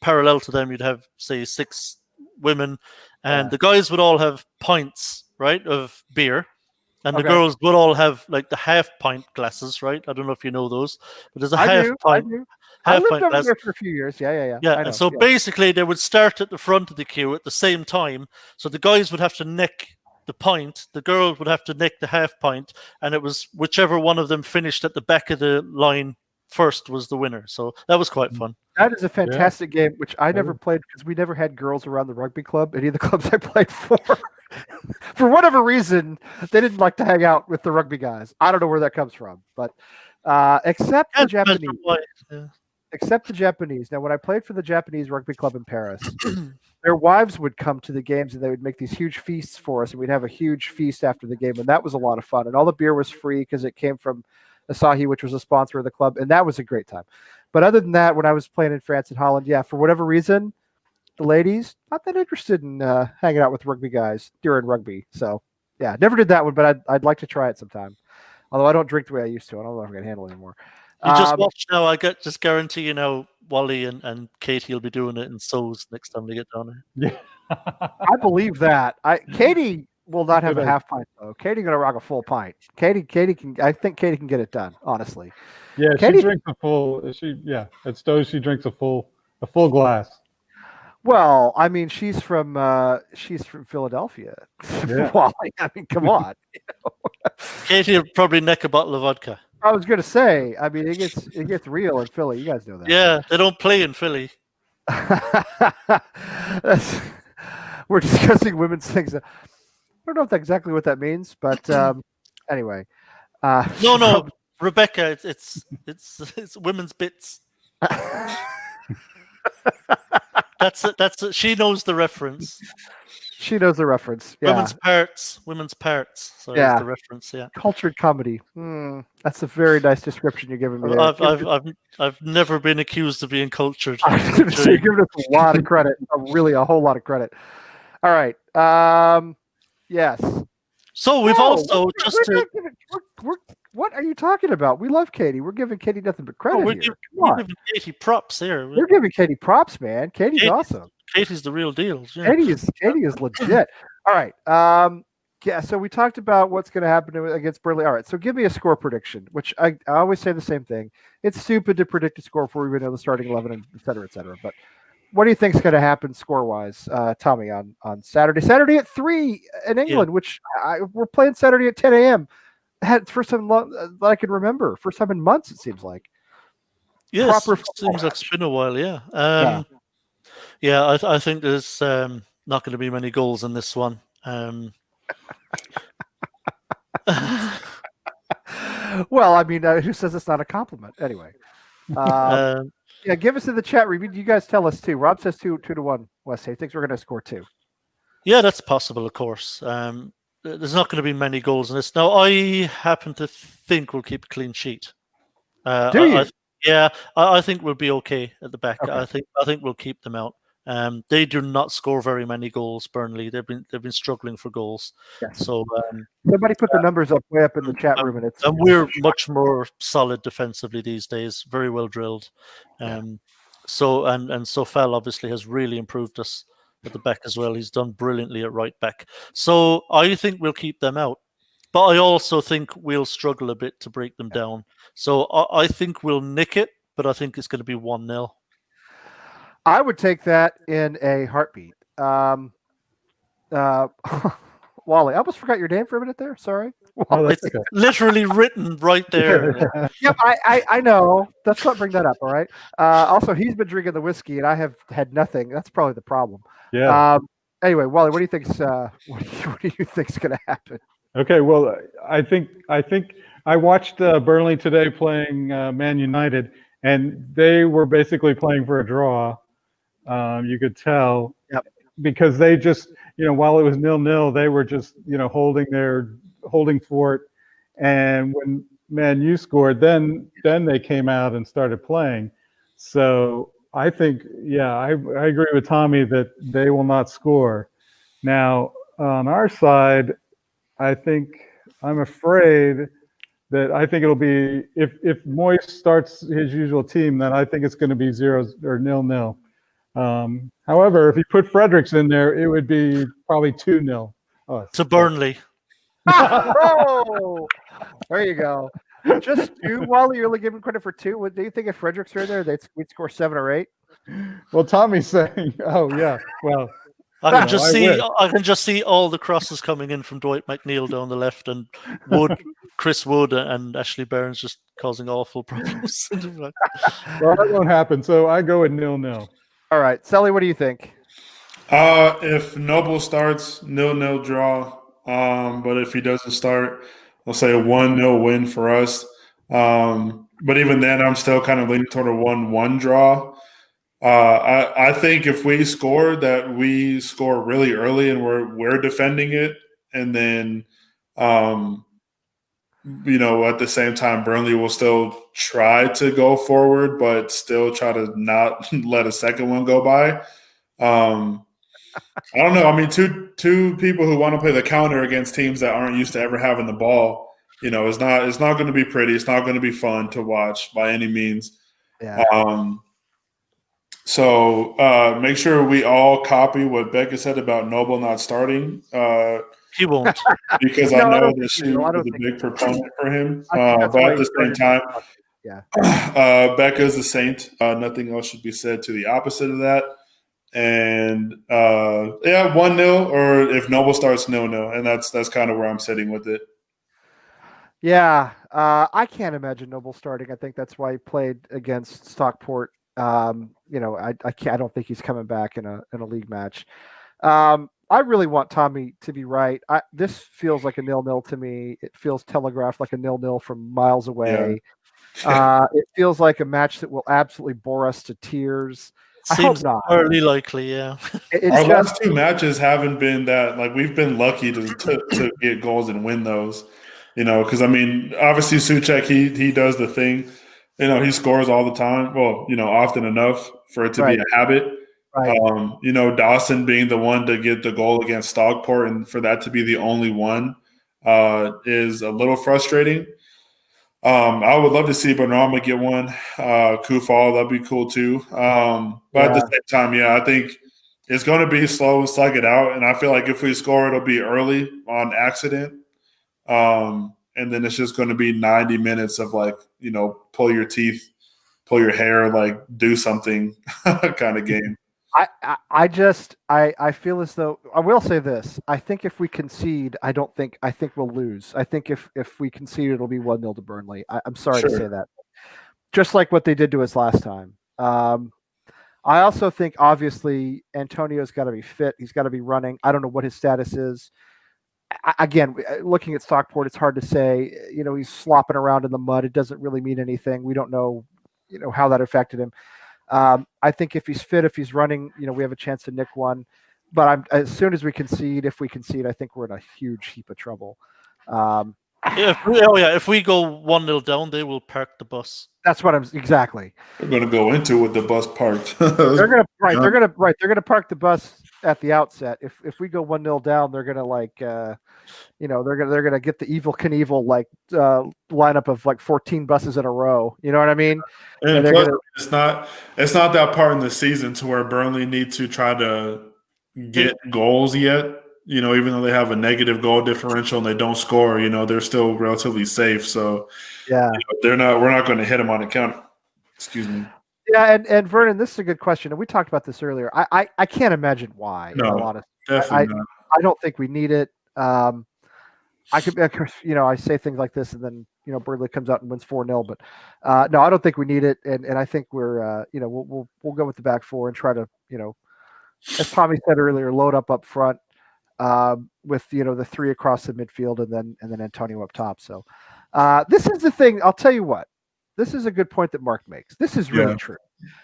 parallel to them, you'd have say 6 women, and the guys would all have pints, right, of beer. And the girls would all have like the half pint glasses, right? I don't know if you know those, but there's a half pint. I lived over there for a few years. Yeah. And so basically, they would start at the front of the queue at the same time. So the guys would have to neck the pint, the girl would have to neck the half pint, and it was whichever one of them finished at the back of the line first was the winner. So that was quite fun. That is a fantastic game, which I never played because we never had girls around the rugby club. Any of the clubs I played for. For whatever reason, they didn't like to hang out with the rugby guys. I don't know where that comes from, but except the Japanese. Except the Japanese. Now, when I played for the Japanese rugby club in Paris, their wives would come to the games and they would make these huge feasts for us, and we'd have a huge feast after the game, and that was a lot of fun. And all the beer was free because it came from Asahi, which was a sponsor of the club, and that was a great time. But other than that, when I was playing in France and Holland, for whatever reason, the ladies not that interested in hanging out with rugby guys during rugby. So never did that one, but I'd like to try it sometime. Although I don't drink the way I used to, I don't know if I can handle it anymore. You just watch now. I just guarantee you now, Wally and Katie will be doing it in So's next time they get down there. Yeah, I believe that. Katie will not have a half pint though. Katie gonna rock a full pint. Katie can. I think Katie can get it done. Honestly. Yeah, Katie, she drinks a full. At Stowe she drinks a full glass. Well, I mean, she's from Philadelphia. Yeah. Wally, I mean, come on. Katie will probably neck a bottle of vodka. I was gonna say. I mean, it gets real in Philly. You guys know that. Yeah, they don't play in Philly. We're discussing women's things. I don't know if that's exactly what that means, but anyway. No, Rebecca, it's women's bits. That's it. She knows the reference. She knows the reference. Yeah. Women's parts. So yeah, that's the reference. Yeah. Cultured comedy. That's a very nice description you're giving me. I've never been accused of being cultured. So you're giving us a lot of credit. Really, a whole lot of credit. All right. Yes. So we've also what are you talking about? We love Katie. We're giving Katie nothing but credit here. We're giving Katie props here. We're giving Katie props, man. Katie's awesome. Katie's the real deal. Yeah. Katie is legit. All right. Yeah. So we talked about what's going to happen against Burnley. All right. So give me a score prediction, which I always say the same thing. It's stupid to predict a score before we even know the starting 11 and et cetera, et cetera. But what do you think is going to happen score-wise, Tommy, on Saturday? Saturday at 3 in England, which we're playing Saturday at 10 a.m. First time that I can remember. First time in months, it seems like. Yes, seems like it's been a while, yeah. I think there's not going to be many goals in this one. Well, I mean, who says it's not a compliment? Anyway. Yeah, give us in the chat room. You guys tell us too. Rob says 2-1. West Hay thinks we're going to score 2. Yeah, that's possible, of course. There's not going to be many goals in this. Now, I happen to think we'll keep a clean sheet. Do you? I think we'll be okay at the back. Okay. I think we'll keep them out. They do not score very many goals. Burnley, they've been struggling for goals. Yes. So somebody put the numbers way up in the chat room, and we're much more solid defensively these days. Very well drilled. So Fel obviously has really improved us at the back as well. He's done brilliantly at right back. So I think we'll keep them out. But I also think we'll struggle a bit to break them down. So I think we'll nick it, but I think it's going to be 1-0. I would take that in a heartbeat. Wally, I almost forgot your name for a minute there. Sorry. Oh, it's okay. Literally written right there. Yep, I know. Let's not bring that up, all right? Also, he's been drinking the whiskey, and I have had nothing. That's probably the problem. Yeah. Anyway, Wally, what do you think's what do you think's going to happen? Okay, well, I think I watched Burnley today playing Man United, and they were basically playing for a draw. You could tell, because they just, while it was 0-0, they were just, holding fort. And when Man U scored, then they came out and started playing. So I think, I agree with Tommy that they will not score. Now, on our side, I'm afraid that I think it'll be, if Moyes starts his usual team, then I think it's going to be 0 or 0-0. However, if he put Fredericks in there, it would be probably 2-0 to Burnley. Oh, there you go. Just 2, Wally. You're only giving credit for 2. Do you think if Fredericks are in there, we'd score 7 or 8? Well, Tommy's saying, oh yeah, well. I can just see all the crosses coming in from Dwight McNeil down the left, and Chris Wood and Ashley Barnes just causing awful problems. Well, that won't happen. So I go with 0-0. All right, Sully, what do you think? If Noble starts, 0-0 draw. But if he doesn't start, I'll say a 1-0 win for us. But even then, I'm still kind of leaning toward a 1-1 draw. I think if we score, that we score really early and we're defending it, and then at the same time Burnley will still try to go forward, but still try to not let a second one go by. I don't know. I mean, two people who want to play the counter against teams that aren't used to ever having the ball, it's not going to be pretty. It's not going to be fun to watch by any means. Yeah. So make sure we all copy what Becca said about Noble not starting. He won't. Because No, I I know don't that think she he will. I was don't a think big proponent for him. I think that's But why at the he's same starting. time, Yeah. Becca's a saint. Nothing else should be said to the opposite of that. And 1-0, or if Noble starts 0-0, and that's kind of where I'm sitting with it. Yeah, I can't imagine Noble starting. I think that's why he played against Stockport. I can't. I don't think he's coming back in a league match. I really want Tommy to be right. This feels like a 0-0 to me. It feels telegraphed like a 0-0 from miles away. It feels like a match that will absolutely bore us to tears. I hope Seems not. fairly likely, yeah. Our last two matches haven't been that. Like, we've been lucky to get goals and win those. Because I mean, obviously Suchek, he does the thing. He scores all the time. Well, often enough for it to be a habit. Right. Dawson being the one to get the goal against Stockport, and for that to be the only one is a little frustrating. I would love to see Benrahma get one. Kufal, that'd be cool too. But at the same time, I think it's going to be slow and slug it out. And I feel like if we score, it'll be early on accident. And then it's just going to be 90 minutes of pull your teeth, pull your hair, do something kind of game. I feel as though I will say this. I think if we concede, I think we'll lose. I think if we concede, it'll be 1-0 to Burnley. I'm sorry to say that. Just like what they did to us last time. I also think obviously Antonio's got to be fit. He's got to be running. I don't know what his status is. Again, looking at Stockport, it's hard to say. He's slopping around in the mud. It doesn't really mean anything. We don't know, how that affected him. I think if he's fit, if he's running, we have a chance to nick one. But as soon as we concede, if we concede, I think we're in a huge heap of trouble. If we go 1-0 down, they will park the bus. That's what I'm exactly. They're going to go into with the bus parked. They're going to park the bus at the outset. If we go 1-0 down, they're going to they're going to get the Evel Knievel lineup of 14 buses in a row. You know what I mean? And plus, it's not that part in the season to where Burnley need to try to get goals yet. Even though they have a negative goal differential and they don't score, they're still relatively safe. So we're not going to hit them on the counter. Excuse me. Yeah, and Vernon, this is a good question, and we talked about this earlier. I can't imagine why. No, definitely not. I don't think we need it. I say things like this, and then Burnley comes out and wins 4-0. But no, I don't think we need it, and I think we're we'll go with the back four and try to as Tommy said earlier, load up front. With the three across the midfield and then Antonio up top. So this is the thing. I'll tell you what. This is a good point that Mark makes. This is really true.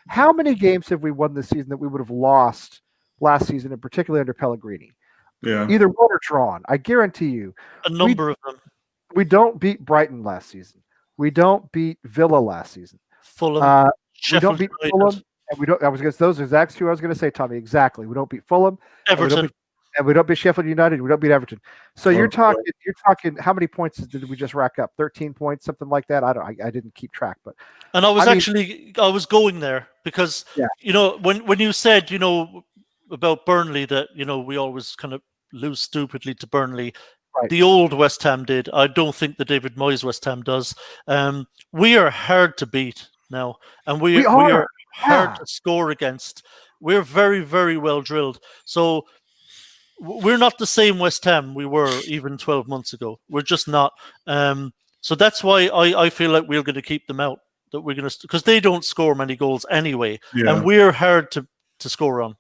How many games have we won this season that we would have lost last season, and particularly under Pellegrini? Yeah. Either won or drawn. I guarantee you. A number of them. We don't beat Brighton last season. We don't beat Villa last season. Fulham. We don't beat Fulham. And we don't. Those exact two I was going to say, Tommy. Exactly. We don't beat Fulham. Everton. And we don't beat Sheffield United. We don't beat Everton. So you're talking. How many points did we just rack up? 13 points, something like that. I didn't keep track, but. And I was going there because when you said about Burnley that we always kind of lose stupidly to Burnley. Right. The old West Ham did. I don't think the David Moyes West Ham does. We are hard to beat now, and we are hard to score against. We're very, very well drilled. So. We're not the same West Ham we were even 12 months ago. We're just not. So that's why I feel like we're going to keep them out. That we're going to because they don't score many goals anyway, and we're hard to score on.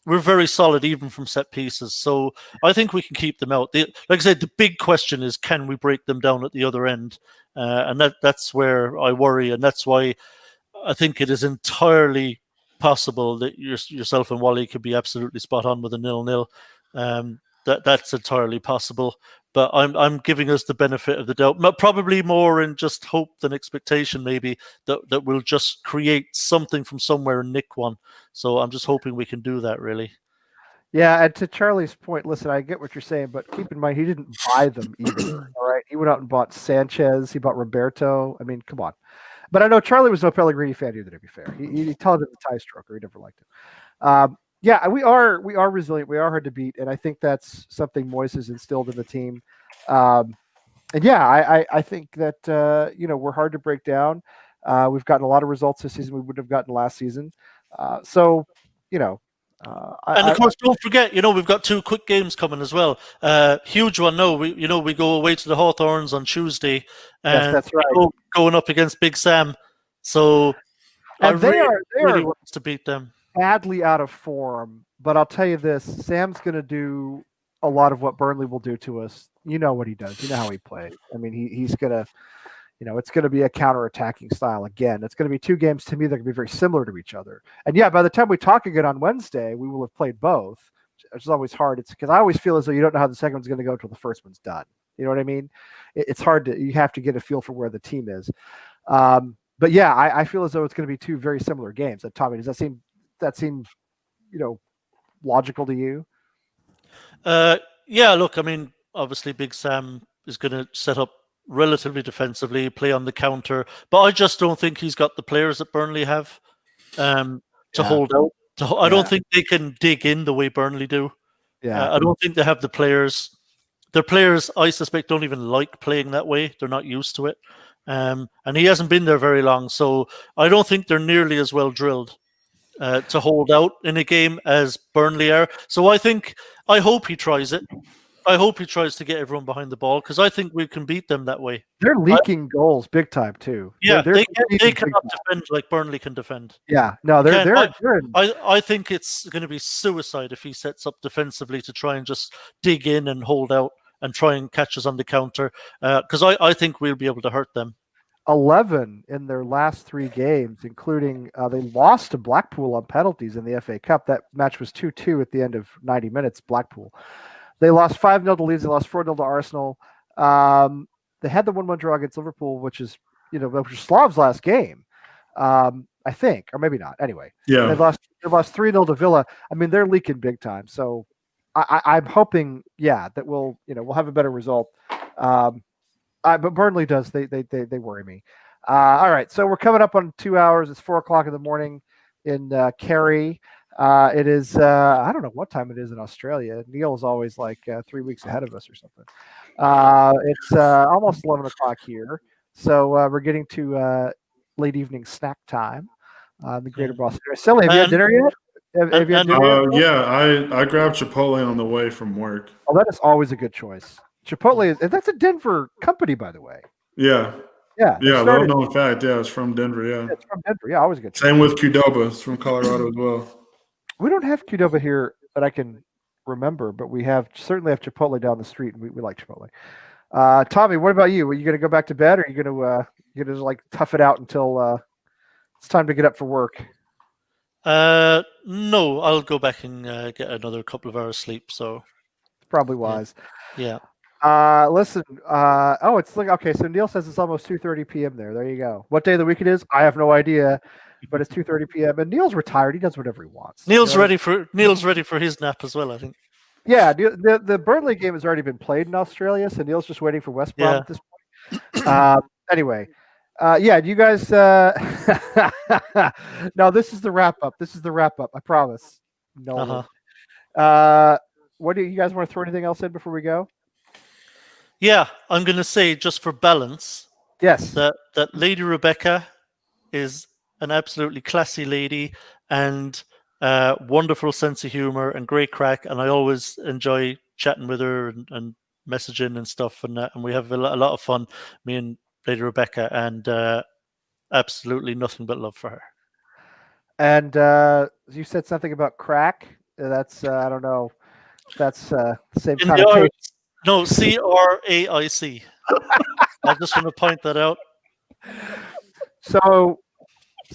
We're very solid even from set pieces. So I think we can keep them out. Like I said, the big question is can we break them down at the other end, and that's where I worry, and that's why I think it is entirely possible that yourself and Wally could be absolutely spot on with a 0-0. That's entirely possible, but I'm giving us the benefit of the doubt. Probably more in just hope than expectation, maybe that we'll just create something from somewhere and nick one. So I'm just hoping we can do that. Really. Yeah, and to Charlie's point, listen, I get what you're saying, but keep in mind he didn't buy them either. All right, he went out and bought Sanchez. He bought Roberto. I mean, come on. But I know Charlie was no Pellegrini fan either. To be fair, he talented the tie stroker. He never liked him. Yeah, we are resilient. We are hard to beat, and I think that's something Moyes has instilled in the team. And yeah, I think that we're hard to break down. We've gotten a lot of results this season we would have gotten last season. So and of course, don't forget, we've got 2 quick games coming as well. Huge one. No, we go away to the Hawthorns on Tuesday, and yes, that's right. Going up against Big Sam. So and they really want to beat them. Badly out of form, but I'll tell you this: Sam's going to do a lot of what Burnley will do to us. You know what he does. You know how he plays. I mean, he's going to. It's going to be a counter-attacking style again. It's going to be 2 games to me that are going to be very similar to each other. And yeah, by the time we talk again on Wednesday, we will have played both, which is always hard. It's because I always feel as though you don't know how the second one's going to go until the first one's done. You know what I mean? It's hard to. You have to get a feel for where the team is. But yeah, I feel as though it's going to be 2 very similar games. Tommy, does that seem logical to you? Yeah. Look, I mean, obviously, Big Sam is going to set up relatively defensively, play on the counter, but I just don't think he's got the players that Burnley have to hold out. I don't think they can dig in the way Burnley do. Yeah, I don't think they have the players. Their players, I suspect, don't even like playing that way. They're not used to it, and he hasn't been there very long, so I don't think they're nearly as well drilled to hold out in a game as Burnley are. So I hope he tries it. I hope he tries to get everyone behind the ball because I think we can beat them that way. They're leaking goals big time too. Yeah, they cannot defend like Burnley can defend. Yeah, no, I think it's going to be suicide if he sets up defensively to try and just dig in and hold out and try and catch us on the counter because I think we'll be able to hurt them. 11 in their last 3 games, including they lost to Blackpool on penalties in the FA Cup. That match was 2-2 at the end of 90 minutes. Blackpool. They lost 5-0 to Leeds. They lost 4-0 to Arsenal. They had the 1-1 draw against Liverpool, which is Slav's last game, I think, or maybe not. Anyway, yeah, they lost 3-0 to Villa. I mean, they're leaking big time. So I'm hoping, that we'll have a better result. But Burnley does. They worry me. All right, so we're coming up on 2 hours. It's 4:00 in the morning in Kerry. It is, I don't know what time it is in Australia. Neil is always like 3 weeks ahead of us or something. It's almost 11 o'clock here. So we're getting to late evening snack time in the greater Boston area. Sally, have you had dinner yet? Have you had dinner yet? Yeah, I grabbed Chipotle on the way from work. Oh, that is always a good choice. Chipotle that's a Denver company, by the way. Yeah. Yeah. Little known fact. Yeah, it's from Denver. Yeah. It's from Denver. Yeah, always a good. Same with Qdoba. It's from Colorado as well. We don't have Qdoba here that I can remember, but we certainly have Chipotle down the street, and we like Chipotle. Tommy, what about you? Are you going to go back to bed, or are you going to like tough it out until it's time to get up for work? No, I'll go back and get another couple of hours sleep. So it's probably wise. Yeah. Listen. It's like okay. So Neil says it's almost 2:30 p.m. there. There you go. What day of the week it is? I have no idea. But it's 2:30 p.m. and Neil's retired. He does whatever he wants. Neil's ready for his nap as well, I think. Yeah, the Burnley game has already been played in Australia, so Neil's just waiting for West Brom at this point. Anyway, do you guys? No, this is the wrap up. I promise. No. What do you guys want to throw anything else in before we go? Yeah, I'm going to say just for balance. Yes. That Lady Rebecca is an absolutely classy lady and wonderful sense of humor and great crack, and I always enjoy chatting with her and messaging and stuff, and we have a lot of fun, me and Lady Rebecca, and absolutely nothing but love for her. And you said something about crack. That's I don't know. That's the same kind of taste. No, CRAIC. I just want to point that out. So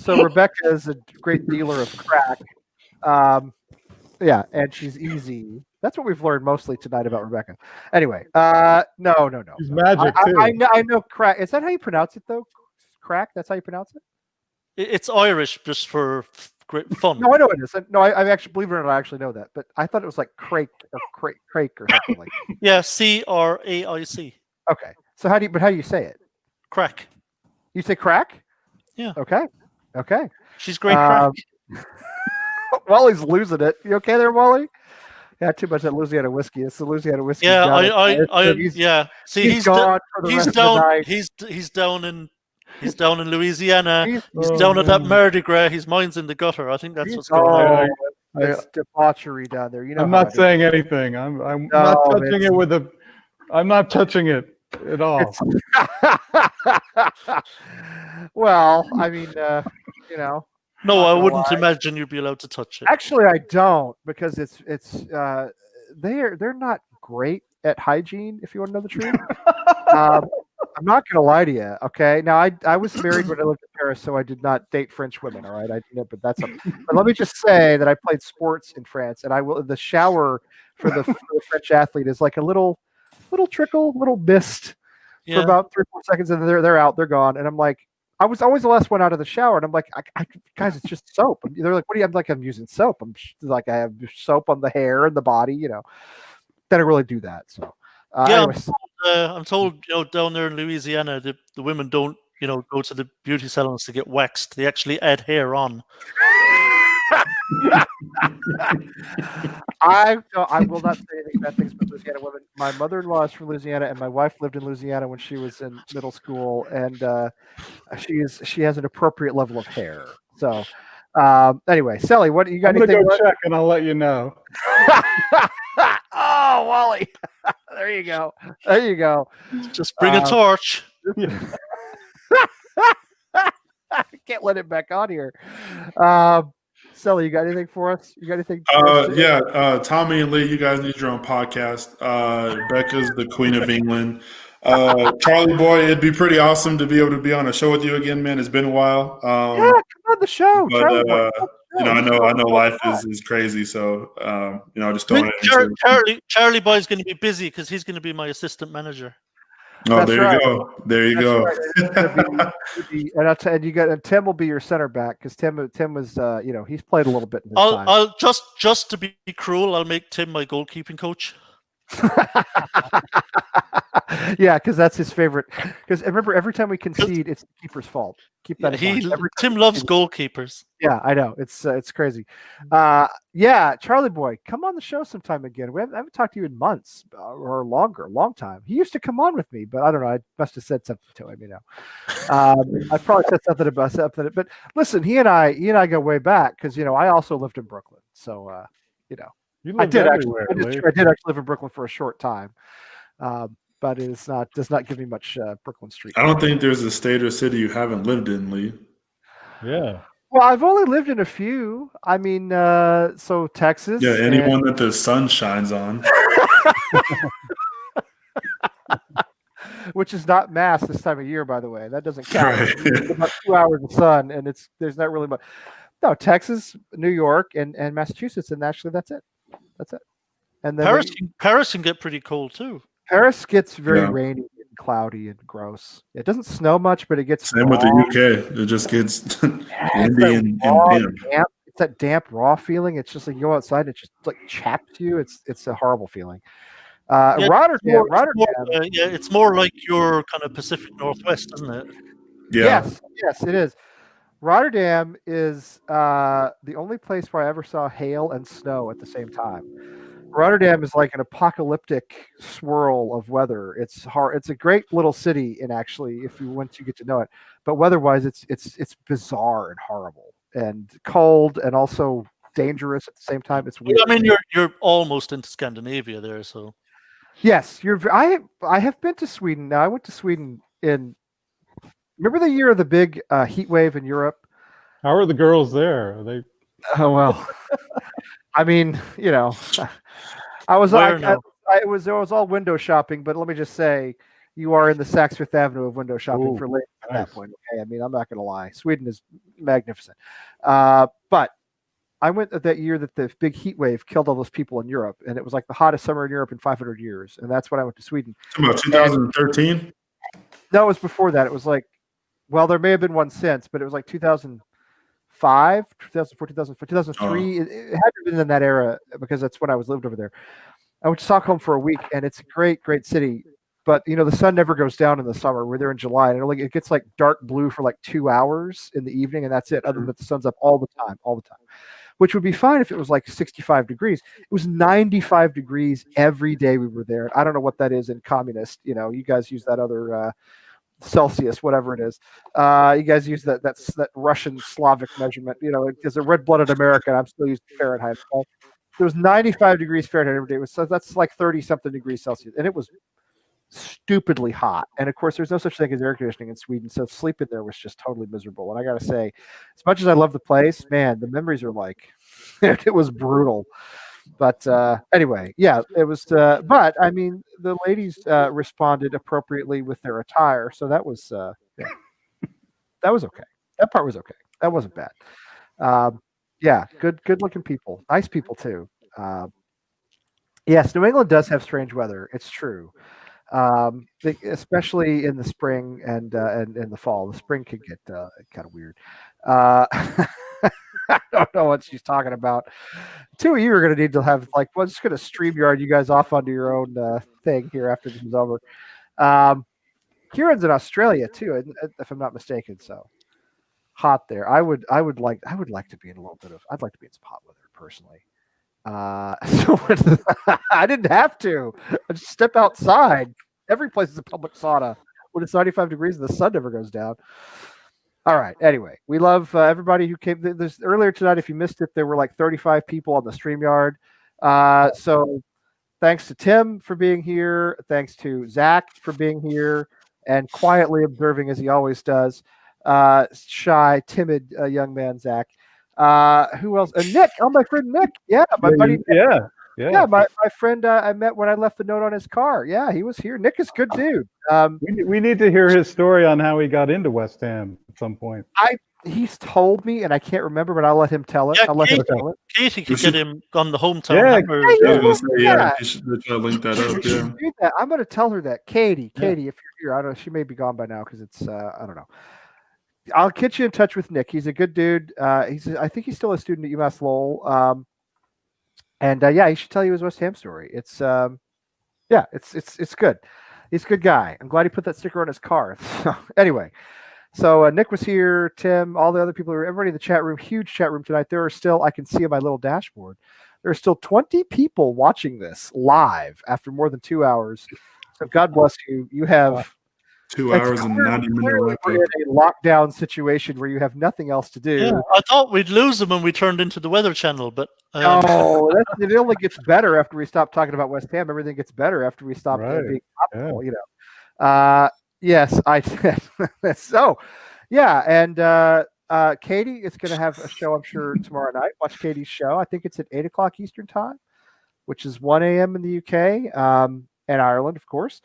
Rebecca is a great dealer of crack. And she's easy. That's what we've learned mostly tonight about Rebecca. Anyway, no. She's magic too. I know crack. Is that how you pronounce it though? Crack? That's how you pronounce it? It's Irish just for great fun. No, I know it is. No, I actually, believe it or not, I actually know that. But I thought it was like crake or something like that. Yeah, CRAIC. Okay. So how do you say it? Crack. You say crack? Yeah. Okay. She's great crack. Wally's losing it. You okay there, Wally? Yeah, too much of that Louisiana whiskey. It's the Louisiana whiskey. Yeah, yeah. See, he's gone for the rest of the down. night. He's down in Louisiana. He's Oh, down at that man. Mardi Gras. His mind's in the gutter. I think that's what's going on. It's debauchery down there. You know. I'm not saying anything. I'm not touching it with a. I'm not touching it at all. Well, I mean, you know. No, I wouldn't imagine you'd be allowed to touch it. Actually, I don't, because they're not great at hygiene. If you want to know the truth, I'm not going to lie to you. Okay, now I was married when I lived in Paris, so I did not date French women. All right, but but let me just say that I played sports in France, and the shower for the French athlete is like a little trickle, little mist for about 3 or 4 seconds, and then they're out, they're gone, and I'm like. I was always the last one out of the shower, and I'm like, guys, it's just soap. They're like, what do you? I'm like, I'm using soap. I'm like, I have soap on the hair and the body, They don't really do that. So, anyways. I'm told, down there in Louisiana, the women don't, go to the beauty salons to get waxed. They actually add hair on. I will not say anything bad things about Louisiana women. My mother-in-law is from Louisiana, and my wife lived in Louisiana when she was in middle school, and she has an appropriate level of hair. So, anyway, Sally, what you got? I'm gonna go check, and I'll let you know. Oh, Wally, there you go. Just bring a torch. I can't let it back on here. Sally, you got anything for us? You got anything? Tommy and Lee, you guys need your own podcast. Becca's the Queen of England. Charlie boy, it'd be pretty awesome to be able to be on a show with you again, man. It's been a while. Come on the show. But I know life is crazy, so just throwing it. Charlie boy's going to be busy because he's going to be my assistant manager. Oh, That's there right. you go. There you go. Right. And I'll tell you, and Tim will be your center back, because Tim was he's played a little bit in his time. I'll just to be cruel, I'll make Tim my goalkeeping coach. Yeah, because that's his favorite. Because remember, every time we concede, it's the keeper's fault. Keep that in mind. Tim loves goalkeepers. Yeah, I know. It's crazy. Yeah, Charlie boy, come on the show sometime again. I haven't talked to you in months or longer, long time. He used to come on with me, but I don't know. I must have said something to him. I probably said something about something. But listen, he and I go way back, because I also lived in Brooklyn. So I did actually live in Brooklyn for a short time. But does not give me much Brooklyn Street. I don't think there's a state or city you haven't lived in, Lee. Yeah. Well, I've only lived in a few. I mean, so Texas. Yeah, anyone that the sun shines on. Which is not Mass this time of year, by the way. That doesn't count. Right. It's about 2 hours of sun, and there's not really much. No, Texas, New York, and Massachusetts, and actually that's it. And then Paris can get pretty cold too. Paris gets very rainy and cloudy and gross. It doesn't snow much, but it gets same with the UK. It just gets windy and damp. It's that damp, raw feeling. It's just like you go outside, and it just like chaps you. It's a horrible feeling. Rotterdam. It's more like your kind of Pacific Northwest, isn't it? Yeah. Yes, it is. Rotterdam is the only place where I ever saw hail and snow at the same time. Rotterdam is like an apocalyptic swirl of weather. It's hard. It's a great little city, and actually, once you get to know it, but weather-wise, it's bizarre and horrible and cold and also dangerous at the same time. It's weird. I mean, you're almost into Scandinavia there, so. Yes, I have been to Sweden. Now I went to Sweden remember the year of the big heat wave in Europe? How are the girls there? Are they? Oh well. I mean, I was it was all window shopping, but let me just say, you are in the Saks Fifth Avenue of window shopping for ladies at that point. Okay, I mean, I'm not going to lie, Sweden is magnificent, but I went that year that the big heat wave killed all those people in Europe, and it was like the hottest summer in Europe in 500 years, and that's when I went to Sweden. About 2013? No, it was before that. It was like, well, there may have been one since, but it was like 2005, 2004, 2005, 2003. It had to have been in that era, because that's when I lived over there. I went to Stockholm for a week, and it's a great, great city. but the sun never goes down in the summer. We're there in July, and it gets like dark blue for like 2 hours in the evening, and that's it. Other than that, the sun's up all the time, which would be fine if it was like 65 degrees. It was 95 degrees every day we were there. I don't know what that is in communist. You guys use that other Celsius, whatever it is. You guys use that Russian Slavic measurement. Because a red-blooded American, I'm still using Fahrenheit. Okay? It was 95 degrees Fahrenheit every day. So that's like 30-something degrees Celsius, and it was stupidly hot. And of course, there's no such thing as air conditioning in Sweden, so sleeping there was just totally miserable. And I gotta say, as much as I love the place, man, the memories are like it was brutal. But anyway, yeah, it was. But I mean, the ladies responded appropriately with their attire, so that was that was okay. That part was okay. That wasn't bad. Yeah, good looking people, nice people too. Yes, New England does have strange weather. It's true. Especially in the spring and in the fall. The spring can get kind of weird. I don't know what she's talking about. Two of you are going to need to have just going to StreamYard you guys off onto your own thing here after this is over. Kieran's in Australia too, if I'm not mistaken. So hot there. I would like to be in a little bit of. I'd like to be in some hot weather personally. So I didn't have to. I just step outside. Every place is a public sauna when it's 95 degrees and the sun never goes down. All right. Anyway, we love everybody who came. There's earlier tonight. If you missed it, there were like 35 people on the StreamYard. So thanks to Tim for being here. Thanks to Zach for being here and quietly observing as he always does. Shy, timid young man Zach. Who else? Nick. Oh, my friend Nick. Yeah, my buddy. Nick. Yeah. My friend I met when I left the note on his car. Yeah, he was here. Nick is a good dude. We need to hear his story on how he got into West Ham at some point. He's told me, and I can't remember, but I'll let him tell it. Yeah, I'll let him tell it. Katie could get him on the hometown. You should link that up. Yeah. Do that. I'm going to tell her that. Katie, if you're here, I don't know. She may be gone by now because it's I don't know. I'll get you in touch with Nick. He's a good dude. I think he's still a student at UMass Lowell. And he should tell you his West Ham story. It's it's good. He's a good guy. I'm glad he put that sticker on his car. Anyway, so Nick was here, Tim, all the other people, everybody in the chat room, huge chat room tonight. There are still, I can see on my little dashboard, there are still 20 people watching this live after more than 2 hours. So God bless you. You have 2 hours and 90 minutes. We're in a lockdown situation where you have nothing else to do. Yeah, I thought we'd lose them when we turned into the Weather Channel, but it only gets better after we stop talking about West Ham. Everything gets better after we stop being topical, Yes, I did. So, yeah, and Katie is going to have a show, I'm sure, tomorrow night. Watch Katie's show. I think it's at 8 o'clock Eastern time, which is 1 a.m. in the UK and Ireland, of course.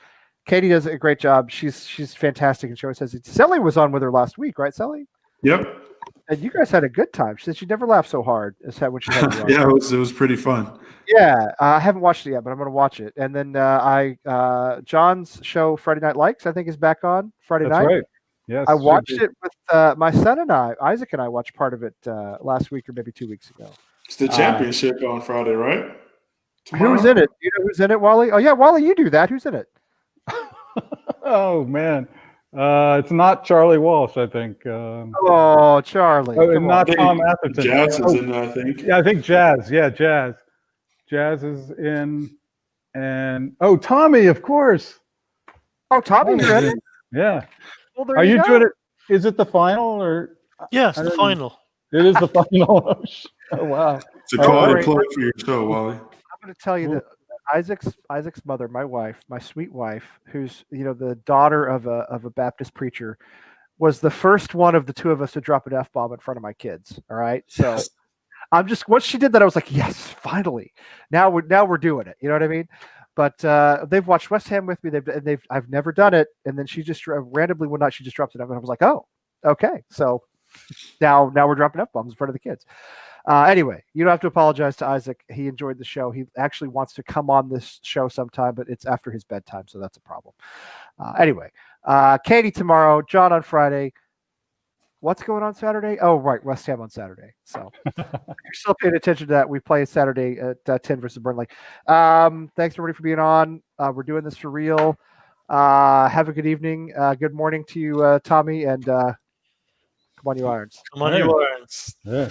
Katie does a great job. She's fantastic, and she always says it. Sally was on with her last week, right, Sally? Yep. And you guys had a good time. She said she never laughed so hard as when she had Yeah, it was pretty fun. Yeah, I haven't watched it yet, but I'm going to watch it. And then John's show, Friday Night Likes, I think is back on Friday night. That's right. Yes. I watched it with my son and Isaac and I watched part of it last week or maybe 2 weeks ago. It's the championship on Friday, right? Tomorrow? Who's in it? You know who's in it, Wally? Oh, yeah, Wally, you do that. Who's in it? Oh, man. It's not Charlie Walsh, I think. Charlie. Not Tom Atherton. Jazz is in, I think. Yeah, I think Jazz. Yeah, Jazz. Jazz is in. And, Tommy, of course. Oh, Tommy, you're in it? Yeah. Well, are you doing it? Is it the final or? Yes, the final. It is the final. Oh, wow. It's a quality plug for your show, Wally. I'm going to tell you that Isaac's mother, my wife, my sweet wife, who's the daughter of a Baptist preacher, was the first one of the two of us to drop an F-bomb in front of my kids. All right, so I'm just once she did that, I was like, yes, finally. Now we're doing it. You know what I mean? But they've watched West Ham with me. I've never done it, and then she just randomly one night she just dropped it up, and I was like, oh, okay. So now we're dropping F-bombs in front of the kids. Anyway, you don't have to apologize to Isaac. He enjoyed the show. He actually wants to come on this show sometime, but it's after his bedtime, so that's a problem. Anyway, Katie tomorrow, John on Friday. What's going on Saturday? Oh, right, West Ham on Saturday. So if you're still paying attention to that, we play Saturday at 10 versus Burnley. Thanks, everybody, for being on. We're doing this for real. Have a good evening. Good morning to you, Tommy, and come on, you Irons. Come on, you Irons. Yeah.